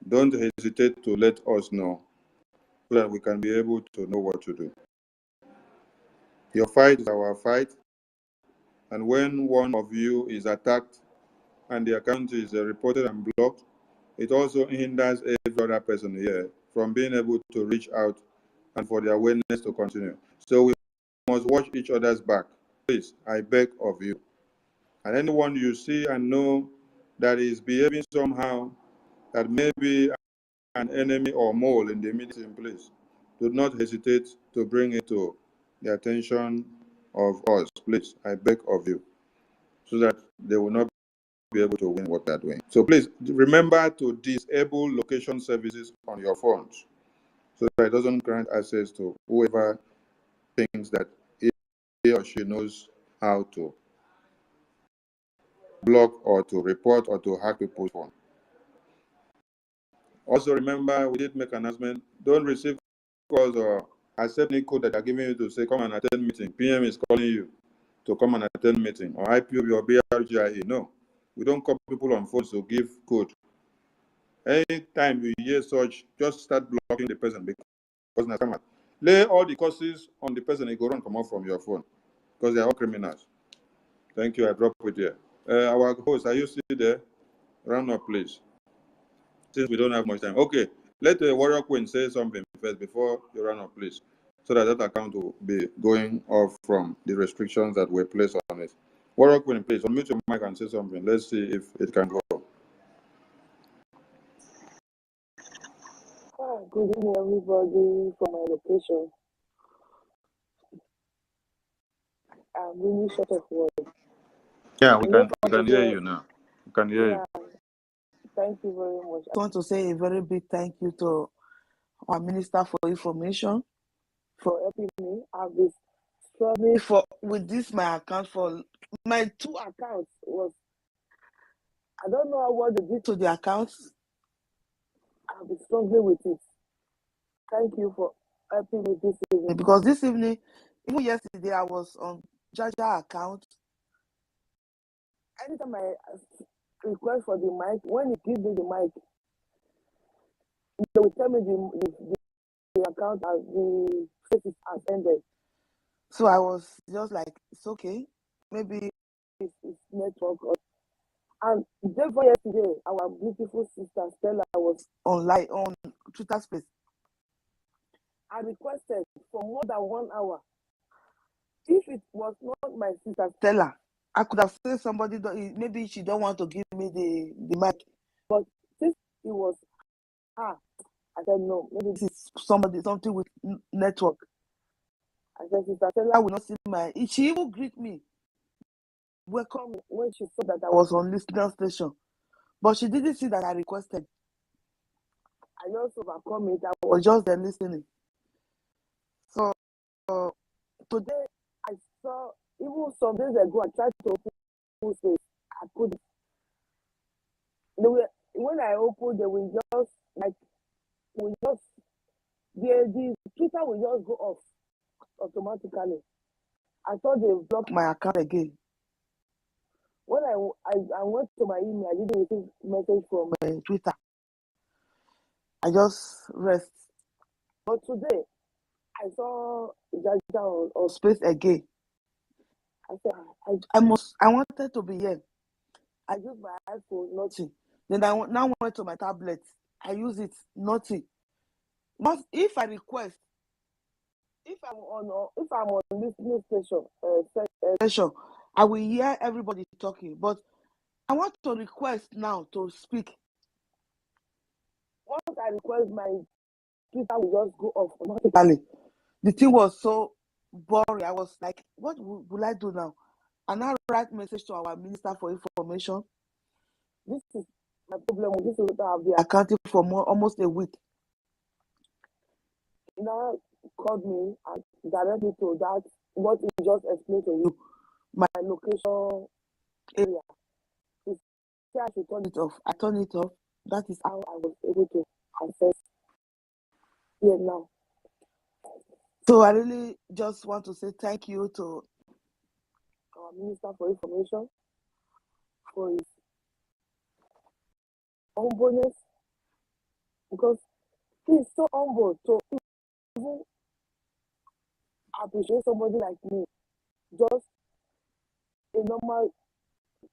don't hesitate to let us know so that we can be able to know what to do. Your fight is our fight, and when one of you is attacked and the account is reported and blocked, it also hinders every other person here from being able to reach out and for the awareness to continue. So we must watch each other's back. Please, I beg of you. And anyone you see and know that is behaving somehow that may be an enemy or mole in the meeting, please, do not hesitate to bring it to the attention of us, please. I beg of you, so that they will not be able to win what they're doing. So please remember to disable location services on your phones so that it doesn't grant access to whoever thinks that he or she knows how to block or to report or to hack people's phone. Also remember, we did make an announcement. Don't receive calls or accept any code that are giving you to say come and attend meeting. PM is calling you to come and attend meeting, or IPOB or BRGIE. No, we don't call people on phones to give code. Anytime you hear such, just start blocking the person because now lay all the curses on the person. It go run come off from your phone because they are all criminals. Thank you. I drop it here. Our host, are you still there? Round up, please. Since we don't have much time. Okay, let the Warrior Queen say something first before you run up, please, so that that account will be going off from the restrictions that were placed on it. Warrior Queen, please unmute your mic and say something. Let's see if it can go. Good evening, everybody, from my location. I'm really short of words. Yeah, we can hear you now. We can hear you. Thank you very much. I want to say a very big thank you to our Minister for Information for helping me. I've been struggling with this my account for my 2 accounts was I don't know what they did to the accounts. I've been struggling with it. Thank you for helping me this evening, because this evening, even yesterday, I was on Jaja account. Anytime I request for the mic, when you give me the mic, they will tell me the account as the space has ended. So I was just like, it's okay. Maybe it's network. And day before yesterday, our beautiful sister Stella was online on Twitter space. I requested for more than 1 hour. If it was not my sister Stella, I could have said somebody, maybe she don't want to give me the mic. But since It was, I said, no, maybe this is something with network. I said, Sister Stella will not see my, she even greet me, welcome me when she saw that I was on listener station. But she didn't see that I requested. I just overcome it. I was just there listening. So today I saw, even some days ago, I tried to open space. I couldn't. When I opened, they will just the Twitter will just go off automatically. I thought they blocked my account again. When I went to my email, I didn't receive message from Twitter. I just rest. But today, I saw Jaja on space again. I said, I wanted to be here. I used my iPhone, nothing. Then I now went to my tablet. I use it, nothing. But if I request, if I'm on listening session, I will hear everybody talking. But I want to request now to speak. Once I request, my Twitter will just go off automatically. The thing was so boring. I was like, what will I do now? And I write message to our Minister for Information. This is my problem. This is what I've been accounting for almost a week. He now called me and directed me to that, what he just explained to you, my location area. He said I should turn it off. I turned it off. That is how I was able to access here now. So I really just want to say thank you to our Minister for Information for his humbleness, because he's so humble to even appreciate somebody like me, just a normal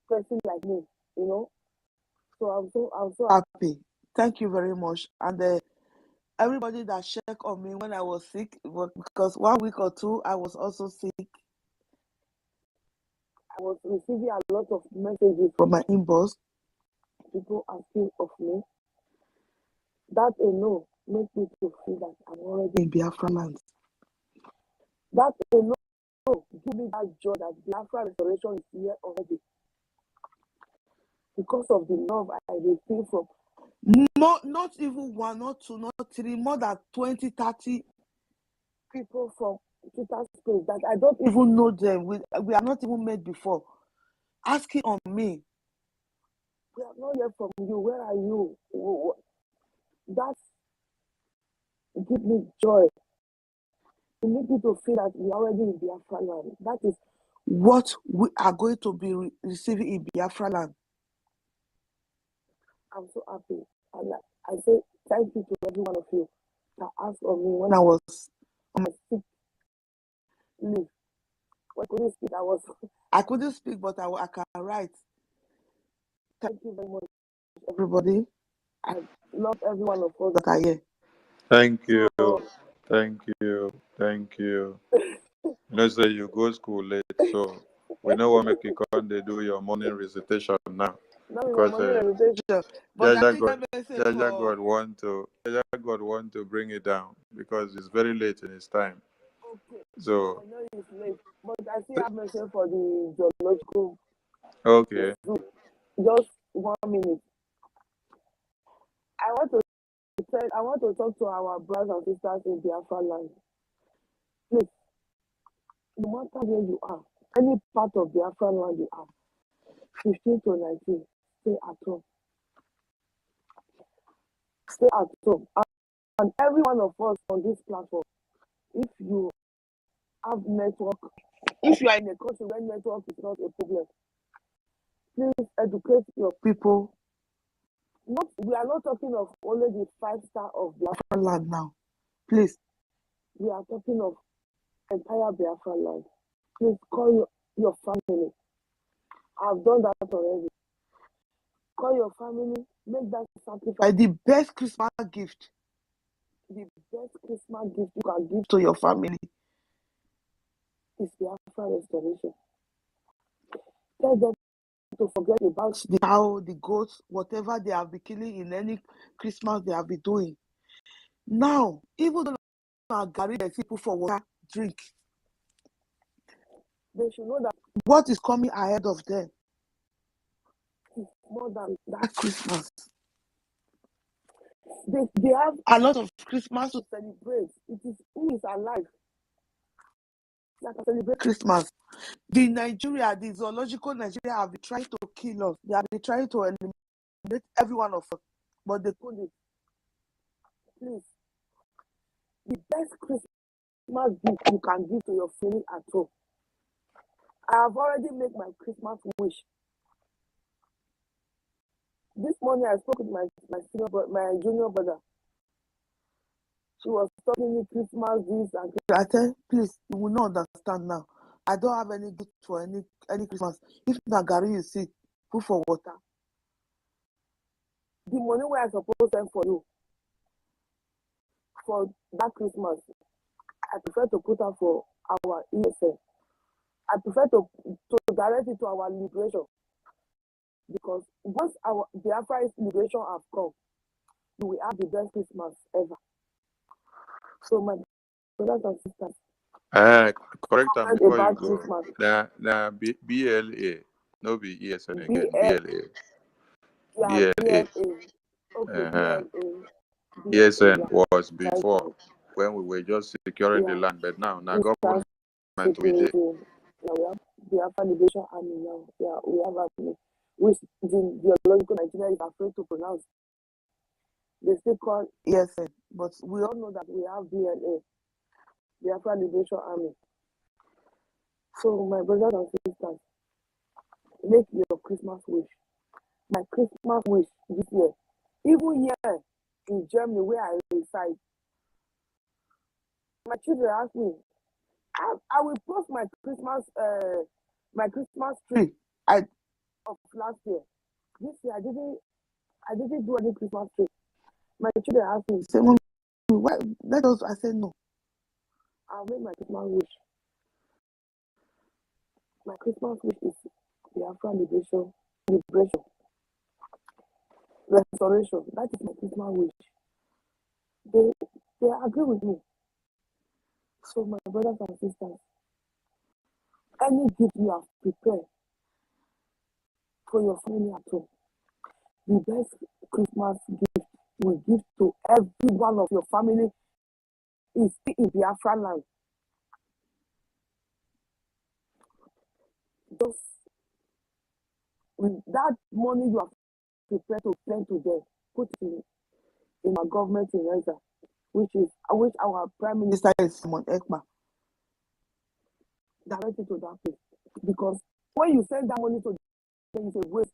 person like me, you know. So I'm so happy. Thank you very much. And everybody that checked on me when I was sick, because 1 week or two I was also sick. I was receiving a lot of messages from my inbox, people asking of me. That alone makes me to feel that I'm already in Biafralands. That alone give me that joy that Biafra restoration is here already. Because of the love I receive from not even one, not two, not three, more than 20, 30 people from Twitter space that I don't even know them. We are not even met before. Asking on me, we have not heard from you. Where are you? That gives me joy. It makes me to feel that we are already in Biafraland. That is what we are going to be receiving in Biafraland. I'm so happy. And I say thank you to every one of you that asked on me when I was on my sick leave. When I couldn't speak, I couldn't speak, but I can write. Thank you very much, everybody. I love every one of us that are here. Thank you. Thank you. Thank you. Let's say you go school late, so we know what make you come they do your morning recitation now. Because God want to bring it down because it's very late in his time. Okay. So I know it's late, but I still have message for the geological. okay. Just 1 minute. I want to talk to our brothers and sisters in Biafraland. Please, no matter where you are, any part of Biafraland you are, 15 to 19, stay at home. Stay at home. And every one of us on this platform, if you have network, if you are in a country where network is not a problem, please educate your people. We are not talking of only the 5-star of Biafraland now. Please, we are talking of entire Biafraland. Please call your family. I've done that already. Call your family, make that sacrifice. The best Christmas gift you can give to your family is Biafra restoration. Tell them to forget about the cow, the goats, whatever they have been killing in any Christmas they have been doing. Now, even though Gary the people for water drink, they should know that what is coming ahead of them is more than that Christmas. They have a lot of Christmas to celebrate. It is who is alive that can celebrate Christmas. The Nigeria, the zoological Nigeria have been trying to kill us. They have been trying to eliminate every one of us, but they couldn't. Please, the best Christmas gift you can give to your family at home. I have already made my Christmas wish. This morning I spoke with my junior brother. She was talking me Christmas this and I said, please, you will not understand now. I don't have any gift for any Christmas. If na garri you see, put for water. The money where I supposed to send for you for that Christmas, I prefer to put out for our ESN. I prefer to direct it to our liberation. Because once our Biafra's liberation have come, we will have the best Christmas ever. So my brothers and sisters, Correct them before you about go. Christmas. Now BLA, no be ESN again. Yeah, BLA. BLA. Okay, BLA. ESN was Thank before you. when we were just securing the Yeah. land, but now Eastern government we did. Security. Yeah, we have Biafra Liberation Army now. Yeah, we have army, which the geological Nigeria is afraid to pronounce. They still call ESN, but we all know that we have BLA, Biafra Liberation Army. So my brothers and sisters, make your Christmas wish. My Christmas wish this year, even here in Germany where I reside, my children ask me, I will post my Christmas tree of last year. This year I didn't do any Christmas tree. My children asked me, say, Mom, why? Let us. I said no. I'll make my Christmas wish. My Christmas wish is Biafra liberation, restoration. That is my Christmas wish. They agree with me. So my brothers and sisters, any gift you have prepared for your family at home, the best Christmas gift we give to every one of your family is in Biafralands. Just with that money you have prepared to send to them, put it in our government in Reza, which our Prime Minister is Simon Ekpa. Direct it to that place. Because when you send that money to them, it's a waste.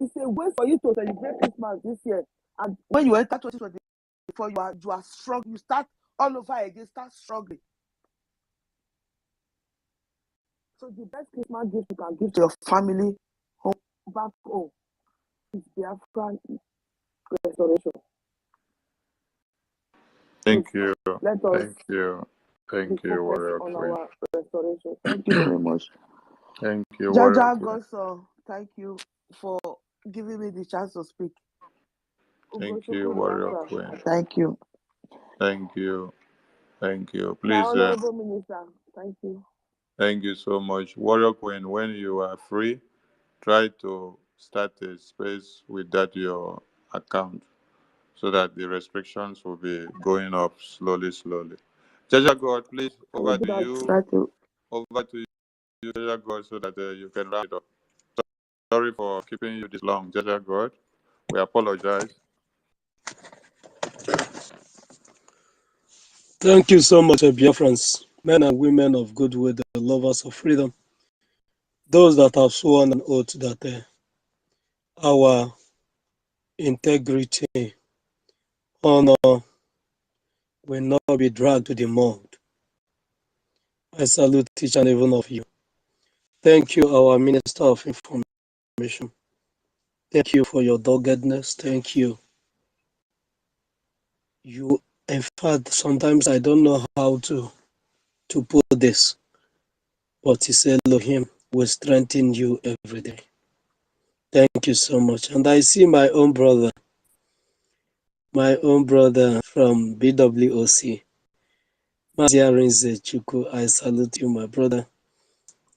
It's a waste for you to celebrate Christmas this year. And when you enter 2024, you are strong. You start all over again, start struggling. So the best Christmas gift you can give to your family back home is Biafran restoration. Thank you. Let us Thank you, Warrior on Queen. our restoration. Thank you very much. Thank you, Warrior Jaja Queen. Goso, thank you for giving me the chance to speak. Thank you, Warrior Queen. Thank you. Thank you. Thank you. My Please, Honorable Minister, thank you. thank you so much. Warrior Queen, when you are free, try to start a space with that your account so that the restrictions will be going up slowly. Jaja God, please, over to you. Over to you, Jaja God, so that you can wrap it up. Sorry for keeping you this long, Jaja God. We apologize. Thank you so much, Biafrans, men and women of goodwill, the lovers of freedom, those that have sworn an oath that our integrity, honor will not be dragged to the mud. I salute each and every one of you. Thank you, our Minister of Information. Thank you for your doggedness. Thank you. In fact, sometimes I don't know how to put this, but His Elohim will strengthen you every day. Thank you so much. And I see my own brother from BWOC, Maziarinze Chuku. I salute you, my brother.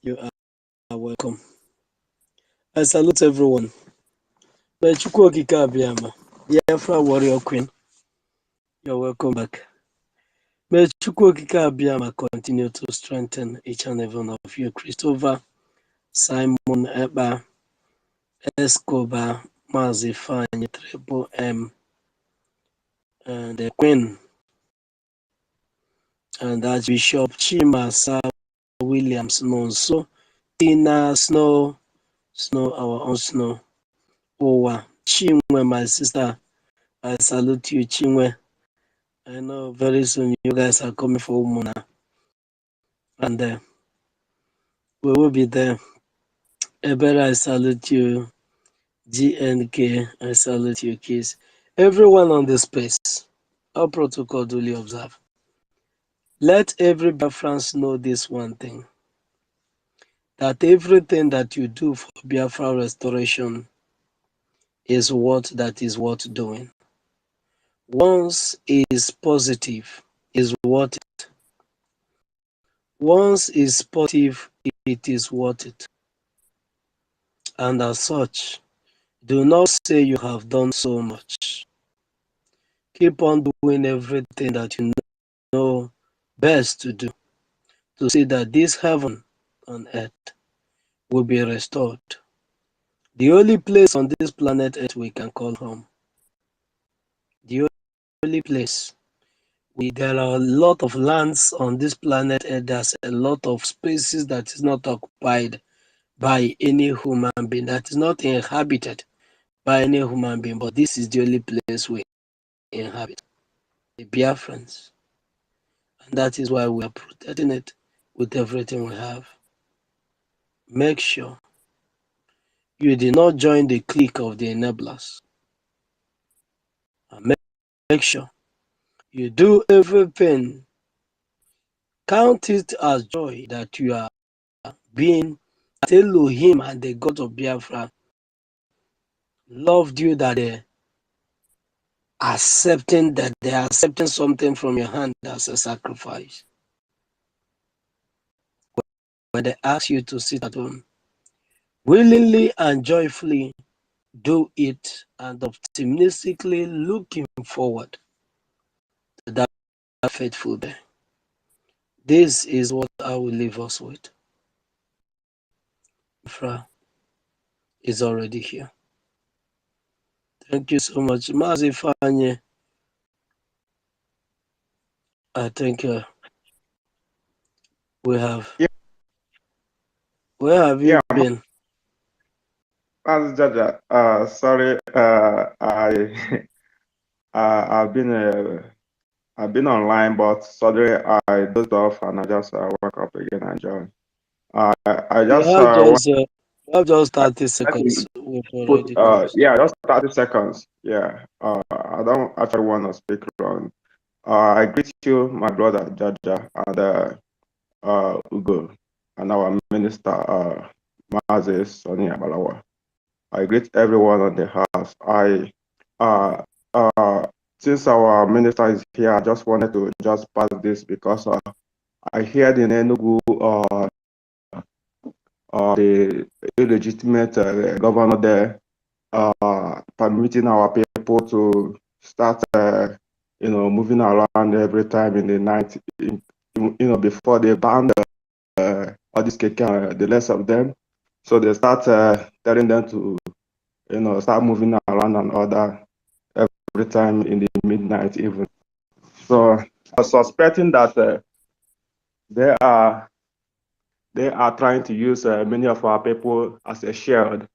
You are welcome. I salute everyone. May Chukwu Okike Abiyama, Biafra Warrior Queen, you're welcome back. May Chukwu Okike Abiyama continue to strengthen each and every one of you. Christopher, Simon Eba, Escobar, Mazifany, Triple M, and the Queen, and Archbishop Chimasa Williams Nonso, Tina Snow, our own Snow, Owa, Chinwe, my sister, I salute you, Chinwe. I know very soon you guys are coming for Umuna, and we will be there. Ebera, I salute you. GNK, I salute you, kids. Everyone on the space, all protocol duly observed. Let every Biafrans know this one thing, that everything that you do for Biafra restoration is worth doing. Once is positive, is worth it. Once is positive, it is worth it. And as such, do not say you have done so much. Keep on doing everything that you know best to do, to see that this heaven on earth will be restored. The only place on this planet Earth we can call home. The only place. There are a lot of lands on this planet Earth. There's a lot of spaces that is not occupied by any human being, that is not inhabited by any human being. But this is the only place we inhabit, the Biafrans. And that is why we are protecting it with everything we have. Make sure you did not join the clique of the enablers. And make sure you do everything. Count it as joy that you are being Elohim and the God of Biafra loved you, that they are accepting something from your hand as a sacrifice. When they ask you to sit at home, willingly and joyfully do it, and optimistically looking forward to that faithful day. This is what I will leave us with. Biafra is already here. Thank you so much. Mazi Fanye, I think we have. Yeah. Where have you been? As Jaja, sorry, I've been online, but sorry, I dozed off and I just woke up again and joined. I just You have just 30 seconds. We've already closed. yeah, just 30 seconds. Yeah, I don't actually want to speak long. I greet you, my brother Jaja, and Ugo, and our minister Mazi Sonny Abalawa. I greet everyone on the house. Since our minister is here, I just wanted to just pass this because I heard in Enugu the illegitimate governor there permitting our people to start, moving around every time in the night, before they banned all these keke, the less of them. So they start telling them to, start moving around and all that every time in the midnight even. So I was suspecting that they are trying to use many of our people as a shield.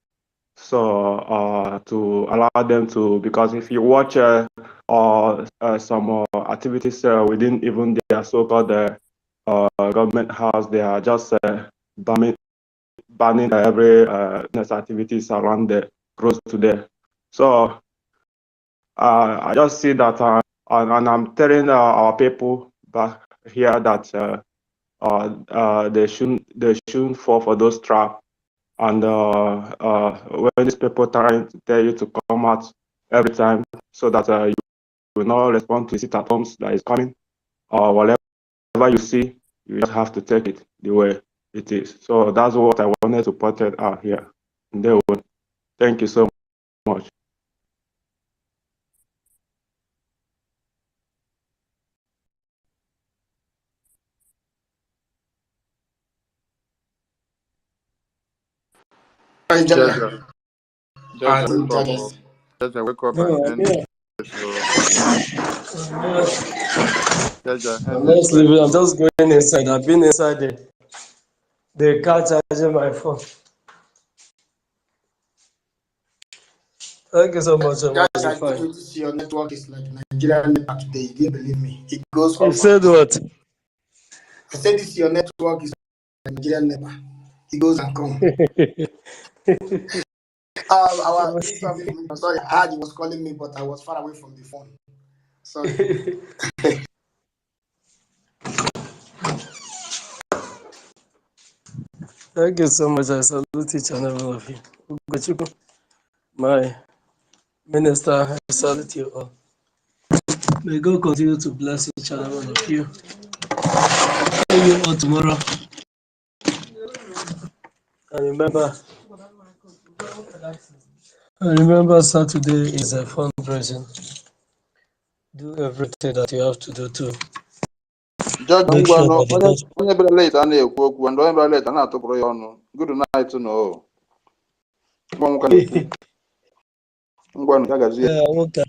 So to allow them to, because if you watch some activities within even their so-called government house, they are just banning every activities around the close to there. So I just see that, and I'm telling our people back here that they shouldn't they shouldn't fall for those traps. And when these people trying to tell you to come out every time so that you will not respond to it at homes that is coming, or whatever you see, you just have to take it the way it is. So that's what I wanted to point out here. Thank you so much. Jaja, wake up and end this. Jaja, end this Let's leave it. I'm live. just going inside. I've been inside the car charging my phone. Thank you so much. Guys, I told you to see your network is like Nigerian network today. You didn't believe me. It goes You up. said what? I said this your network is like Nigerian network. It goes and come. Our sorry, I heard he was calling me, but I was far away from the phone. Sorry. Thank you so much. I salute each and every one of you. Ugochukwu, my minister, I salute you all. May God continue to bless each and every one of you. See you all tomorrow. And remember, Saturday is a fundraising. Do everything that you have to do to Jaja, make sure that the God. onye bịara late a na-ekwu okwu, and onye bịara late a na-atụpụrụ ya ọnụ. Good night, no. Ngwa nwoke na-ekwu. Ngwa nwoke agazie. Yeah, okay.